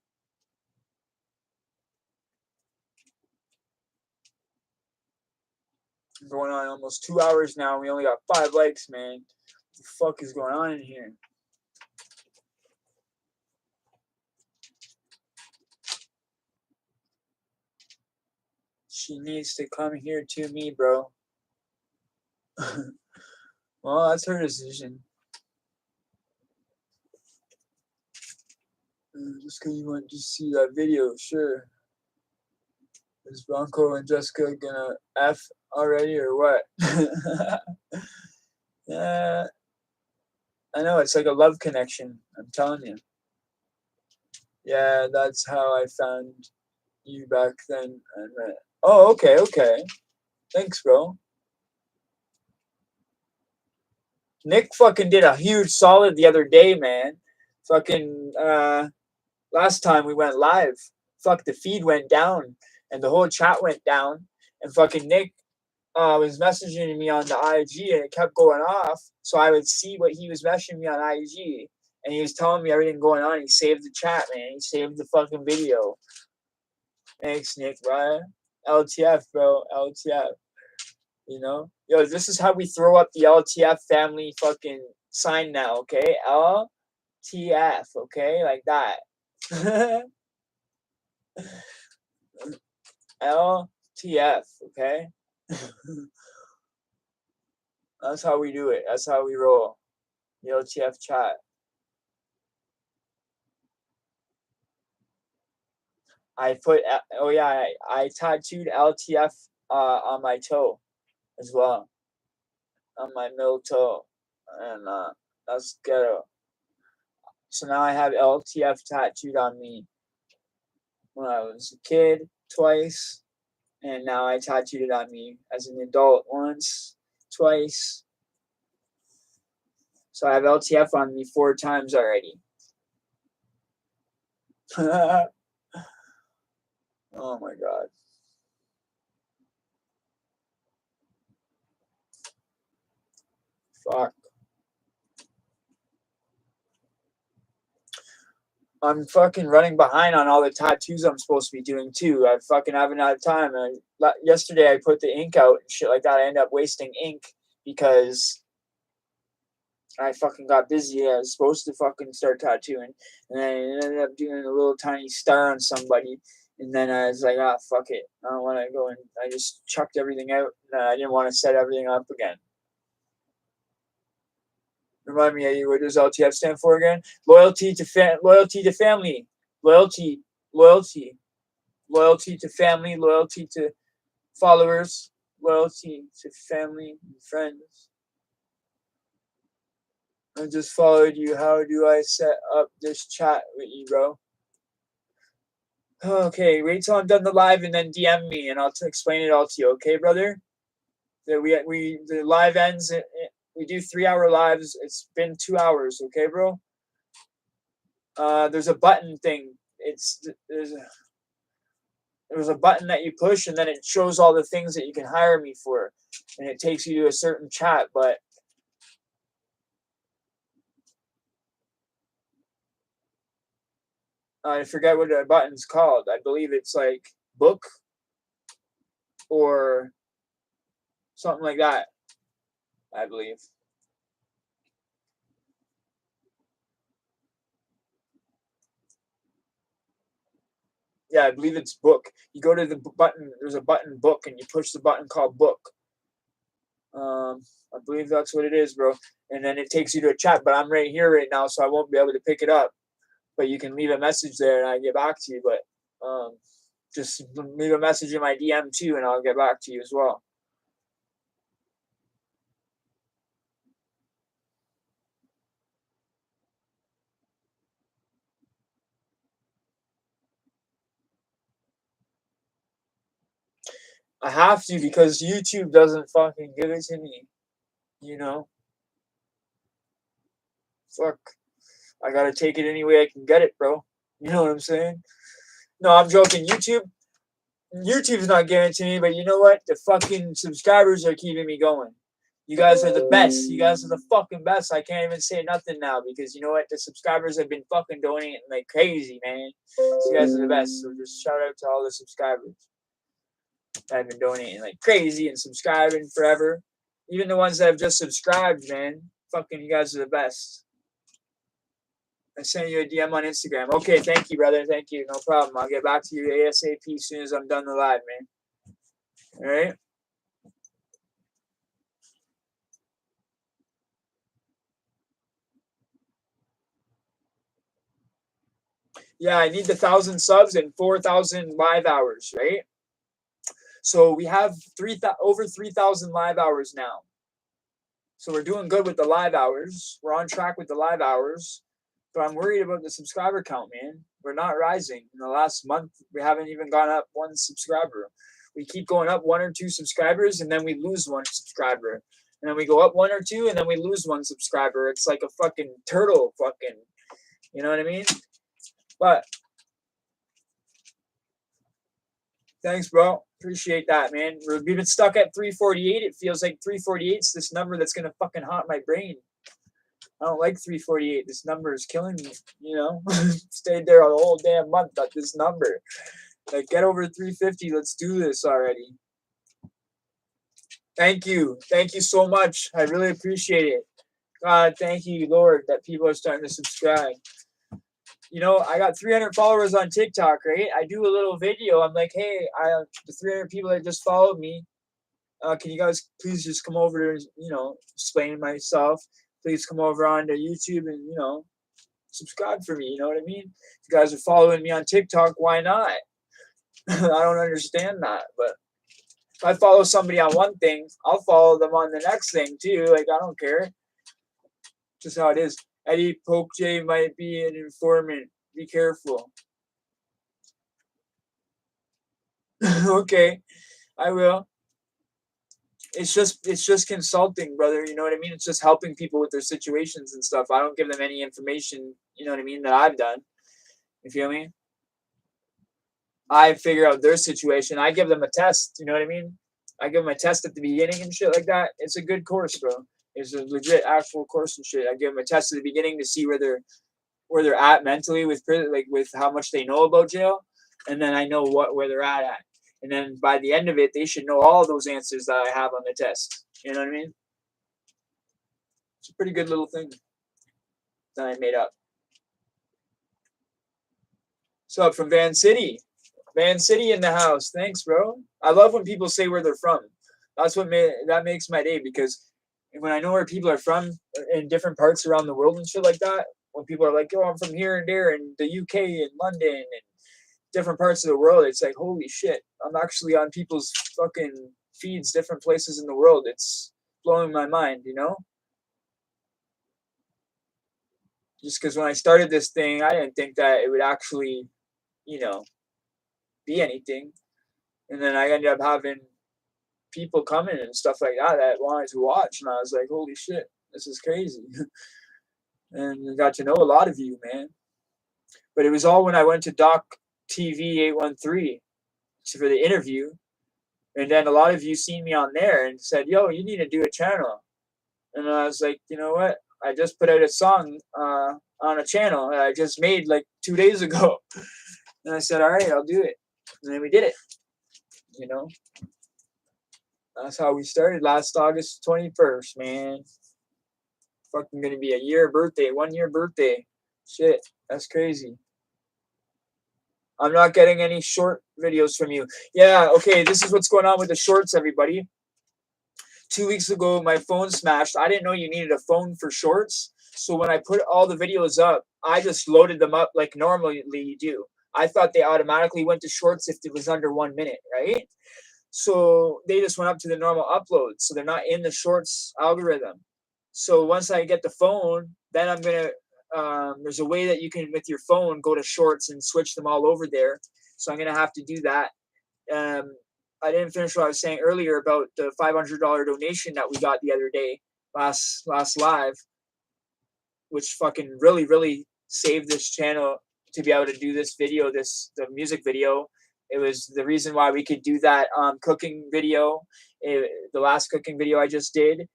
I'm going on almost 2 hours now. We only got 5 likes, man. What the fuck is going on in here? She needs to come here to me, bro. Well, that's her decision. Just because you want to see that video, sure. Is Bronco and Jessica gonna F already or what? Yeah. I know, it's like a love connection. I'm telling you. Yeah, that's how I found you back then. Oh, okay, okay. Thanks, bro. Nick fucking did a huge solid the other day, man. Fucking last time we went live, fuck, the feed went down and the whole chat went down, and fucking Nick was messaging me on the IG and it kept going off, so I would see what he was messaging me on IG, and he was telling me everything going on. He saved the chat, man. He saved the fucking video. Thanks, Nick, bro. LTF, bro. LTF. You know? Yo, this is how we throw up the LTF family fucking sign now, okay? LTF, okay? Like that. LTF, okay? That's how we do it. That's how we roll. The LTF chat. I put, oh yeah, I tattooed LTF on my toe as well. On my middle toe. And that's ghetto. So now I have LTF tattooed on me when I was a kid twice, and now I tattooed it on me as an adult once, twice. So I have LTF on me 4 times already. Oh my god. Fuck. I'm fucking running behind on all the tattoos I'm supposed to be doing too. I fucking haven't had time. Yesterday I put the ink out and shit like that. I ended up wasting ink because I fucking got busy. I was supposed to fucking start tattooing, and then I ended up doing a little tiny star on somebody. And then I was like, ah, fuck it. I don't want to go, and I just chucked everything out. And I didn't want to set everything up again. Remind me, what does LTF stand for again? Loyalty to family, loyalty, loyalty, loyalty to family, loyalty to followers, loyalty to family and friends. I just followed you. How do I set up this chat with you, bro? Okay, wait till I'm done the live and then DM me and I'll explain it all to you. Okay, brother? The live ends. We do 3-hour lives. It's been 2 hours. Okay, bro? There's a button thing. There's a button that you push and then it shows all the things that you can hire me for, and it takes you to a certain chat. But I forget what the button's called. I believe it's like book or something like that. I believe. Yeah, I believe it's book. You go to the button. There's a button book, and you push the button called book. I believe that's what it is, bro. And then it takes you to a chat. But I'm right here right now, so I won't be able to pick it up. But you can leave a message there, and I get back to you. But just leave a message in my DM too, and I'll get back to you as well. I have to because YouTube doesn't fucking give it to me. You know? Fuck. I gotta take it any way I can get it, bro. You know what I'm saying? No, I'm joking. YouTube's not giving it to me, but you know what? The fucking subscribers are keeping me going. You guys are the best. You guys are the fucking best. I can't even say nothing now because you know what? The subscribers have been fucking donating like crazy, man. So you guys are the best. So just shout out to all the subscribers that have been donating like crazy and subscribing forever. Even the ones that have just subscribed, man. Fucking you guys are the best. I sent you a DM on Instagram. Okay, thank you, brother. Thank you. No problem. I'll get back to you ASAP as soon as I'm done the live, man. All right? Yeah, I need the 1,000 subs and 4,000 live hours, right? So we have over 3,000 live hours now. So we're doing good with the live hours. We're on track with the live hours. But I'm worried about the subscriber count, man. We're not rising. In the last month, we haven't even gone up one subscriber. We keep going up 1 or 2 subscribers, and then we lose 1 subscriber. And then we go up 1 or 2, and then we lose 1 subscriber. It's like a fucking turtle, fucking, you know what I mean? But thanks, bro. Appreciate that, man. We've been stuck at 348. It feels like 348's this number that's gonna fucking haunt my brain. I don't like 348. This number is killing me, you know? Stayed there a whole damn month at this number. Like, get over 350. Let's do this already. Thank you. Thank you so much. I really appreciate it. God, thank you, Lord, that people are starting to subscribe. You know, I got 300 followers on TikTok, right? I do a little video. I'm like, hey, the 300 people that just followed me, can you guys please just come over to, you know, explain myself? Please come over onto YouTube and, you know, subscribe for me. You know what I mean? If you guys are following me on TikTok, why not? I don't understand that. But if I follow somebody on one thing, I'll follow them on the next thing too. Like, I don't care. Just how it is. Eddie Poke J might be an informant. Be careful. Okay, I will. It's just consulting, brother. You know what I mean? It's just helping people with their situations and stuff. I don't give them any information, you know what I mean, that I've done. You feel me? I figure out their situation. I give them a test, you know what I mean? I give them a test at the beginning and shit like that. It's a good course, bro. It's a legit actual course and shit. I give them a test at the beginning to see where they're at mentally with like with how much they know about jail, and then I know where they're at. And then by the end of it, they should know all those answers that I have on the test. You know what I mean? It's a pretty good little thing that I made up. So up from Van City. Van City in the house. Thanks, bro. I love when people say where they're from. That's what that makes my day, because when I know where people are from in different parts around the world and shit like that, when people are like, "Oh, I'm from here and there in the UK and London and different parts of the world," it's like, holy shit, I'm actually on people's fucking feeds, different places in the world. It's blowing my mind, you know? Just because when I started this thing, I didn't think that it would actually, you know, be anything. And then I ended up having people coming and stuff like that wanted to watch. And I was like, holy shit, this is crazy. And I got to know a lot of you, man. But it was all when I went to Doc TV 813 for the interview. And then a lot of you seen me on there and said, yo, you need to do a channel. And I was like, you know what? I just put out a song on a channel that I just made like 2 days ago. And I said, all right, I'll do it. And then we did it. You know? That's how we started last August 21st, man. Fucking gonna be a 1 year birthday. Shit, that's crazy. I'm not getting any short videos from you. Yeah, okay, this is what's going on with the shorts, everybody. 2 weeks ago, my phone smashed. I didn't know you needed a phone for shorts. So when I put all the videos up, I just loaded them up like normally you do. I thought they automatically went to shorts if it was under 1 minute, right? So they just went up to the normal upload. So they're not in the shorts algorithm. So once I get the phone, then I'm going to, there's a way that you can, with your phone, go to shorts and switch them all over there. So I'm going to have to do that. I didn't finish what I was saying earlier about the $500 donation that we got the other day, last live, which fucking really, really saved this channel to be able to do this video, the music video. It was the reason why we could do that cooking video, the last cooking video I just did.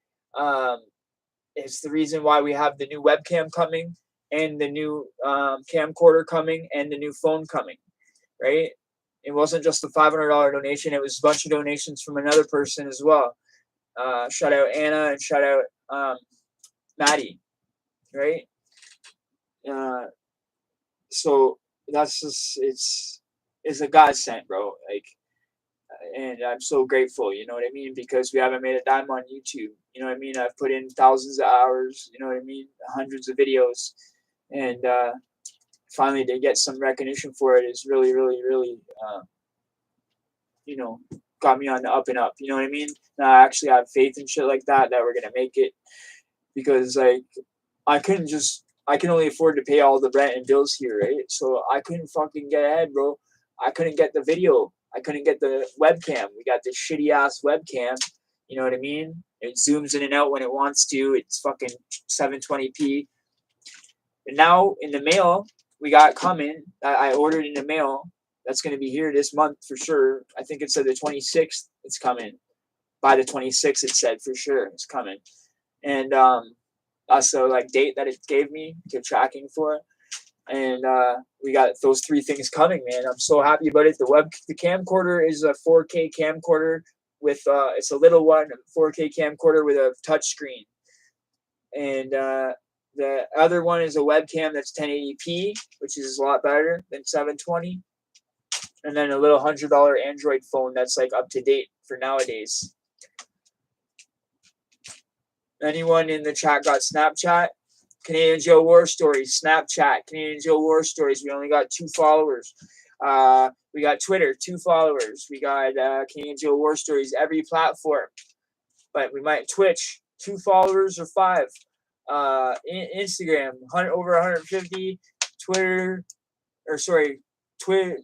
It's the reason why we have the new webcam coming and the new camcorder coming and the new phone coming, right? It wasn't just the $500 donation. It was a bunch of donations from another person as well. Shout out Anna and shout out Maddie, right? So that's just, it's a godsend, bro. Like, and I'm so grateful, you know what I mean? Because we haven't made a dime on YouTube. You know what I mean? I've put in thousands of hours, you know what I mean? Hundreds of videos. And finally to get some recognition for it is really, really, really, you know, got me on the up and up. You know what I mean? And I actually have faith and shit like that we're gonna make it, because like I can only afford to pay all the rent and bills here, right? So I couldn't fucking get ahead, bro. I couldn't get the video. I couldn't get the webcam. We got this shitty ass webcam. You know what I mean? It zooms in and out when it wants to. It's fucking 720p. And now in the mail, we got coming. I ordered in the mail. That's going to be here this month for sure. I think it said the 26th. It's coming. By the 26th, it said for sure it's coming. And that's the like date that it gave me to tracking for. And we got those 3 things coming, man. I'm so happy about it. The camcorder is a 4K camcorder with it's a little one, 4K camcorder with a touch screen. And the other one is a webcam that's 1080p, which is a lot better than 720. And then a little $100 Android phone that's like up to date for nowadays. Anyone in the chat got Snapchat? Canadian Joe War Stories, Snapchat, Canadian Joe War Stories. We only got 2 followers. We got Twitter, 2 followers. We got Canadian Joe War Stories, every platform. But we might Twitch, 2 followers or 5. Instagram, over 150.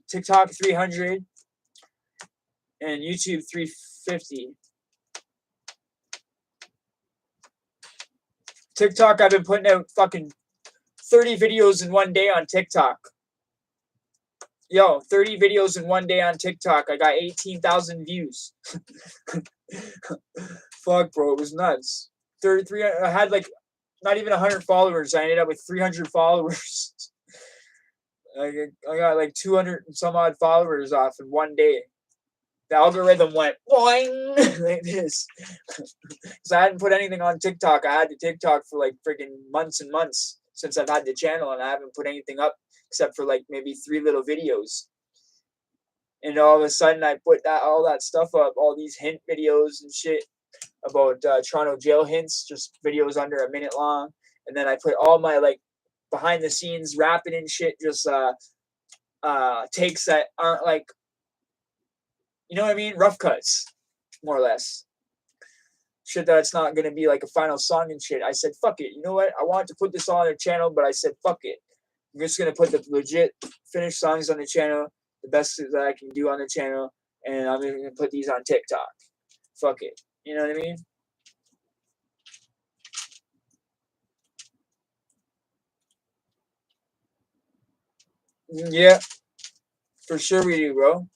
TikTok 300, and YouTube 350. TikTok, I've been putting out fucking 30 videos in one day on TikTok. Yo, 30 videos in one day on TikTok. I got 18,000 views. Fuck, bro, it was nuts. 33. I had like not even 100 followers. I ended up with 300 followers. I got like 200 and some odd followers off in one day. The algorithm went boing like this. Because I hadn't put anything on TikTok. I had the TikTok for like freaking months and months since I've had the channel, and I haven't put anything up except for like maybe 3 little videos. And all of a sudden I put all that stuff up, all these hint videos and shit about Toronto jail hints, just videos under a minute long. And then I put all my like behind the scenes rapping and shit, just takes that aren't like, you know what I mean? Rough cuts, more or less. Shit that's not going to be like a final song and shit. I said, fuck it. You know what? I wanted to put this on the channel, but I said, fuck it. I'm just going to put the legit finished songs on the channel, the best that I can do on the channel, and I'm going to put these on TikTok. Fuck it. You know what I mean? Yeah. For sure we do, bro.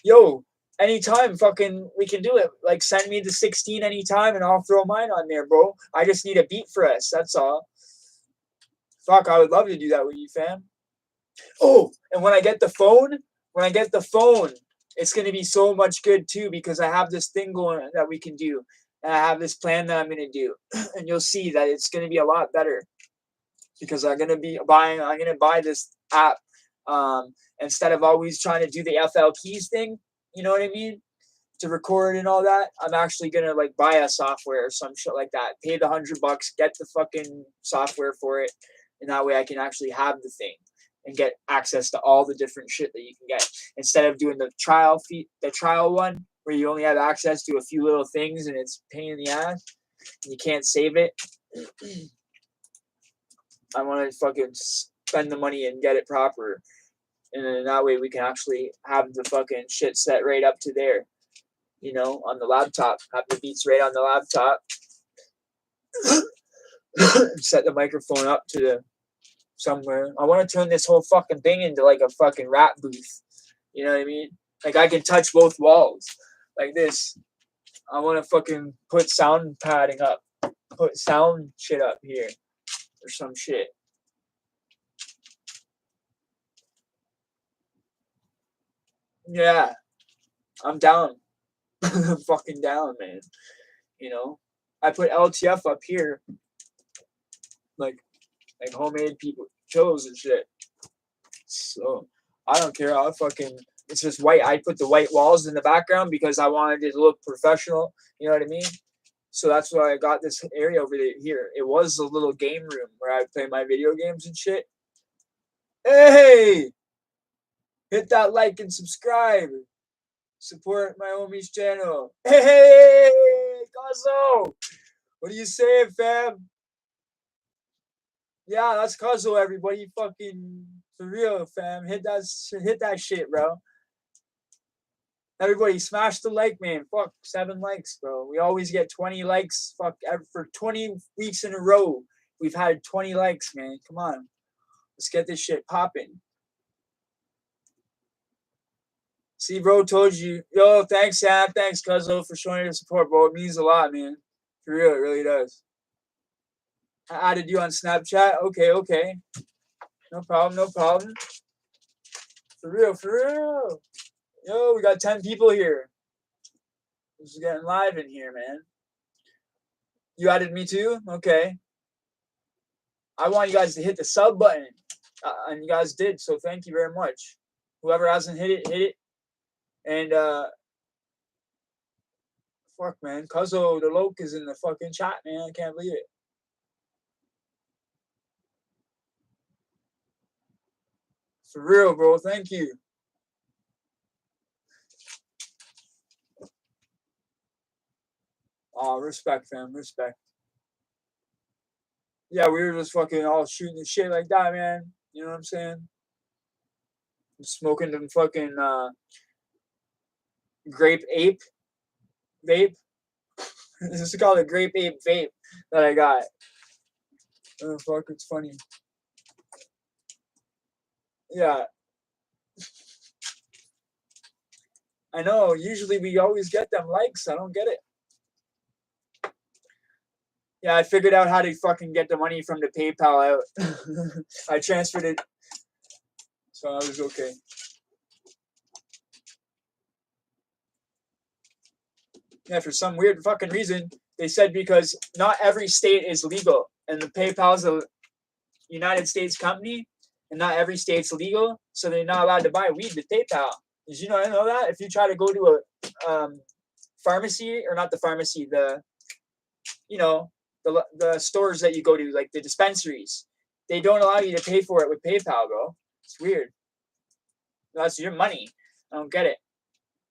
Yo, anytime fucking we can do it. Like send me the 16 anytime and I'll throw mine on there, bro. I just need a beat for us. That's all. Fuck, I would love to do that with you, fam. Oh, and when I get the phone, it's gonna be so much good too, because I have this thing going that we can do. And I have this plan that I'm gonna do. And you'll see that it's gonna be a lot better. Because I'm gonna buy this app. Instead of always trying to do the FL keys thing, you know what I mean? To record and all that, I'm actually gonna like buy a software or some shit like that. Pay the $100, get the fucking software for it, and that way I can actually have the thing and get access to all the different shit that you can get. Instead of doing the trial one where you only have access to a few little things and it's a pain in the ass and you can't save it. I want to fucking spend the money and get it proper. And then that way we can actually have the fucking shit set right up to there. You know, on the laptop. Have the beats right on the laptop. Set the microphone up to somewhere. I want to turn this whole fucking thing into like a fucking rap booth. You know what I mean? Like I can touch both walls. Like this. I want to fucking put sound padding up. Put sound shit up here. Or some shit. Yeah. I'm down. I'm fucking down, man. You know? I put LTF up here. Like homemade people pillows and shit. So I don't care. It's just white. I put the white walls in the background because I wanted it to look professional. You know what I mean? So that's why I got this area over here. It was a little game room where I play my video games and shit. Hey! Hit that like and subscribe. Support my homie's channel. Hey, Cuzzo! What are you saying, fam? Yeah, that's Cuzzo, everybody. Fucking for real, fam. Hit that shit, bro. Everybody, smash the like, man. Fuck, 7 likes, bro. We always get 20 likes. Fuck, for 20 weeks in a row, we've had 20 likes, man. Come on, let's get this shit popping. See, bro, told you. Yo, thanks, Sam. Thanks, Cuzzo, for showing your support, bro. It means a lot, man. For real, it really does. I added you on Snapchat. Okay. No problem, no problem. For real. Yo, we got 10 people here. This is getting live in here, man. You added me too? Okay. I want you guys to hit the sub button. And you guys did, so thank you very much. Whoever hasn't hit it, hit it. And, fuck, man. Cuzzo the Loke is in the fucking chat, man. I can't believe it. For real, bro. Thank you. Oh, respect, fam. Respect. Yeah, we were just fucking all shooting the shit like that, man. You know what I'm saying? Smoking them fucking grape ape vape. This is called a grape ape vape that I got. Oh, fuck, it's funny. Yeah. I know. Usually we always get them likes. I don't get it. Yeah, I figured out how to fucking get the money from the PayPal out. I transferred it. So I was okay. Yeah, for some weird fucking reason, they said because not every state is legal. And the PayPal's a United States company, and not every state's legal. So they're not allowed to buy weed with PayPal. Did you know that? If you try to go to a pharmacy, or not the pharmacy, the stores that you go to, like the dispensaries, they don't allow you to pay for it with PayPal, bro. It's weird. That's your money. I don't get it.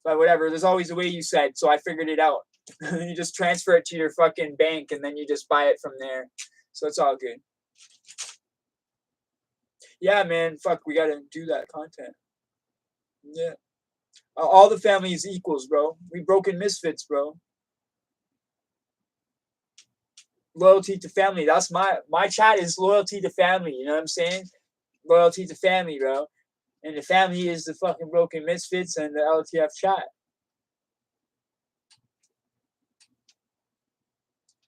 But whatever, there's always a way, you said, so I figured it out. You just transfer it to your fucking bank and then you just buy it from there. So it's all good. Yeah, man, fuck, we gotta do that content. Yeah. All the family is equals, bro. We broken misfits, bro. Loyalty to family. That's my chat is loyalty to family. You know what I'm saying? Loyalty to family, bro. And the family is the fucking broken misfits and the LTF chat.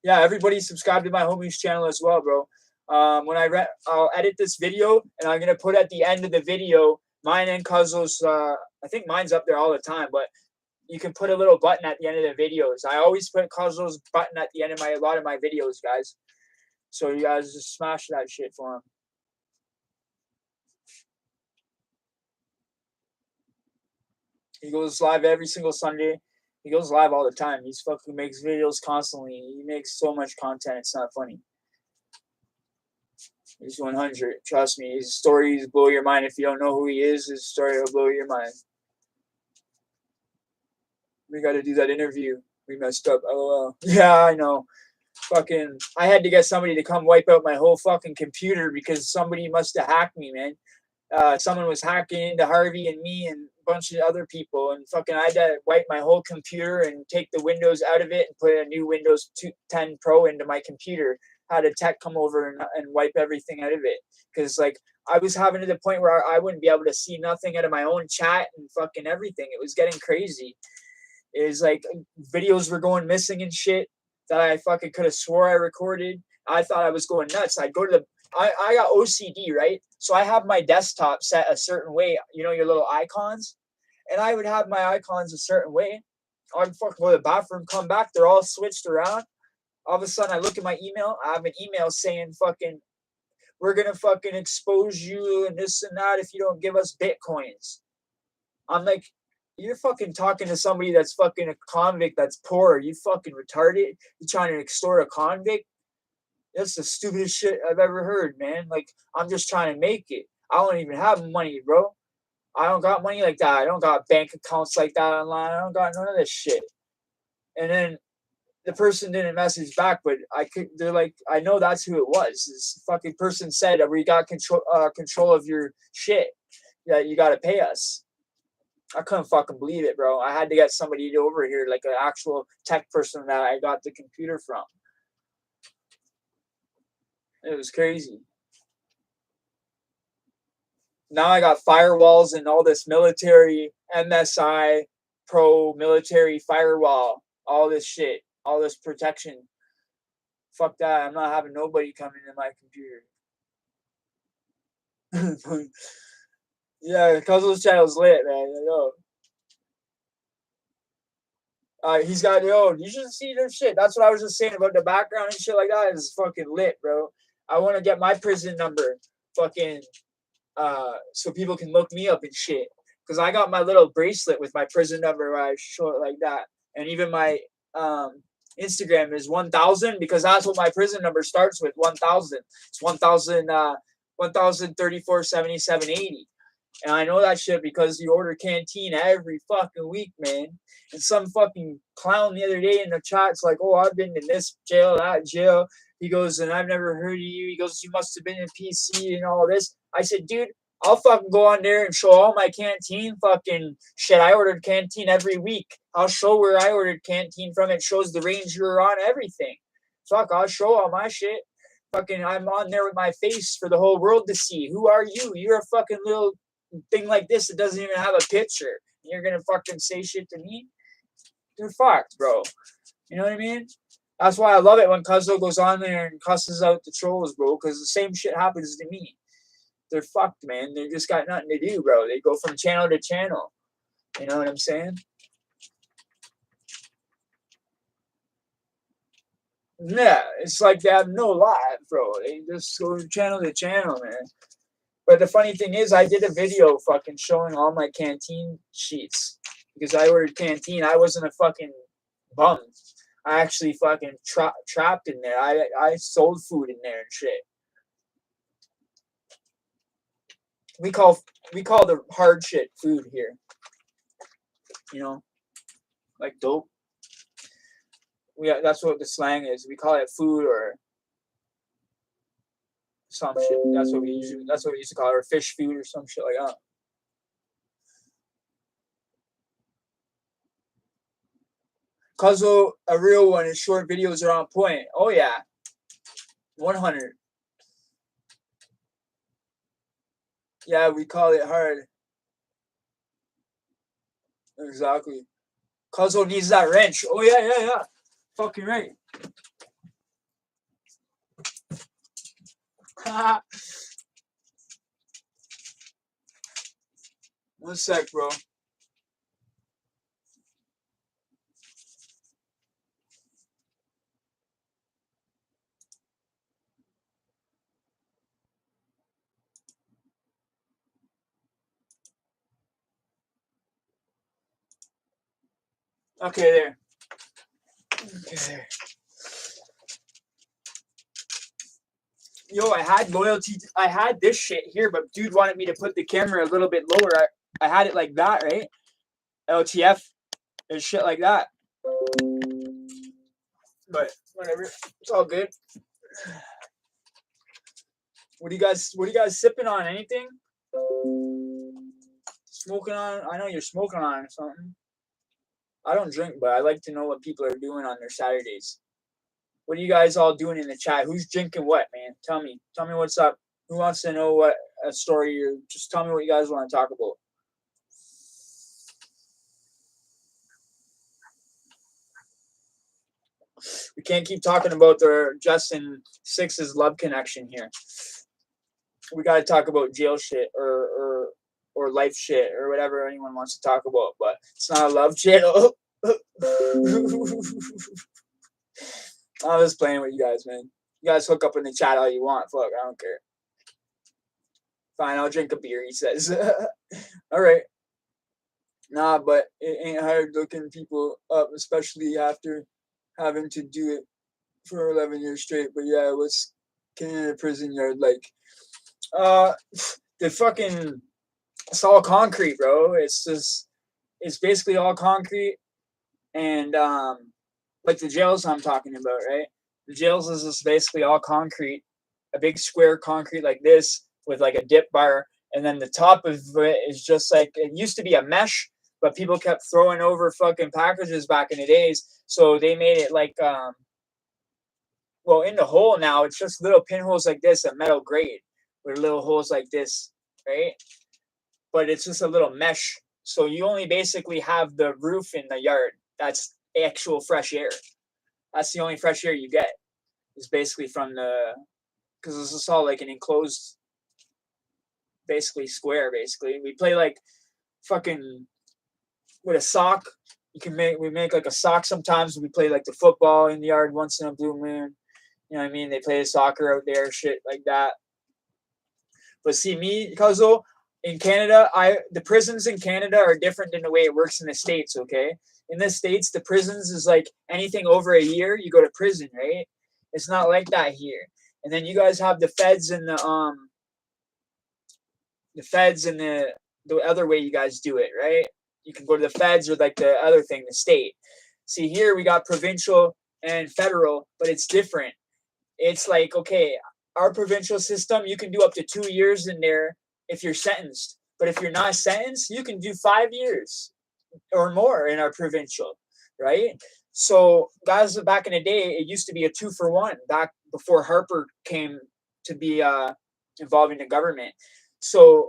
Yeah, everybody subscribe to my homie's channel as well, bro. I'll edit this video and I'm gonna put at the end of the video mine and Cuzzo's. I think mine's up there all the time, but you can put a little button at the end of the videos. I always put Cuzzo's button at the end of a lot of my videos, guys. So you guys just smash that shit for him. He goes live every single Sunday. He goes live all the time. He's fucking makes videos constantly. He makes so much content. It's not funny. He's 100. Trust me. His stories blow your mind. If you don't know who he is, his story will blow your mind. We got to do that interview. We messed up. LOL. Yeah, I know. Fucking, I had to get somebody to come wipe out my whole fucking computer because somebody must have hacked me, man. Someone was hacking into Harvey and me and a bunch of other people, and fucking I had to wipe my whole computer and take the Windows out of it and put a new Windows 10 Pro into my computer. Had a tech come over and wipe everything out of it because like I was having to the point where I wouldn't be able to see nothing out of my own chat and fucking everything. It was getting crazy. It was like videos were going missing and shit that I fucking could have swore I recorded. I thought I was going nuts. I'd go to the I got OCD, right? So I have my desktop set a certain way, you know, your little icons. And I would have my icons a certain way. I'd fucking go to the bathroom, come back, they're all switched around. All of a sudden I look at my email, I have an email saying fucking, we're gonna fucking expose you and this and that if you don't give us Bitcoins. I'm like, you're fucking talking to somebody that's fucking a convict that's poor. Are you fucking retarded? You trying to extort a convict? That's the stupidest shit I've ever heard, man. Like, I'm just trying to make it. I don't even have money, bro. I don't got money like that. I don't got bank accounts like that online. I don't got none of this shit. And then the person didn't message back, but they're like, I know that's who it was. This fucking person said, we got control of your shit. Yeah, you got to pay us. I couldn't fucking believe it, bro. I had to get somebody over here, like an actual tech person that I got the computer from. It was crazy. Now I got firewalls and all this military MSI Pro military firewall, all this shit, all this protection. Fuck that. I'm not having nobody coming in my computer. Yeah, Cuzzle's channel's lit, man. I know. He's got, you should see their shit. That's what I was just saying about the background and shit like that. Is fucking lit, bro. I want to get my prison number fucking so people can look me up and shit. Because I got my little bracelet with my prison number where I show it like that. And even my Instagram is 1000 because that's what my prison number starts with, 1000. It's 1034 77 80. And I know that shit because you order canteen every fucking week, man. And some fucking clown the other day in the chat's like, oh, I've been in this jail, that jail. He goes, and I've never heard of you. He goes, you must have been in PC and all this. I said, dude, I'll fucking go on there and show all my canteen fucking shit. I ordered canteen every week. I'll show where I ordered canteen from. It shows the range you were on, everything. Fuck, I'll show all my shit. Fucking, I'm on there with my face for the whole world to see. Who are you? You're a fucking little thing like this that doesn't even have a picture. You're gonna fucking say shit to me? You're fucked, bro. You know what I mean? That's why I love it when Cuzzo goes on there and cusses out the trolls, bro, because the same shit happens to me. They're fucked, man. They just got nothing to do, bro. They go from channel to channel. You know what I'm saying? Yeah, it's like they have no life, bro. They just go from channel to channel, man. But the funny thing is, I did a video fucking showing all my canteen sheets because I ordered canteen. I wasn't a fucking bum. I actually fucking trapped in there. I sold food in there and shit. We call the hard shit food here. You know, like dope. That's what the slang is. We call it food or some shit. That's what we used to call it, or fish food or some shit like that. Cuzzo, a real one. His short videos are on point. Oh yeah, 100. Yeah, we call it hard. Exactly. Cuzzo needs that wrench. Oh yeah. Fucking right. One sec, bro. Okay, there. Okay, there. Yo, I had loyalty. I had this shit here, but dude wanted me to put the camera a little bit lower. I had it like that, right? LTF and shit like that. But whatever, it's all good. What are you guys sipping on? Anything? Smoking on? I know you're smoking on or something. I don't drink, but I like to know what people are doing on their Saturdays. What are you guys all doing in the chat? Who's drinking what, man? Tell me what's up. Who wants to know what a story you're? Just tell me what you guys want to talk about. We can't keep talking about the Justin Six's love connection here. We got to talk about jail shit or life shit or whatever anyone wants to talk about. But it's not a love channel. I'm just playing with you guys, man. You guys hook up in the chat all you want. Fuck, I don't care. Fine, I'll drink a beer, he says. All right. Nah, but it ain't hard looking people up, especially after having to do it for 11 years straight. But yeah, what's Canada prison yard like? The fucking It's all concrete, bro. It's basically all concrete, and like the jails I'm talking about, right? The jails is just basically all concrete, a big square concrete like this with like a dip bar, and then the top of it is just like it used to be a mesh, but people kept throwing over fucking packages back in the days, so they made it like well, in the hole now it's just little pinholes like this, a metal grate with little holes like this, right? But it's just a little mesh. So you only basically have the roof in the yard. That's actual fresh air. That's the only fresh air you get. Is basically from the because this is all like an enclosed, basically square. Basically, we play like fucking with a sock. We make like a sock sometimes. We play like the football in the yard once in a blue moon. You know what I mean? They play the soccer out there, shit like that. But see me, Cuzzo, in Canada, the prisons in Canada are different than the way it works in the States, okay? In the States, the prisons is like anything over a year, you go to prison, right? It's not like that here. And then you guys have the feds and the other way you guys do it, right? You can go to the feds or like the other thing, the state. See here we got provincial and federal, but it's different. It's like, okay, our provincial system, you can do up to 2 years in there if you're sentenced. But if you're not sentenced, you can do 5 years or more in our provincial, right? So guys, back in the day, it used to be a 2-for-1 back before Harper came to be involved in the government. So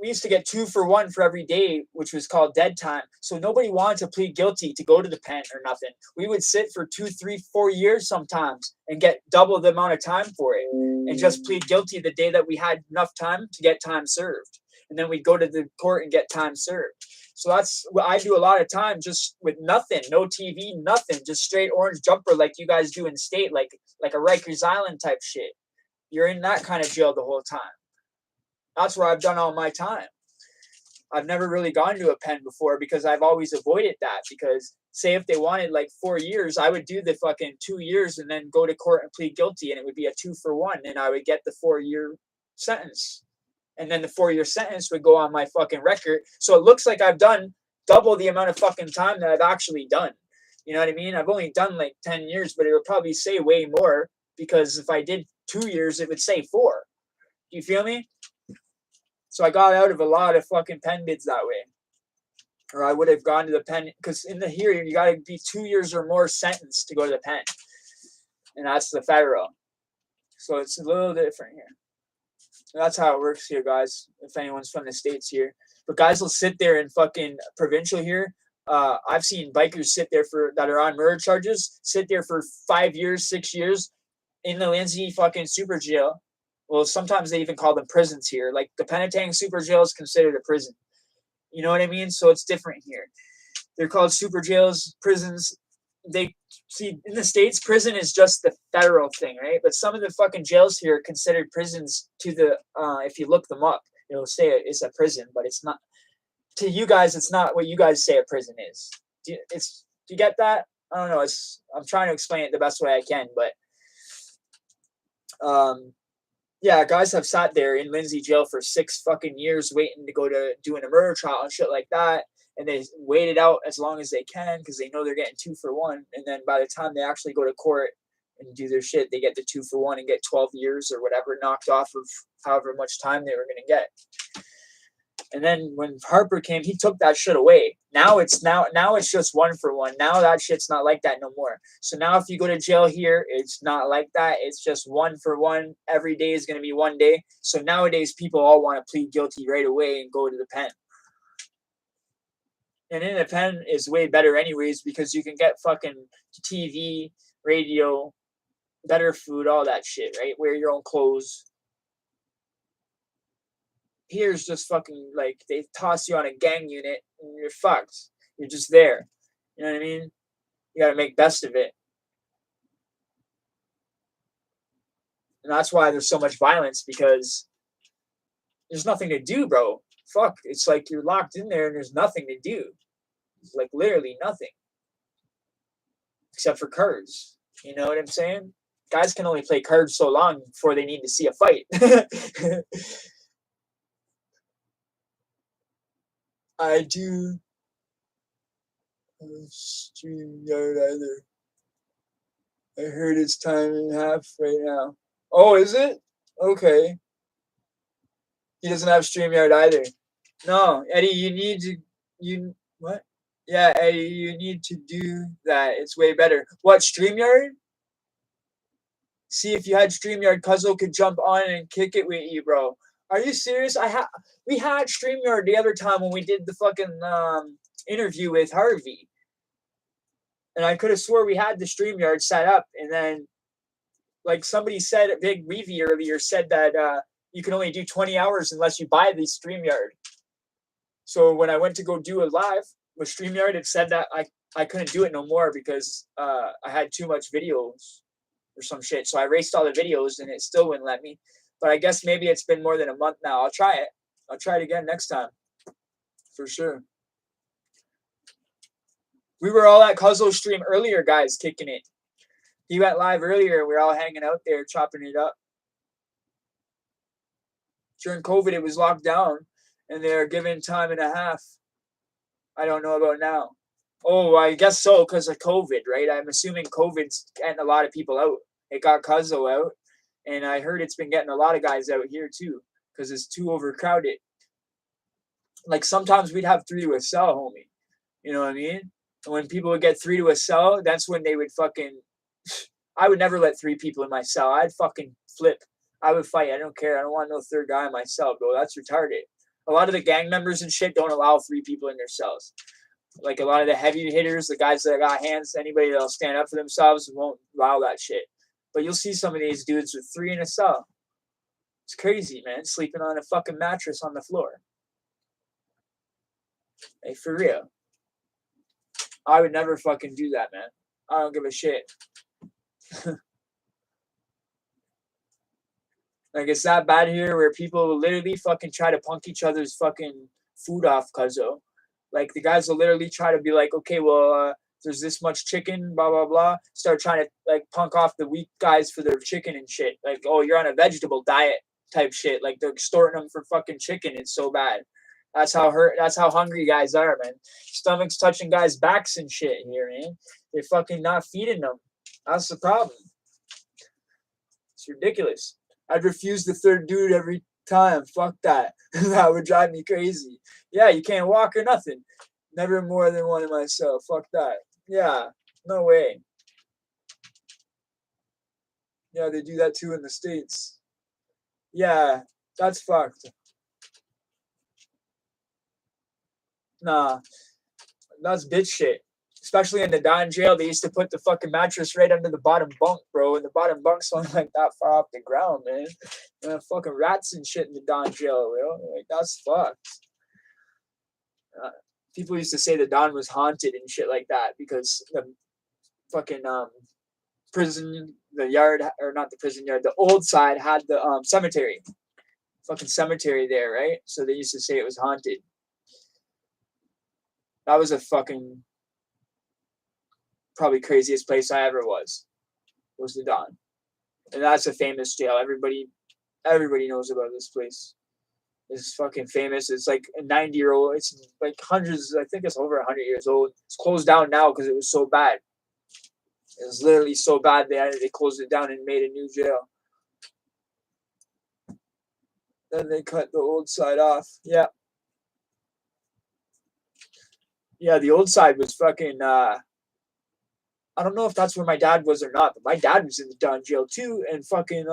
we used to get 2-for-1 for every day, which was called dead time. So nobody wanted to plead guilty to go to the pen or nothing. We would sit for 2, 3, 4 years sometimes and get double the amount of time for it and just plead guilty the day that we had enough time to get time served. And then we'd go to the court and get time served. So that's what I do a lot of time, just with nothing, no TV, nothing, just straight orange jumper like you guys do in state, like a Rikers Island type shit. You're in that kind of jail the whole time. That's where I've done all my time. I've never really gone to a pen before because I've always avoided that. Because say if they wanted like 4 years, I would do the fucking 2 years and then go to court and plead guilty, and it would be a 2-for-1, and I would get the 4-year sentence. And then the 4-year sentence would go on my fucking record. So it looks like I've done double the amount of fucking time that I've actually done. You know what I mean? I've only done like 10 years, but it would probably say way more because if I did 2 years, it would say 4. You feel me? So I got out of a lot of fucking pen bids that way. Or I would have gone to the pen because in the here you gotta be 2 years or more sentenced to go to the pen. And that's the federal. So it's a little different here. That's how it works here, guys. If anyone's from the States here. But guys will sit there in fucking provincial here. I've seen bikers sit there that are on murder charges, sit there for 5 years, 6 years in the Lindsay fucking super jail. Well, sometimes they even call them prisons here. Like the Penetang super jail is considered a prison. You know what I mean? So it's different here. They're called super jails, prisons. They see in the States, prison is just the federal thing, right? But some of the fucking jails here are considered prisons to the if you look them up, it'll say it's a prison, but it's not. To you guys, it's not what you guys say a prison is. Do you get that? I don't know. I'm trying to explain it the best way I can, but yeah, guys have sat there in Lindsay jail for 6 fucking years waiting to go to doing a murder trial and shit like that. And they wait it out as long as they can because they know they're getting 2-for-1. And then by the time they actually go to court and do their shit, they get the 2-for-1 and get 12 years or whatever knocked off of however much time they were going to get. And then when Harper came, he took that shit away. Now it's just 1-for-1. Now that shit's not like that no more. So now if you go to jail here, it's not like that. It's just 1-for-1. Every day is going to be one day. So nowadays people all want to plead guilty right away and go to the pen. And in the pen is way better anyways because you can get fucking TV, radio, better food, all that shit, right? Wear your own clothes. Here's just fucking like they toss you on a gang unit and you're fucked. You're just there. You know what I mean? You gotta make best of it. And that's why there's so much violence because there's nothing to do, bro. Fuck. It's like you're locked in there and there's nothing to do. It's like literally nothing. Except for cards. You know what I'm saying? Guys can only play cards so long before they need to see a fight. I do StreamYard either. I heard it's time and a half right now. Oh, is it? Okay. He doesn't have StreamYard either. No, Eddie, you need to you what? Yeah, Eddie, you need to do that. It's way better. What, StreamYard? See if you had StreamYard, Cuzzo could jump on and kick it with you, bro. Are you serious? We had StreamYard the other time when we did the fucking interview with Harvey. And I could have swore we had the StreamYard set up, and then like somebody said, Big Weavy earlier said that you can only do 20 hours unless you buy the StreamYard. So when I went to go do a live with StreamYard, it said that I couldn't do it no more because I had too much videos or some shit. So I erased all the videos and it still wouldn't let me. But I guess maybe it's been more than a month now. I'll try it. I'll try it again next time. For sure. We were all at Cuzzo's stream earlier, guys, kicking it. He went live earlier and we were all hanging out there chopping it up. During COVID, it was locked down and they're given time and a half. I don't know about now. Oh, I guess so because of COVID, right? I'm assuming COVID's getting a lot of people out. It got Cuzzo out, and I heard it's been getting a lot of guys out here too because it's too overcrowded. Like sometimes we'd have 3 to a cell, homie. You know what I mean? And when people would get 3 to a cell, that's when they would fucking. I would never let 3 people in my cell. I'd fucking flip. I would fight. I don't care. I don't want no third guy in my cell, bro. That's retarded. A lot of the gang members and shit don't allow 3 people in their cells. Like a lot of the heavy hitters, the guys that got hands, anybody that'll stand up for themselves won't allow that shit. But you'll see some of these dudes with 3 in a cell. It's crazy, man. Sleeping on a fucking mattress on the floor. Hey, for real. I would never fucking do that, man. I don't give a shit. Like, it's that bad here where people literally fucking try to punk each other's fucking food off, Cuzzo. Like, the guys will literally try to be like, okay, well, there's this much chicken, blah, blah, blah. Start trying to, like, punk off the weak guys for their chicken and shit. Like, oh, you're on a vegetable diet type shit. Like, they're extorting them for fucking chicken. It's so bad. That's how hungry guys are, man. Stomachs touching guys' backs and shit here, man. They're fucking not feeding them. That's the problem. It's ridiculous. I'd refuse the third dude every time. Fuck that. That would drive me crazy. Yeah, you can't walk or nothing. Never more than one in myself. Fuck that. Yeah, no way. Yeah, they do that too in the States. Yeah, that's fucked. Nah, that's bitch shit. Especially in the Don jail, they used to put the fucking mattress right under the bottom bunk, bro. And the bottom bunk's only like that far off the ground, man. Fucking rats and shit in the Don jail, bro. Like, that's fucked. People used to say the Don was haunted and shit like that because the fucking prison, the yard, or not the prison yard, the old side had the cemetery. Fucking cemetery there, right? So they used to say it was haunted. That was a fucking probably craziest place I ever was the Don. And that's a famous jail. Everybody knows about this place. It's fucking famous. It's like a 90-year-old. It's like hundreds. I think it's over 100 years old. It's closed down now because it was so bad. It was literally so bad they closed it down and made a new jail. Then they cut the old side off. Yeah. Yeah, the old side was fucking. I don't know if that's where my dad was or not, but my dad was in the Don jail too, and fucking.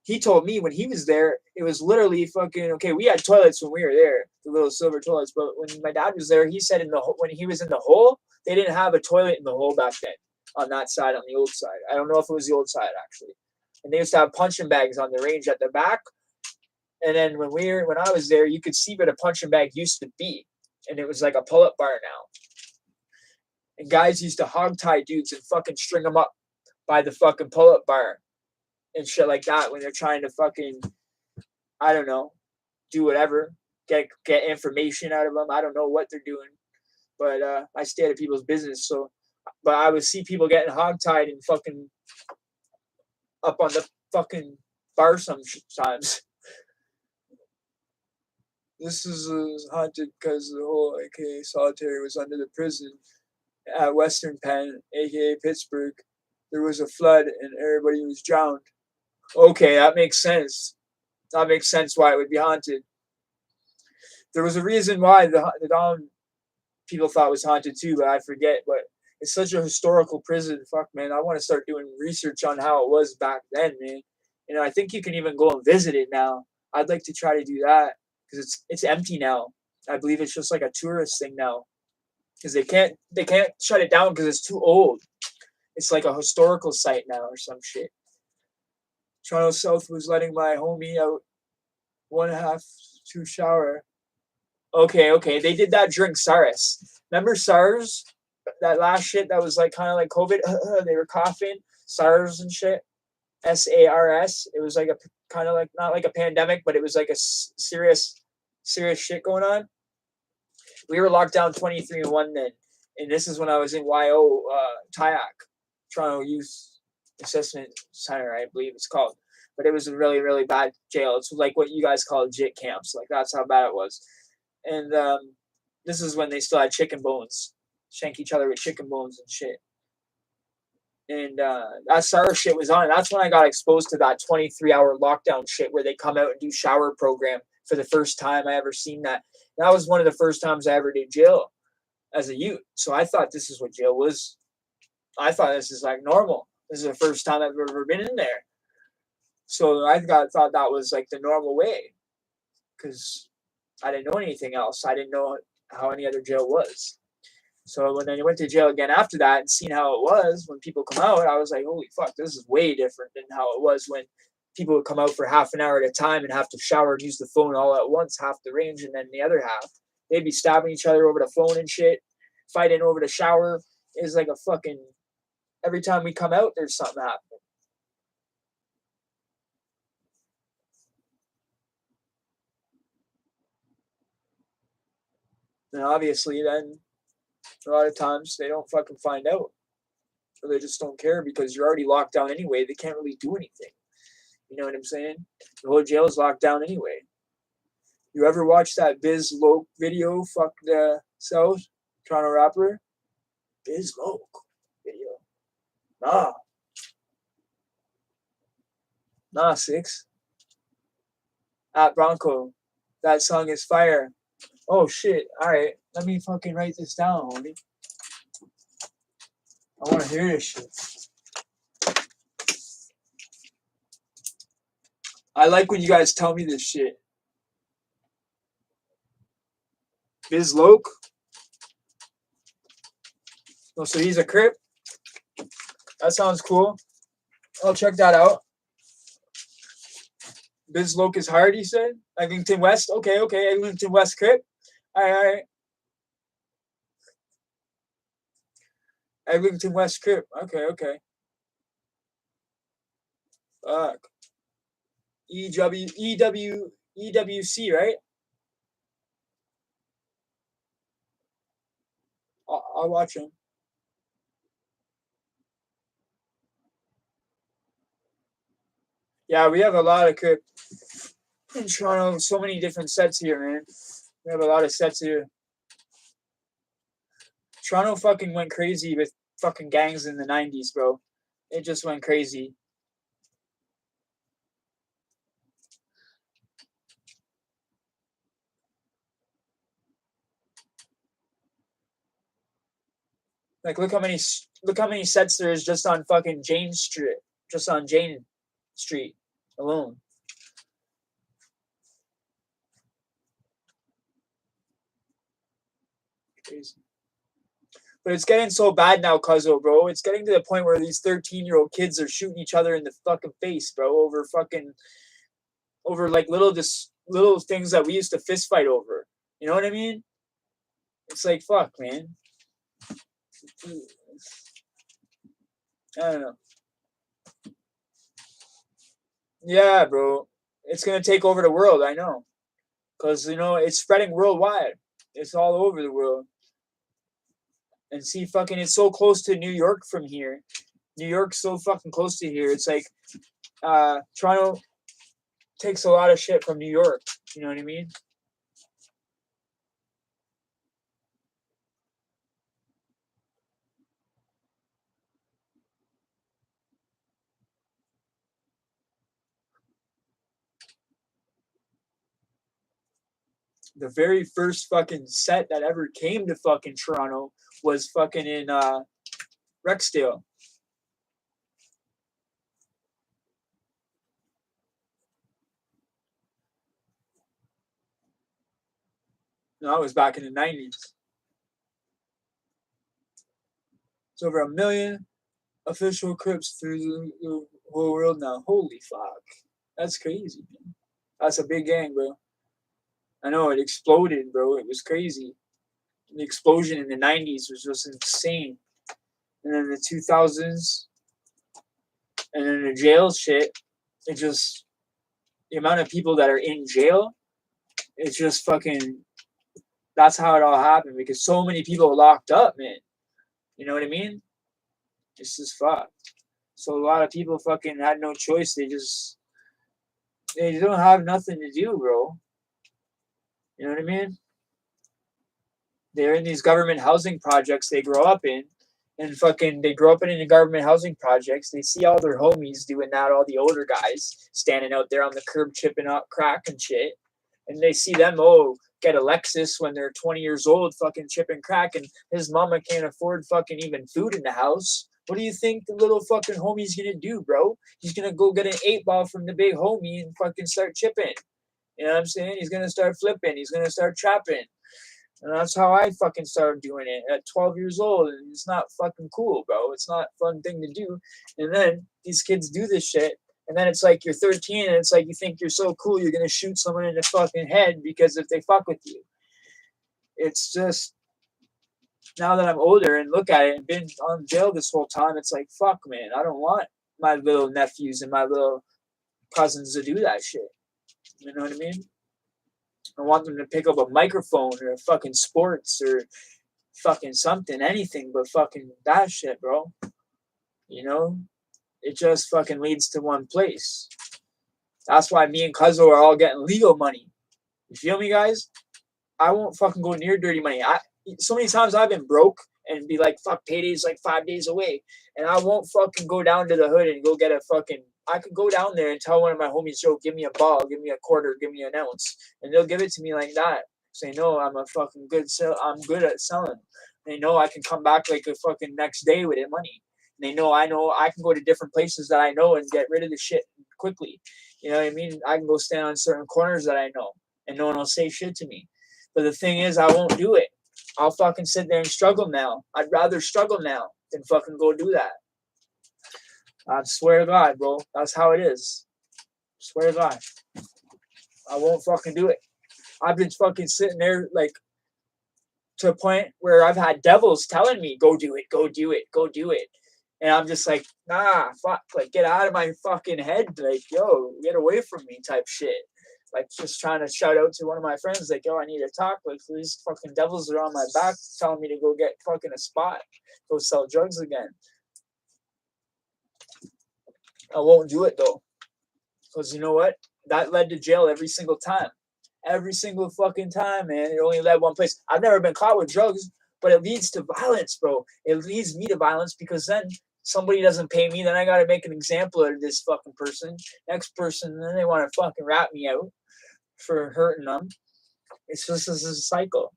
He told me when he was there, it was literally fucking okay. We had toilets when we were there, the little silver toilets. But when my dad was there, he said when he was in the hole, they didn't have a toilet in the hole back then on that side, on the old side. I don't know if it was the old side actually. And they used to have punching bags on the range at the back. And then when I was there, you could see where the punching bag used to be, and it was like a pull-up bar now. And guys used to hog tie dudes and fucking string them up by the fucking pull-up bar and shit like that when they're trying to fucking, I don't know, do whatever, get information out of them. I don't know what they're doing, but I stay out of people's business. So, but I would see people getting hogtied and fucking up on the fucking bar sometimes. This is haunted because the whole aka solitary was under the prison at Western Penn, aka Pittsburgh. There was a flood and everybody was drowned. Okay, that makes sense. That makes sense why it would be haunted. There was a reason why the down people thought was haunted too, but I forget. But it's such a historical prison. Fuck, man, I want to start doing research on how it was back then, man. You know, I think you can even go and visit it now. I'd like to try to do that because it's empty now. I believe it's just like a tourist thing now because they can't shut it down because it's too old. It's like a historical site now or some shit. Toronto South was letting my homie out 1.5 to shower. Okay. They did that during SARS. Remember SARS? That last shit that was like kind of like COVID. They were coughing. SARS and shit. SARS. It was like a kind of like not like a pandemic, but it was like a serious shit going on. We were locked down 23-1 then, and this is when I was in YO TIAC, Toronto Youth Assessment Center, I believe it's called. But it was a really, really bad jail. It's like what you guys call JIT camps. Like that's how bad it was. And this is when they still had chicken bones, shank each other with chicken bones and shit. And that SARS shit was on. That's when I got exposed to that 23-hour lockdown shit where they come out and do shower program for the first time I ever seen that. That was one of the first times I ever did jail as a youth. So I thought this is what jail was. I thought this is like normal. This is the first time I've ever been in there. So I thought that was like the normal way because I didn't know anything else. I didn't know how any other jail was. So when I went to jail again after that and seen how it was when people come out, I was like, holy fuck, this is way different than how it was when people would come out for half an hour at a time and have to shower and use the phone all at once, half the range, and then the other half. They'd be stabbing each other over the phone and shit, fighting over the shower. It's like a fucking, every time we come out, there's something happening. And obviously then, a lot of times they don't fucking find out. Or they just don't care because you're already locked down anyway. They can't really do anything. You know what I'm saying? The whole jail is locked down anyway. You ever watch that Biz Loke video? Fuck the South, Toronto rapper? Biz Loke video. Nah, 6. At Bronco. That song is fire. Oh shit. Alright. Let me fucking write this down, homie. I want to hear this shit. I like when you guys tell me this shit. Biz Loke. Oh, so he's a Crip? That sounds cool. I'll check that out. Biz Loke is hard, he said? Eglinton West? Okay. Eglinton West Crip? Alright. Eglinton West Crip. Okay. Fuck. EWC, right? I'll watch him. Yeah, we have a lot of Crip in Toronto. So many different sets here, man. We have a lot of sets here. Toronto fucking went crazy with fucking gangs in the 90s, bro. It just went crazy. Like look how many sets there is just on fucking Jane Street. Just on Jane Street alone. Crazy. But it's getting so bad now, Cuzzo, bro. It's getting to the point where these 13-year-old kids are shooting each other in the fucking face, bro, over like little things that we used to fist fight over. You know what I mean? It's like fuck, man. I don't know. Yeah, bro. It's gonna take over the world, I know. Cause it's spreading worldwide. It's all over the world. And see, fucking, it's so close to New York from here. New York's so fucking close to here. It's like Toronto takes a lot of shit from New York. You know what I mean? The very first fucking set that ever came to fucking Toronto was fucking in Rexdale. No, that was back in the 90s. It's over 1 million official Crips through the whole world now. Holy fuck. That's crazy, man. That's a big gang, bro. I know it exploded, bro. It was crazy. The explosion in the 90s was just insane. And then the 2000s, and then the jail shit, it just, the amount of people that are in jail, it's just fucking, that's how it all happened because so many people are locked up, man. You know what I mean? It's just fucked. So a lot of people fucking had no choice. They don't have nothing to do, bro. You know what I mean? They're in these government housing projects they grow up in. And fucking, they grow up in the government housing projects. They see all their homies doing that, all the older guys standing out there on the curb chipping up crack and shit. And they see them, get a Lexus when they're 20 years old, fucking chipping crack, and his mama can't afford fucking even food in the house. What do you think the little fucking homie's gonna do, bro? He's gonna go get an 8-ball from the big homie and fucking start chipping. You know what I'm saying? He's gonna start flipping. He's gonna start trapping. And that's how I fucking started doing it at 12 years old. And it's not fucking cool, bro. It's not a fun thing to do. And then these kids do this shit. And then it's like you're 13 and it's like you think you're so cool, you're going to shoot someone in the fucking head because if they fuck with you. It's just, now that I'm older and look at it and been on jail this whole time, it's like, fuck, man. I don't want my little nephews and my little cousins to do that shit. You know what I mean? I want them to pick up a microphone or fucking sports or fucking something, anything but fucking that shit, bro. You know? It just fucking leads to one place. That's why me and Cuzzo are all getting legal money. You feel me, guys? I won't fucking go near dirty money. So many times I've been broke and be like, fuck, payday's like 5 days away. And I won't fucking go down to the hood and go get a fucking, I could go down there and tell one of my homies, yo, give me a ball, give me a quarter, give me an ounce. And they'll give it to me like that. Say, no, I'm a fucking I'm good at selling. They know I can come back like a fucking next day with it money. And they know I can go to different places that I know and get rid of the shit quickly. You know what I mean? I can go stand on certain corners that I know and no one will say shit to me. But the thing is, I won't do it. I'll fucking sit there and struggle now. I'd rather struggle now than fucking go do that. I swear to God, bro. That's how it is. Swear to God. I won't fucking do it. I've been fucking sitting there like to a point where I've had devils telling me, go do it, go do it, go do it. And I'm just like, nah, fuck, like get out of my fucking head. Like, yo, get away from me type shit. Like just trying to shout out to one of my friends, like, yo, I need to talk. Like these fucking devils are on my back telling me to go get fucking a spot, go sell drugs again. I won't do it though. Because you know what? That led to jail every single time. Every single fucking time, man. It only led one place. I've never been caught with drugs, but it leads to violence, bro. It leads me to violence because then somebody doesn't pay me, then I gotta make an example of this fucking person. Next person, then they want to fucking rat me out for hurting them. It's just this is a cycle.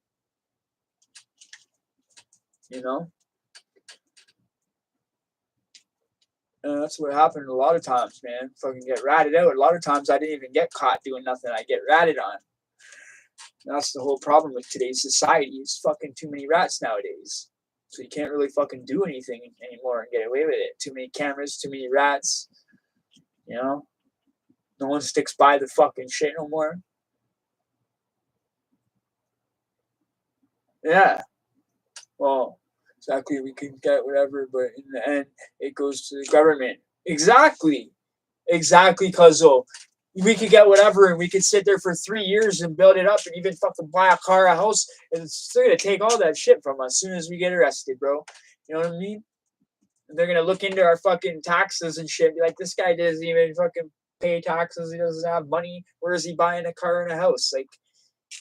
You know? And that's what happened a lot of times, man. Fucking get ratted out. A lot of times I didn't even get caught doing nothing. I get ratted on. And that's the whole problem with today's society. It's fucking too many rats nowadays. So you can't really fucking do anything anymore and get away with it. Too many cameras, too many rats. You know? No one sticks by the fucking shit no more. Yeah. Well, exactly. We can get whatever, but in the end, it goes to the government. Exactly. Exactly, Cuzzo. We could get whatever and we could sit there for 3 years and build it up and even fucking buy a car, a house, and they're gonna take all that shit from us as soon as we get arrested, bro. You know what I mean? And they're gonna look into our fucking taxes and shit, be like, this guy doesn't even fucking pay taxes, he doesn't have money. Where is he buying a car and a house? Like,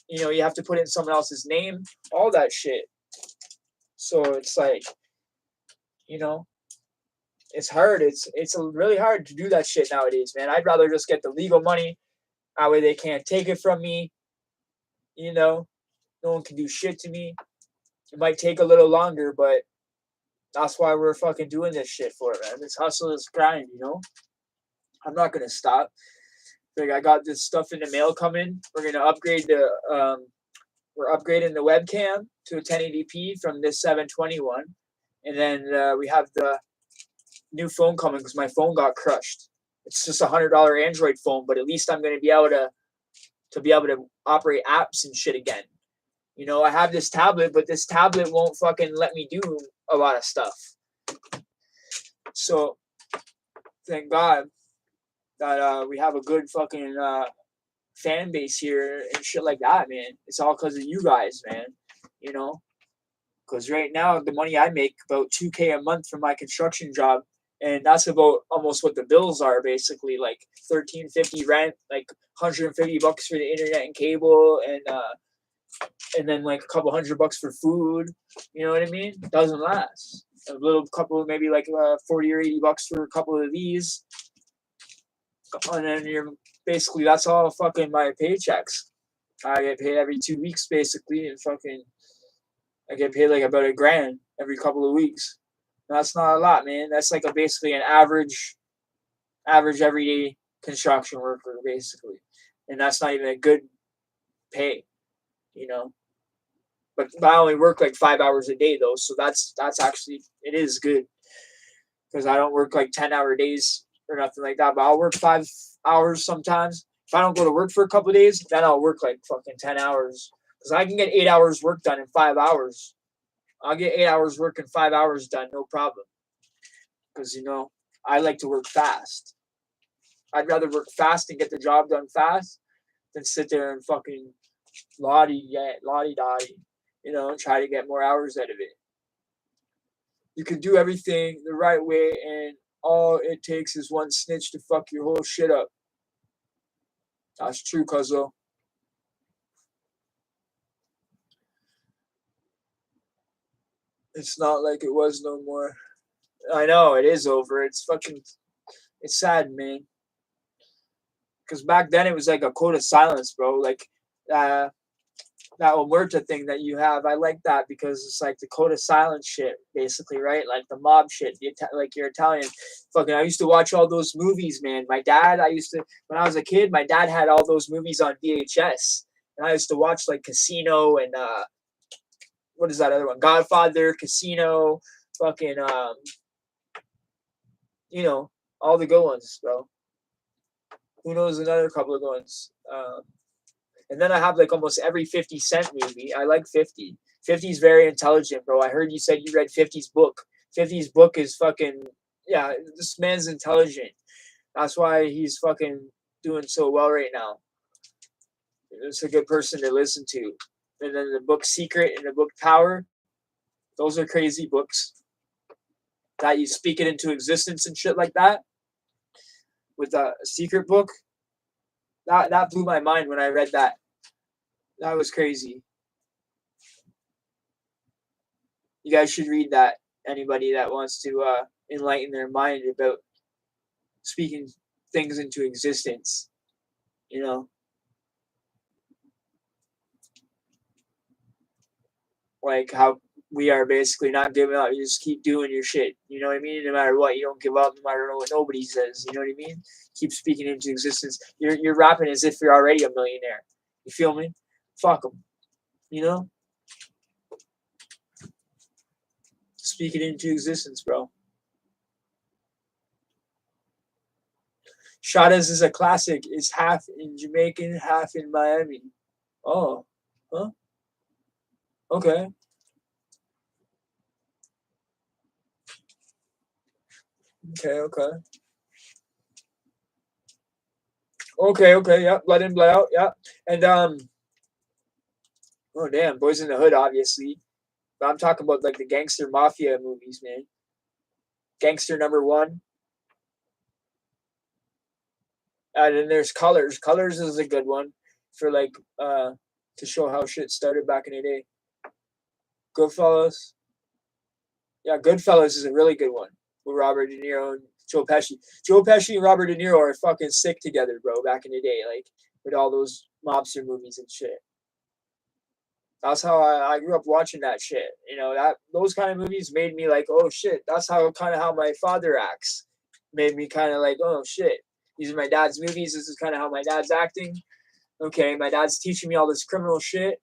you know, you have to put in someone else's name, all that shit. So it's like, you know, it's hard. It's really hard to do that shit nowadays, man. I'd rather just get the legal money. That way they can't take it from me. You know, no one can do shit to me. It might take a little longer, but that's why we're fucking doing this shit for, man. This hustle, this grind, you know? I'm not gonna stop. Like, I got this stuff in the mail coming. We're gonna upgrade we're upgrading the webcam to a 1080p from this 721. And then we have the new phone coming because my phone got crushed. It's just $100 Android phone, but at least I'm gonna be able to operate apps and shit again. You know, I have this tablet, but this tablet won't fucking let me do a lot of stuff. So thank God that we have a good fucking fan base here and shit like that, man. It's all because of you guys, man. You know, because right now the money I make about $2K a month from my construction job, and that's about almost what the bills are basically, like $13.50 rent, like $150 for the internet and cable, and then like a couple $100 for food. You know what I mean? Doesn't last. A little couple, maybe like 40 or $80 for a couple of these, and then you're basically that's all fucking my paychecks. I get paid every 2 weeks basically, and fucking I get paid like about $1,000 every couple of weeks. That's not a lot, man. That's like basically an average everyday construction worker basically, and that's not even a good pay, you know. But I only work like 5 hours a day though, so that's actually it is good because I don't work like 10-hour days or nothing like that. But I'll work 5 hours sometimes. If I don't go to work for a couple of days, then I'll work like fucking 10 hours because I can get 8 hours work done in 5 hours. I'll get 8 hours work in 5 hours done, no problem. Because you know I like to work fast. I'd rather work fast and get the job done fast than sit there and fucking lottie dotty, you know, try to get more hours out of it. You can do everything the right way, and all it takes is one snitch to fuck your whole shit up. That's true, cuzzo. It's not like it was no more. I know it is over. It's fucking. It's sad, man. Because back then it was like a code of silence, bro. Like that omerta thing that you have, I like that because it's like the code of silence shit, basically, right? Like the mob shit. Like you're Italian. Fucking, I used to watch all those movies, man. My dad, when I was a kid, my dad had all those movies on VHS, and I used to watch like Casino and what is that other one? Godfather, Casino, fucking you know, all the good ones, bro. Who knows another couple of good ones? And then I have like almost every 50 Cent movie. I like 50. 50's very intelligent, bro. I heard you said you read 50's book. 50's book is fucking, yeah, this man's intelligent. That's why he's fucking doing so well right now. It's a good person to listen to. And then the book Secret and the book Power, those are crazy books that you speak it into existence and shit like that. With a secret book, that blew my mind when I read that. That was crazy. You guys should read that. Anybody that wants to enlighten their mind about speaking things into existence, you know, like how we are basically not giving up. You just keep doing your shit. You know what I mean? No matter what, you don't give up. No matter what nobody says. You know what I mean? Keep speaking into existence. You're rapping as if you're already a millionaire. You feel me? Fuck them. You know? Speak it into existence, bro. Shada's is a classic. It's half in Jamaican, half in Miami. Oh, huh? Okay. Okay. Okay. Yeah. Blood in, blood out. Yeah. And oh damn, Boys in the Hood, obviously. But I'm talking about like the gangster mafia movies, man. Gangster number one. And then there's Colors. Colors is a good one for like to show how shit started back in the day. Goodfellas. Yeah, Goodfellas is a really good one with Robert De Niro and Joe Pesci. Joe Pesci and Robert De Niro are fucking sick together, bro. Back in the day, like with all those mobster movies and shit. That's how I grew up watching that shit. You know, that those kind of movies made me like, oh shit. That's how kind of how my father acts. Made me kind of like, oh shit. These are my dad's movies. This is kind of how my dad's acting. Okay, my dad's teaching me all this criminal shit.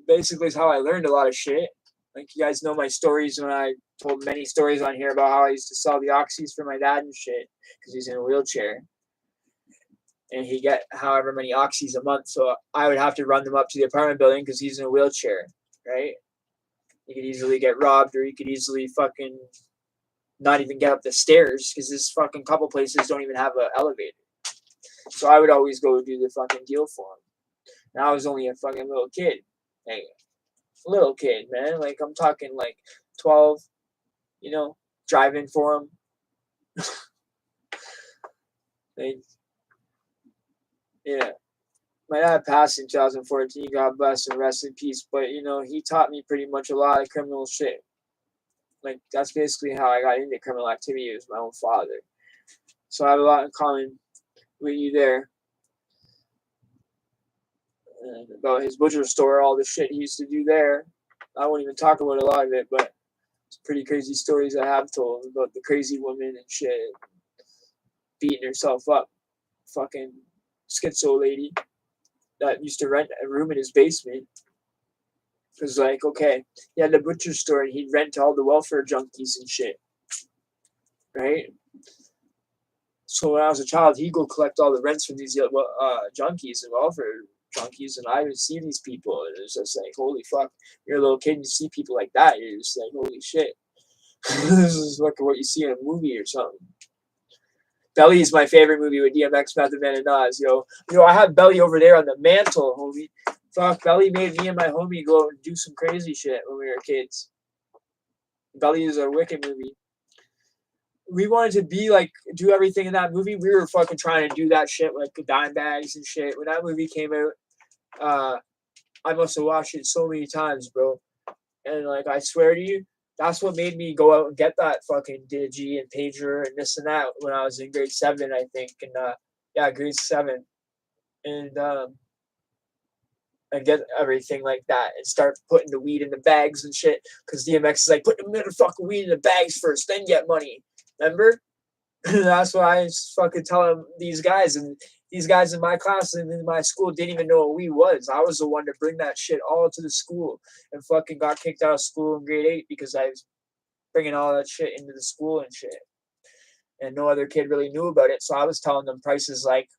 Basically, is how I learned a lot of shit. Like you guys know my stories when I told many stories on here about how I used to sell the oxys for my dad and shit because he's in a wheelchair. And he get however many oxys a month. So I would have to run them up to the apartment building because he's in a wheelchair, right? He could easily get robbed, or he could easily fucking not even get up the stairs because this fucking couple places don't even have an elevator. So I would always go do the fucking deal for him. And I was only a fucking little kid. Hey, little kid, man. Like I'm talking like 12, you know, driving for him. Like, yeah. My dad passed in 2014. God bless and rest in peace. But you know, he taught me pretty much a lot of criminal shit. Like that's basically how I got into criminal activity. It was my own father. So I have a lot in common with you there. And about his butcher store, all the shit he used to do there. I won't even talk about a lot of it, but it's pretty crazy stories I have told about the crazy woman and shit beating herself up. Fucking schizo lady that used to rent a room in his basement. Because, like, okay, he had the butcher store and he'd rent to all the welfare junkies and shit. Right? So when I was a child, he'd go collect all the rents from these junkies and welfare junkies, and I would see these people, and it was just like, holy fuck, you're a little kid and you see people like that, you're just like, holy shit. This is like what you see in a movie or something. Belly is my favorite movie with DMX, Method Man, and Nas, yo. Yo, I have Belly over there on the mantle, homie. Fuck, Belly made me and my homie go and do some crazy shit when we were kids. Belly is a wicked movie. We wanted to be like, do everything in that movie. We were fucking trying to do that shit like dime bags and shit. When that movie came out, I must have watched it so many times, bro. And like, I swear to you, that's what made me go out and get that fucking digi and pager and this and that when I was in grade 7, I think. And yeah, grade 7. And get everything like that and start putting the weed in the bags and shit. Because DMX is like, put the motherfucking weed in the bags first, then get money. Remember? That's why I fucking tell these guys, and these guys in my class and in my school didn't even know what weed was. I was the one to bring that shit all to the school, and fucking got kicked out of school in grade 8 because I was bringing all that shit into the school and shit. And no other kid really knew about it, so I was telling them prices like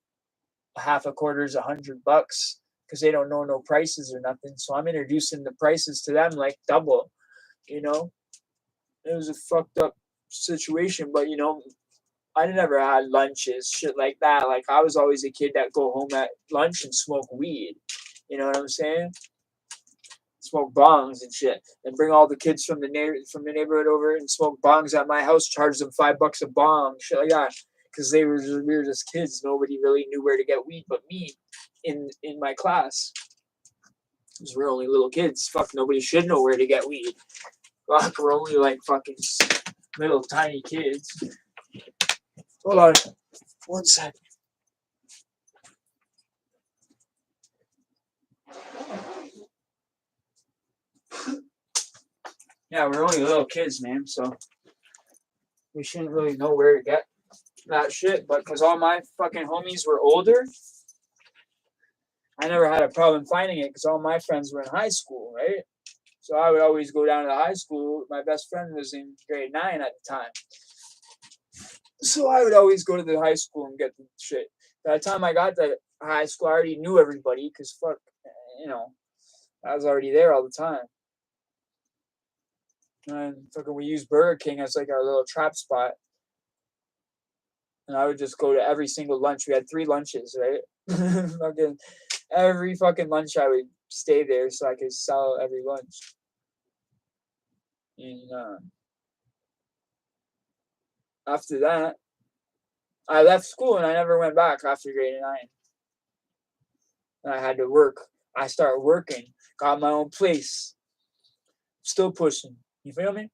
half a quarter is $100 because they don't know no prices or nothing. So I'm introducing the prices to them like double. You know, it was a fucked up situation, but you know, I never had lunches, shit like that. Like I was always a kid that go home at lunch and smoke weed. You know what I'm saying? Smoke bongs and shit, and bring all the kids from the neighborhood over and smoke bongs at my house. Charge them $5 a bong, shit like that, because we were just kids. Nobody really knew where to get weed but me in my class. Because we're only little kids. Fuck, nobody should know where to get weed. Fuck, we're only like fucking little tiny kids. Hold on. 1 second. Yeah, we're only little kids, man, so we shouldn't really know where to get that shit. But because all my fucking homies were older, I never had a problem finding it because all my friends were in high school, right? So I would always go down to the high school. My best friend was in grade 9 at the time. So I would always go to the high school and get the shit. By the time I got to high school, I already knew everybody because fuck, you know, I was already there all the time. And fucking we used Burger King as like our little trap spot. And I would just go to every single lunch. We had 3 lunches, right? Fucking every fucking lunch I would stay there so I could sell every lunch. And after that, I left school and I never went back after grade 9. And I had to work. I started working, got my own place, still pushing. You feel me?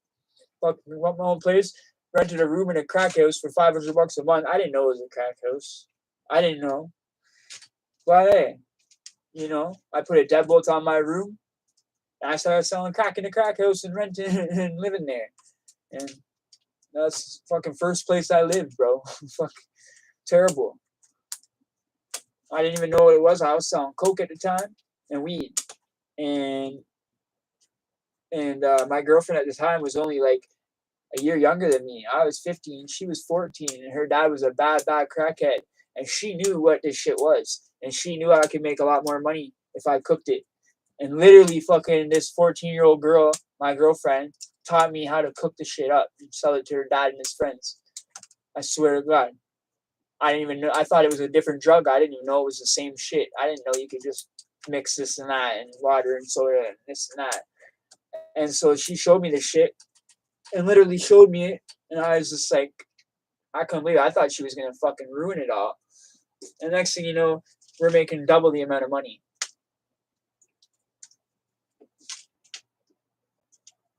Fucking got my own place, rented a room in a crack house for $500 a month. I didn't know it was a crack house. I didn't know. But hey, You know, I put a deadbolt on my room, and I started selling crack in the crack house and renting and living there. And that's fucking first place I lived, bro. Fuck, terrible. I didn't even know what it was. I was selling coke at the time and weed, and my girlfriend at the time was only like a year younger than me. I was 15, she was 14, and her dad was a bad crackhead. And she knew what this shit was, and she knew I could make a lot more money if I cooked it. And literally, fucking this 14-year-old girl, my girlfriend, taught me how to cook the shit up and sell it to her dad and his friends. I swear to God. I didn't even know. I thought it was a different drug. I didn't even know it was the same shit. I didn't know you could just mix this and that and water and soda and this and that. And so she showed me the shit and literally showed me it. And I was just like, I couldn't believe it. I thought she was going to fucking ruin it all. And next thing you know, we're making double the amount of money.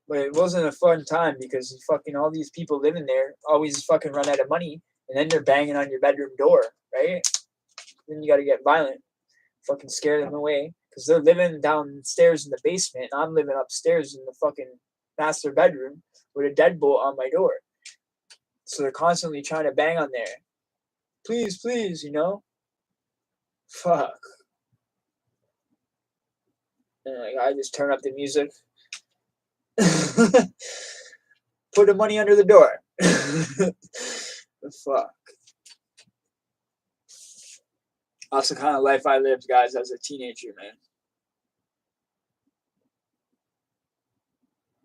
But it wasn't a fun time because fucking all these people living there always fucking run out of money. And then they're banging on your bedroom door, right? Then you got to get violent. Fucking scare them away. Because they're living downstairs in the basement. And I'm living upstairs in the fucking master bedroom with a deadbolt on my door. So they're constantly trying to bang on there. Please, please, you know? Fuck. And like, I just turn up the music. Put the money under the door. Fuck. That's the kind of life I lived, guys, as a teenager, man.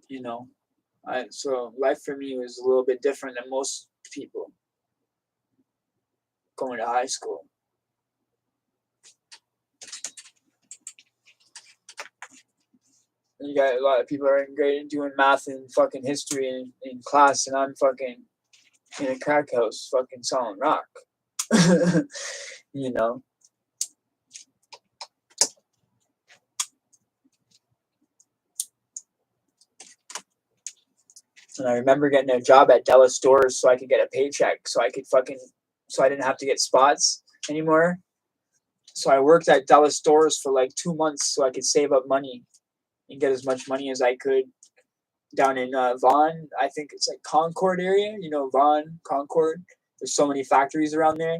You know? So life for me was a little bit different than most people going to high school. You got a lot of people are great at doing math and fucking history in class, and I'm fucking in a crack house fucking selling rock. You know? And I remember getting a job at Della Stores so I could get a paycheck, so I didn't have to get spots anymore. So I worked at Della Stores for like 2 months so I could save up money and get as much money as I could down in Vaughan. I think it's like Concord area, you know, Vaughan, Concord. There's so many factories around there.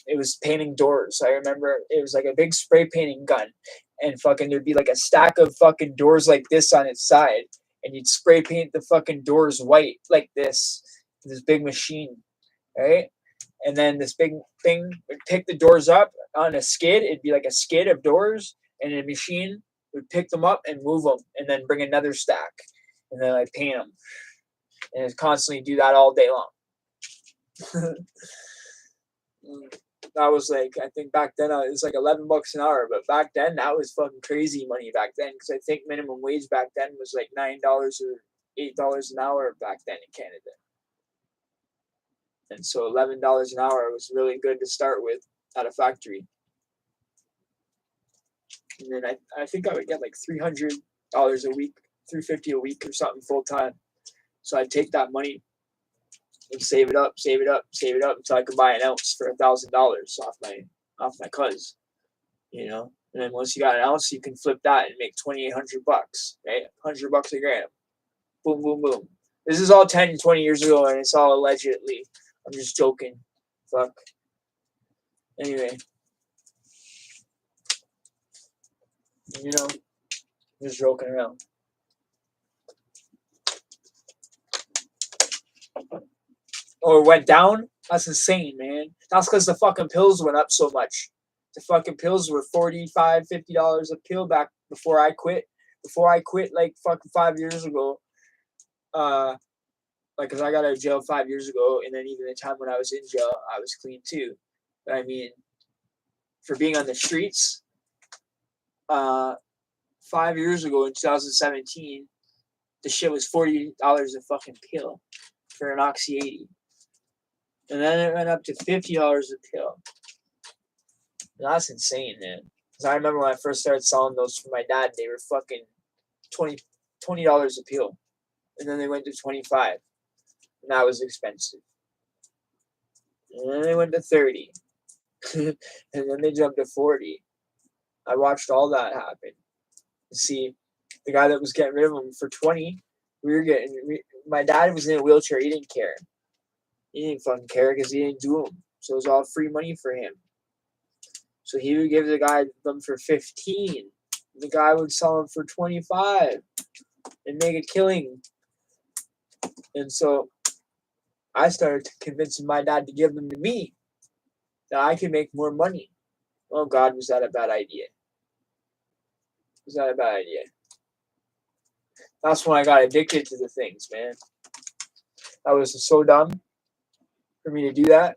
It was painting doors. I remember it was like a big spray painting gun, and fucking there'd be like a stack of fucking doors like this on its side, and you'd spray paint the fucking doors white like this big machine, right? And then this big thing would pick the doors up on a skid. It'd be like a skid of doors, and a machine would pick them up and move them, and then bring another stack, and then I paint them, and I'd constantly do that all day long. That was like, I think back then it was like $11 an hour, but back then that was fucking crazy money back then, because I think minimum wage back then was like $9 or $8 an hour back then in Canada. And so $11 an hour was really good to start with at a factory. And then I think I would get like $300 a week, $350 a week or something full time. So I'd take that money and save it up until I could buy an ounce for $1,000 off my cuz, you know. And then once you got an ounce, you can flip that and make $2,800, right? $100 a gram. Boom, boom, boom. This is all 10, 20 years ago, and it's all allegedly. I'm just joking. Fuck. Anyway. You know, just joking around. Or went down? That's insane, man. That's because the fucking pills went up so much. The fucking pills were $45, $50 a pill back before I quit. Before I quit, like fucking 5 years ago. Like, cause I got out of jail 5 years ago, and then even the time when I was in jail, I was clean too. But I mean, for being on the streets, 5 years ago in 2017, the shit was $40 a fucking pill for an Oxy 80. And then it went up to $50 a pill. That's insane, man. Because I remember when I first started selling those for my dad, they were fucking $20 a pill. And then they went to 25. And that was expensive. And then they went to 30. And then they jumped to 40. I watched all that happen. See, the guy that was getting rid of him for 20, my dad was in a wheelchair. He didn't care. He didn't fucking care because he didn't do them. So it was all free money for him. So he would give the guy them for 15. The guy would sell them for 25 and make a killing. And so I started convincing my dad to give them to me, that I could make more money. Oh God, was that a bad idea? Was that a bad idea? That's when I got addicted to the things, man. That was so dumb for me to do that.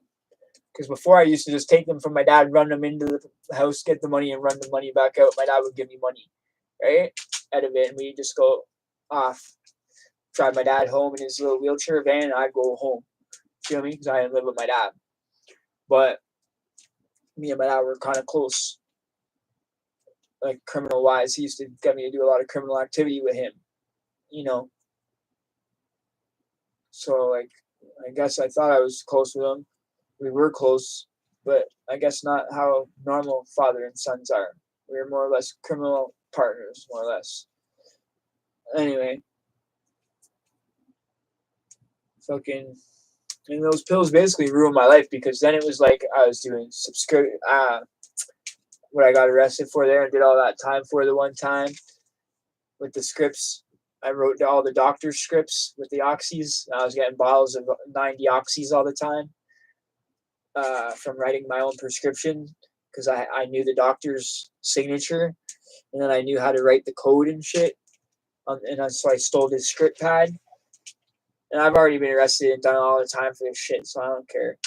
Because before I used to just take them from my dad, run them into the house, get the money, and run the money back out. My dad would give me money, right? Out of it, and we'd just go off. Drive my dad home in his little wheelchair van, and I'd go home. Feel me? Because I didn't live with my dad. But me and my dad were kind of close, like criminal wise. He used to get me to do a lot of criminal activity with him, you know. So like, I guess I thought I was close with him. We were close, but I guess not how normal father and sons are. We were more or less criminal partners, more or less. Anyway, fucking, and those pills basically ruined my life, because then it was like I was doing what I got arrested for there and did all that time for the one time with the scripts. I wrote all the doctor's scripts with the oxys. I was getting bottles of 90 oxys all the time from writing my own prescription, because I knew the doctor's signature, and then I knew how to write the code and shit. So I stole his script pad. And I've already been arrested and done all the time for this shit, so I don't care.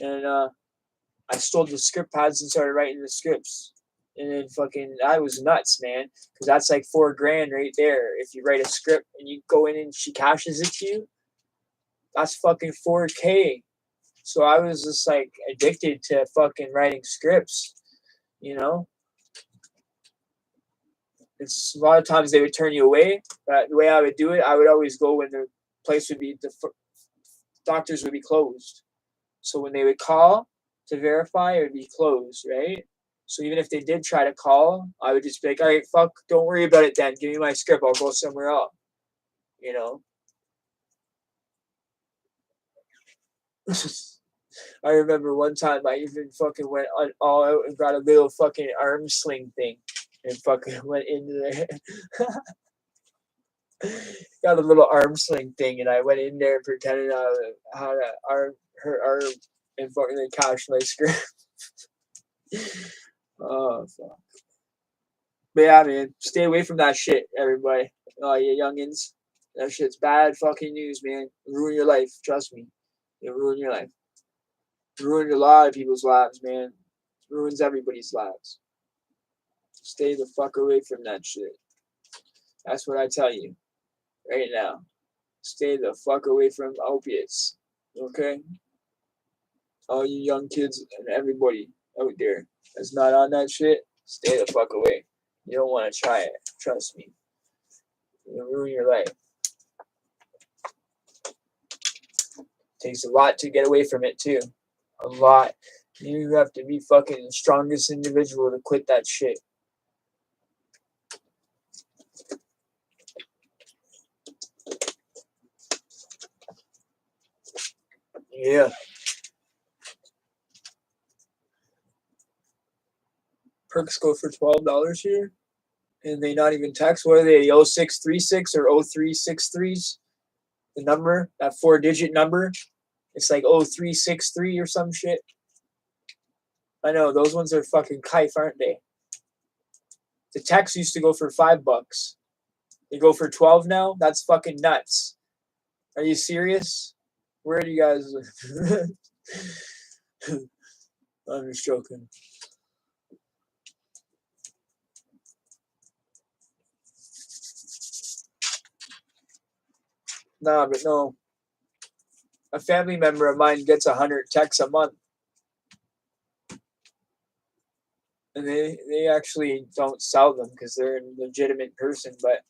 And I stole the script pads and started writing the scripts. And then fucking, I was nuts, man. Because that's like $4,000 right there. If you write a script and you go in and she cashes it to you, that's fucking $4,000. So I was just like addicted to fucking writing scripts, you know? It's a lot of times they would turn you away. But the way I would do it, I would always go when the place would be, the doctors would be closed. So when they would call to verify, it would be closed, right? So even if they did try to call, I would just be like, all right, fuck, don't worry about it then. Give me my script. I'll go somewhere else. You know? I remember one time I even fucking went all out and got a little fucking arm sling thing and fucking went into there. Got a little arm sling thing, and I went in there and pretended I had her arm and fucking cashed my script. Oh, fuck. But yeah, man, stay away from that shit, everybody. Oh, you youngins. That shit's bad fucking news, man. It'll ruin your life. Trust me. It'll ruin your life. It ruined a lot of people's lives, man. It ruins everybody's lives. Stay the fuck away from that shit. That's what I tell you right now. Stay the fuck away from opiates. Okay? All you young kids and everybody out there that's not on that shit, stay the fuck away. You don't want to try it. Trust me. It'll ruin your life. Takes a lot to get away from it, too. A lot. You have to be fucking the strongest individual to quit that shit. Yeah. Perks go for $12 here. And they not even text. What are they? 0636 or 0363s? The number, that 4-digit number. It's like 0363 or some shit. I know, those ones are fucking kife, aren't they? The text used to go for $5. They go for 12 now? That's fucking nuts. Are you serious? Where do you guys live? I'm just joking. Nah, but no. A family member of mine gets 100 texts a month. And they actually don't sell them because they're a legitimate person, but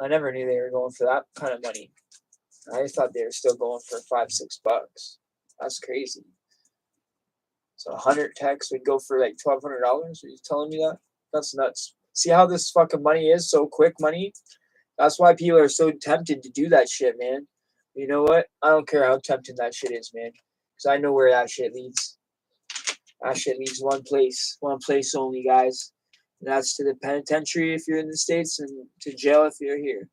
I never knew they were going for that kind of money. I thought they were still going for $5-6. That's crazy. So 100 texts would go for like $1,200. Are you telling me that? That's nuts. See how this fucking money is so quick money? That's why people are so tempted to do that shit, man. You know what? I don't care how tempting that shit is, man. Because I know where that shit leads. That shit leads one place only, guys. And that's to the penitentiary if you're in the States, and to jail if you're here.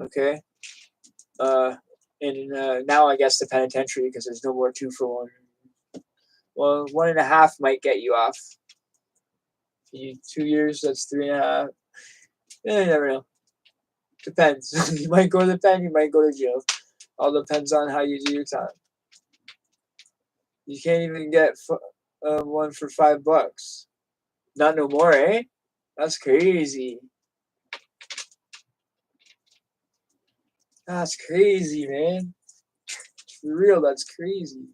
Okay? Now I guess the penitentiary, because there's no more 2 for 1. Well, 1.5 might get you off. 2 years, that's 3.5. You never know. Depends. You might go to the pen, you might go to jail. All depends on how you do your time. You can't even get one for $5. Not no more, eh? That's crazy. That's crazy, man. For real, that's crazy.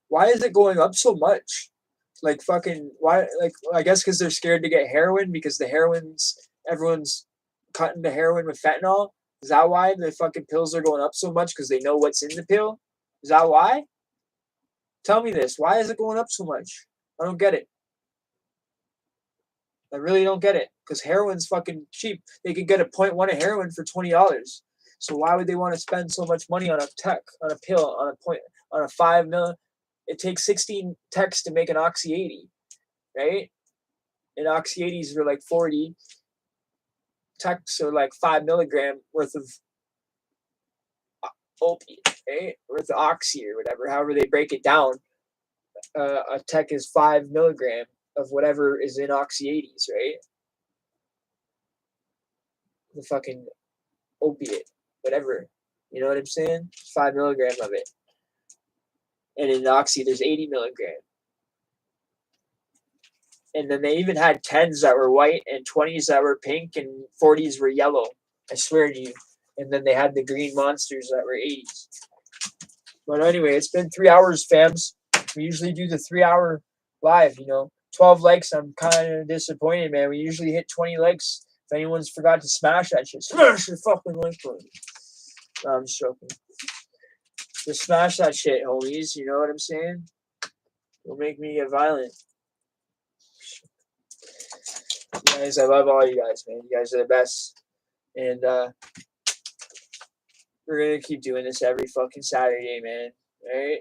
Why is it going up so much? Like fucking why? Like I guess because they're scared to get heroin, because everyone's cutting the heroin with fentanyl. Is that why the fucking pills are going up so much? Because they know what's in the pill. Is that why? Tell me this. Why is it going up so much? I don't get it. I really don't get it. Because heroin's fucking cheap. They could get a 0.1 of heroin for $20. So why would they want to spend so much money on a pill, on a 5 mil? It takes 16 techs to make an Oxy 80, right? And Oxy 80s are like 40. Techs are like 5 milligram worth of opiate, right? Worth of Oxy or whatever. However they break it down, a tech is 5 milligram of whatever is in Oxy 80s, right? The fucking opiate, whatever. You know what I'm saying? 5 milligram of it. And in Oxy, there's 80 milligram. And then they even had 10s that were white and 20s that were pink and 40s were yellow. I swear to you. And then they had the green monsters that were 80s. But anyway, it's been 3 hours, fams. We usually do the 3-hour live, 12 likes. I'm kind of disappointed, man. We usually hit 20 likes. If anyone's forgot to smash that shit, smash the fucking like button. No, I'm just joking. Just smash that shit, homies. You know what I'm saying? Don't make me get violent. Guys, I love all you guys, man. You guys are the best. And we're going to keep doing this every fucking Saturday, man. Alright?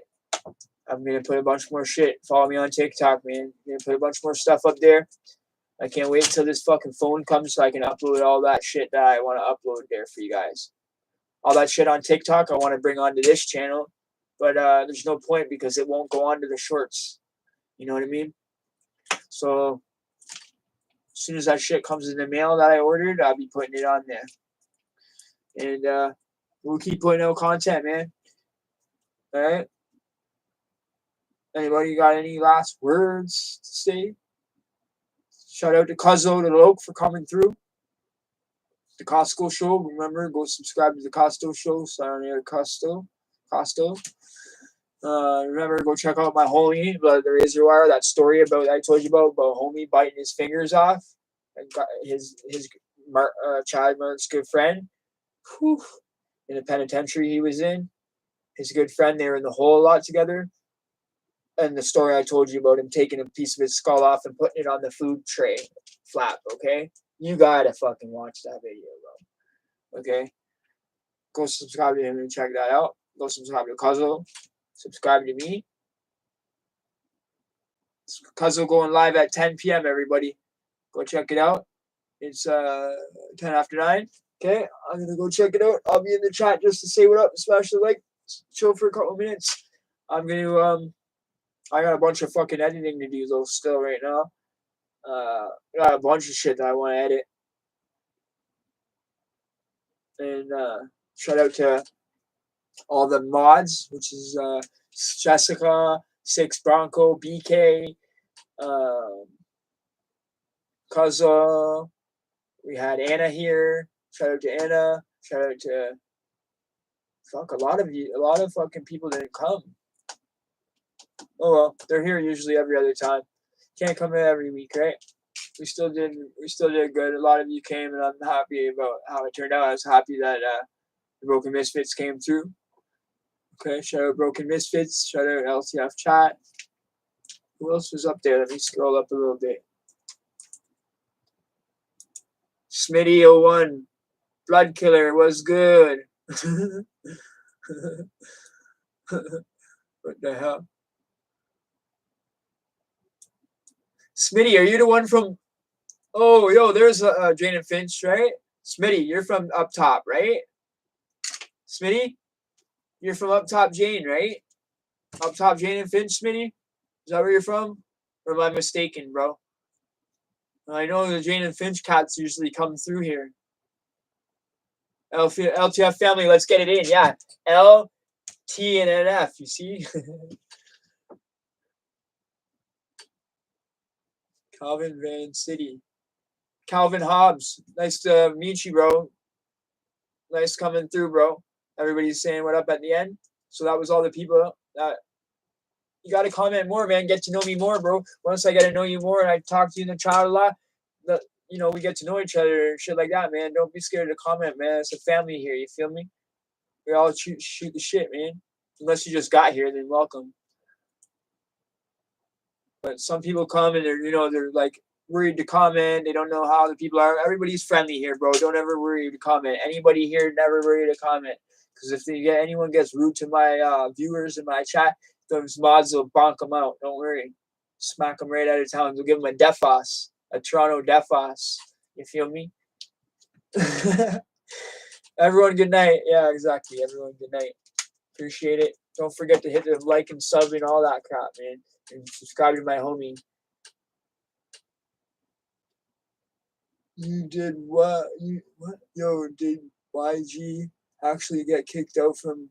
I'm going to put a bunch more shit. Follow me on TikTok, man. I'm going to put a bunch more stuff up there. I can't wait until this fucking phone comes so I can upload all that shit that I want to upload there for you guys. All that shit on TikTok I want to bring onto this channel. But there's no point because it won't go onto the shorts. You know what I mean? So as soon as that shit comes in the mail that I ordered, I'll be putting it on there. And we'll keep putting out content, man. Alright? Anybody got any last words to say? Shout out to Cuzzo the Loke for coming through. The Costco Show. Remember, go subscribe to the Costco Show. Sign on Costo. Remember, go check out my homie, the razor wire. That story about I told you about homie biting his fingers off, and got his Chad Mark's good friend. Whew, in the penitentiary he was in. His good friend, they were in the hole a lot together. And the story I told you about him taking a piece of his skull off and putting it on the food tray flap. Okay, you gotta fucking watch that video, bro. Okay, go subscribe to him and check that out. Go subscribe to Cuzzo. Subscribe to me. Cuzzo going live at 10 p.m. Everybody, go check it out. It's 10 after 9. Okay, I'm gonna go check it out. I'll be in the chat just to say what up, smash the like, chill for a couple minutes. I'm gonna I got a bunch of fucking editing to do though still right now. I got a bunch of shit that I want to edit. And shout out to all the mods, which is Jessica, Six Bronco, BK, Cuzzo. We had Anna here. Shout out to Anna. Shout out to a lot of fucking people didn't come. Oh well, they're here usually every other time. Can't come in every week, right? We still did good. A lot of you came, and I'm happy about how it turned out. I was happy that the Broken Misfits came through. Okay, shout out Broken Misfits. Shout out LTF Chat. Who else was up there? Let me scroll up a little bit. Smitty01. Blood Killer was good. What the hell? Smitty, are you the one from... Oh, yo, there's Jane and Finch, right? Smitty, you're from up top, right? Smitty, you're from up top Jane, right? Up top Jane and Finch, Smitty? Is that where you're from? Or am I mistaken, bro? I know the Jane and Finch cats usually come through here. LTF family, let's get it in. Yeah. L, T, and an F, you see? Calvin Van City. Calvin Hobbs. Nice to meet you, bro. Nice coming through, bro. Everybody's saying what up at the end. So that was all the people that you got to comment more, man. Get to know me more, bro. Once I get to know you more and I talk to you in the chat a lot, we get to know each other, shit like that, man. Don't be scared to comment, man. It's a family here. You feel me? We all shoot the shit, man. Unless you just got here, then welcome. But some people come and they're like worried to comment. They don't know how the people are. Everybody's friendly here, bro. Don't ever worry to comment. Anybody here, never worry to comment. Because if anyone gets rude to my viewers in my chat, those mods will bonk them out. Don't worry. Smack them right out of town. They'll give them a defos, a Toronto defos. You feel me? Everyone, good night. Yeah, exactly. Everyone, good night. Appreciate it. Don't forget to hit the like and sub and all that crap, man. And subscribe to my homie. You did what? What? Yo, did YG actually get kicked out from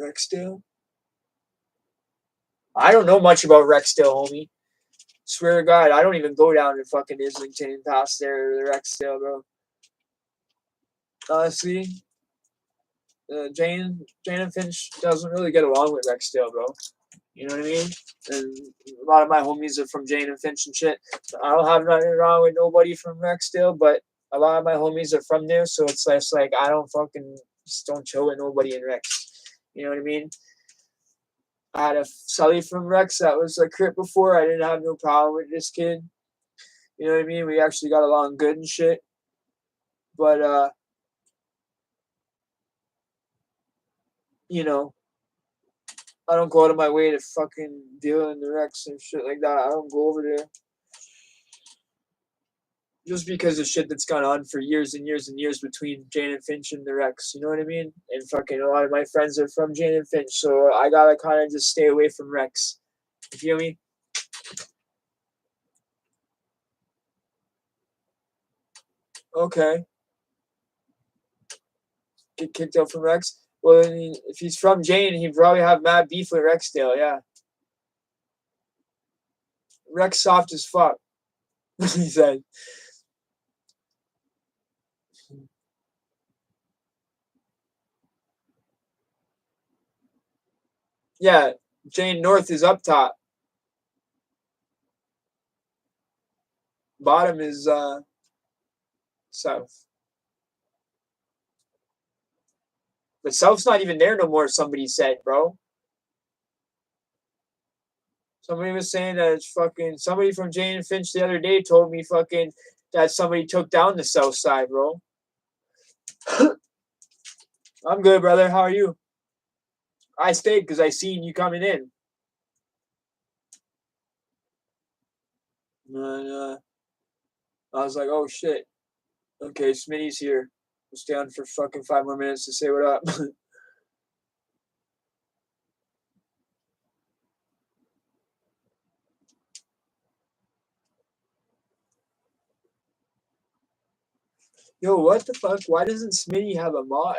Rexdale? I don't know much about Rexdale, homie. Swear to God, I don't even go down to fucking Islington and past there to Rexdale, bro. Honestly, Jane and Finch doesn't really get along with Rexdale, bro. You know what I mean? And a lot of my homies are from Jane and Finch and shit. I don't have nothing wrong with nobody from Rexdale, but a lot of my homies are from there, so it's like I don't fucking just don't chill with nobody in Rex. You know what I mean? I had a Sully from Rex that was a crip before. I didn't have no problem with this kid. You know what I mean? We actually got along good and shit. But you know, I don't go out of my way to fucking deal in the Rex and shit like that. I don't go over there. Just because of shit that's gone on for years and years and years between Jane and Finch and the Rex, you know what I mean? And fucking a lot of my friends are from Jane and Finch, so I gotta kind of just stay away from Rex. You feel me? Okay. Get kicked out from Rex? Well, if he's from Jane, he'd probably have mad beef with Rexdale, yeah. Rex soft as fuck, he said. Yeah, Jane North is up top. Bottom is south. But south's not even there no more, somebody said, bro. Somebody was saying that it's fucking somebody from Jane and Finch the other day told me fucking that somebody took down the south side, bro. I'm good, brother. How are you? I stayed because I seen you coming in. And I was like, oh shit. Okay, Smitty's here. We'll stay on for fucking 5 more minutes to say what up. Yo, what the fuck? Why doesn't Smitty have a mod?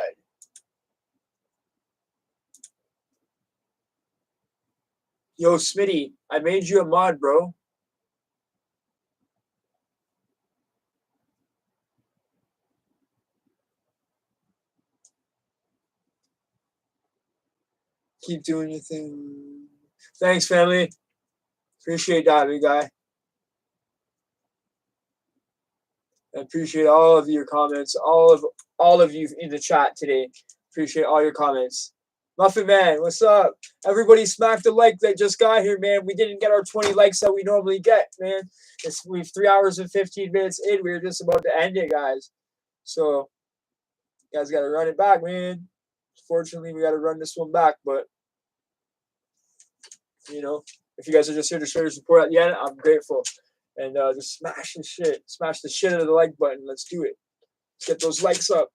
Yo, Smitty, I made you a mod, bro. Keep doing your thing. Thanks, family. Appreciate that, big guy. I appreciate all of your comments, all of you in the chat today. Appreciate all your comments. Muffin Man, what's up? Everybody smack the like that just got here, man. We didn't get our 20 likes that we normally get, man. We've 3 hours and 15 minutes in. We were just about to end it, guys. So you guys gotta run it back, man. Fortunately, we gotta run this one back, but you know, if you guys are just here to show your support at the end, I'm grateful. And just smash the shit. Smash the shit out of the like button. Let's do it. Let's get those likes up.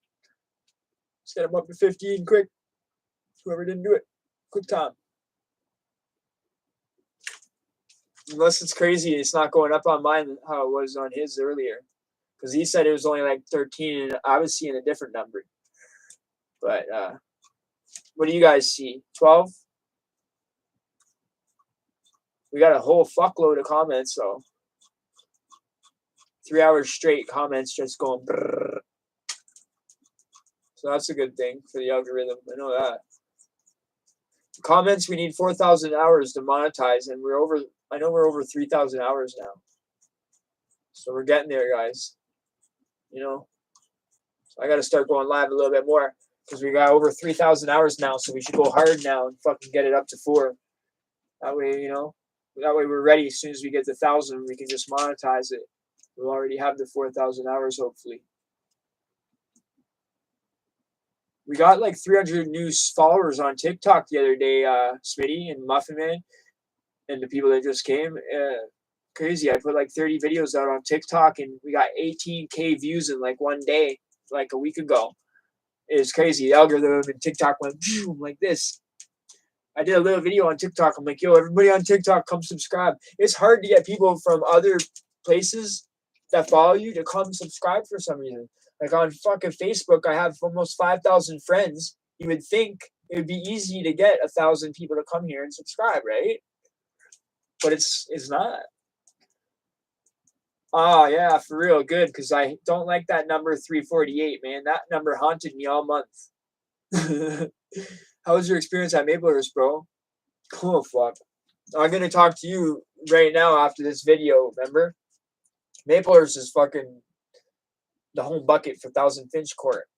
Let's get them up to 15 quick. Whoever didn't do it. Quick time. Unless it's crazy, it's not going up on mine how it was on his earlier. Because he said it was only like 13 and I was seeing a different number. But what do you guys see? 12? We got a whole fuckload of comments, so 3 hours straight comments just going brrr. So that's a good thing for the algorithm. I know that. Comments, we need 4,000 hours to monetize, and I know we're over 3,000 hours now. So we're getting there, guys. You know? So I got to start going live a little bit more because we got over 3,000 hours now, so we should go hard now and fucking get it up to 4. That way, you know, that way we're ready. As soon as we get to 1,000, we can just monetize it. We'll already have the 4,000 hours, hopefully. We got like 300 new followers on TikTok the other day, Smitty and Muffin Man, and the people that just came. Crazy. I put like 30 videos out on TikTok, and we got 18K views in like one day, like a week ago. It's crazy. The algorithm in TikTok went like this. I did a little video on TikTok. I'm like, yo, everybody on TikTok, come subscribe. It's hard to get people from other places that follow you to come subscribe for some reason. Like on fucking Facebook, I have almost 5,000 friends. You would think it would be easy to get 1,000 people to come here and subscribe, right? But it's not. Oh yeah, for real, good. Because I don't like that number 348, man. That number haunted me all month. How was your experience at Maplehurst, bro? Cool, fuck. I'm gonna talk to you right now after this video. Remember, Maplehurst is fucking the home bucket for Thousand Finch Court,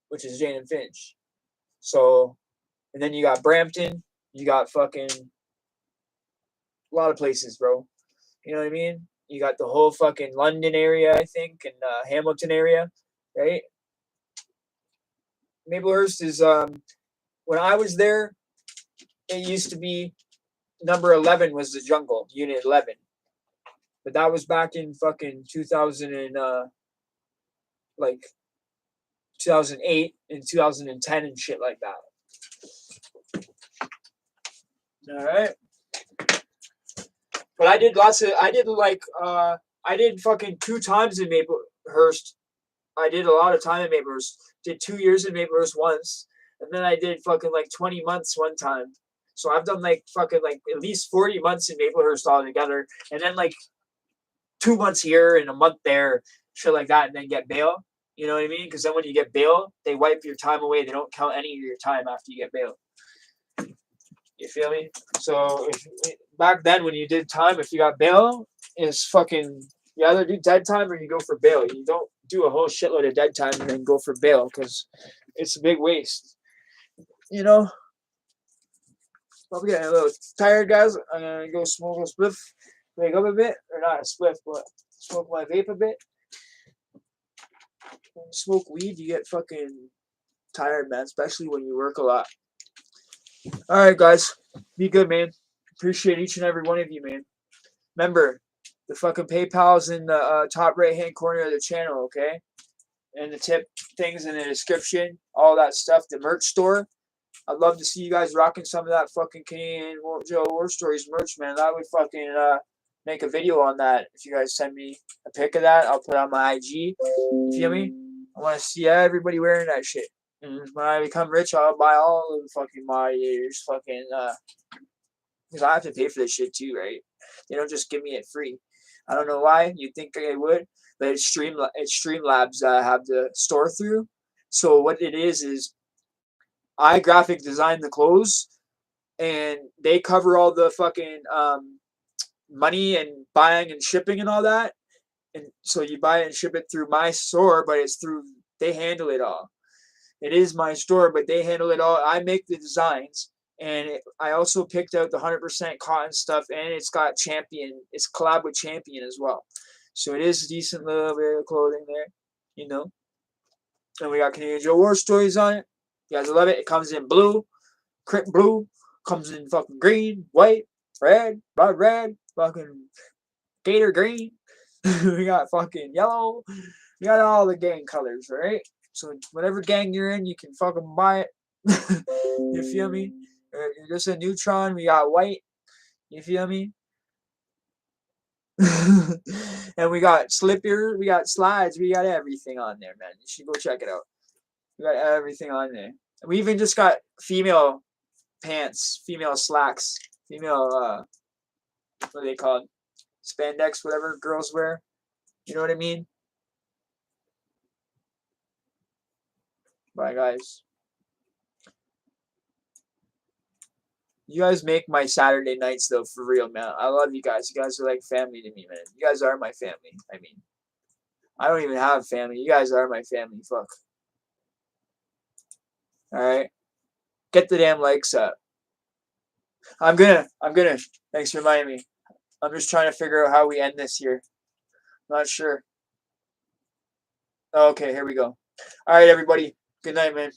which is Jane and Finch. So, and then you got Brampton. You got fucking a lot of places, bro. You know what I mean? You got the whole fucking London area, I think, and Hamilton area, right? Maplehurst is when I was there, it used to be number 11 was the jungle, unit 11. But that was back in fucking 2000 and like 2008 and 2010 and shit like that. All right. But I did fucking 2 times in Maplehurst. I did a lot of time in Maplehurst. Did 2 years in Maplehurst once. And then I did fucking like 20 months one time. So I've done like fucking like at least 40 months in Maplehurst altogether. And then like 2 months here and a month there, shit like that, and then get bail. You know what I mean? Because then when you get bail, they wipe your time away. They don't count any of your time after you get bail. You feel me? So back then when you did time, if you got bail, it's fucking you either do dead time or you go for bail. You don't do a whole shitload of dead time and then go for bail because it's a big waste. You know? I'm getting a little tired, guys. I'm gonna go smoke a spliff, wake up a bit, or not a spliff, but smoke my vape a bit. When you smoke weed, you get fucking tired, man, especially when you work a lot. All right, guys, be good, man. Appreciate each and every one of you, man. Remember, the fucking PayPal's in the top right-hand corner of the channel, okay? And the tip things in the description, all that stuff, the merch store. I'd love to see you guys rocking some of that fucking Canadian Joe War Stories merch, man. I would fucking make a video on that. If you guys send me a pic of that, I'll put it on my IG. You feel me? I want to see everybody wearing that shit. And when I become rich, I'll buy all of the fucking moderators, fucking, because I have to pay for this shit too, right? They don't just give me it free. I don't know why. You'd think they would, but it's Streamlabs have the store through. So what it is I graphic design the clothes, and they cover all the fucking money and buying and shipping and all that. And so you buy it and ship it through my store, but it's through they handle it all. It is my store, but they handle it all. I make the designs, and I also picked out the 100% cotton stuff, and it's got Champion. It's collab with Champion as well, so it is a decent little bit of clothing there, you know. And we got Canadian Joe War Stories on it. You guys love it. It comes in blue, crit blue, comes in fucking green, white, red, blood red, fucking gator green. We got fucking yellow. We got all the gang colors, right? So whatever gang you're in, you can fucking buy it. You feel me? You're just a neutron. We got white. You feel me? And we got slippers. We got slides. We got everything on there, man. You should go check it out. We got everything on there. We even just got female pants, female slacks, female what are they called? Spandex, whatever girls wear. You know what I mean? Bye, guys. You guys make my Saturday nights, though, for real, man. I love you guys. You guys are like family to me, man. You guys are my family. I mean, I don't even have family. You guys are my family. Fuck. All right. Get the damn likes up. I'm gonna. Thanks for reminding me. I'm just trying to figure out how we end this here. Not sure. Okay, here we go. All right, everybody. Good night, man.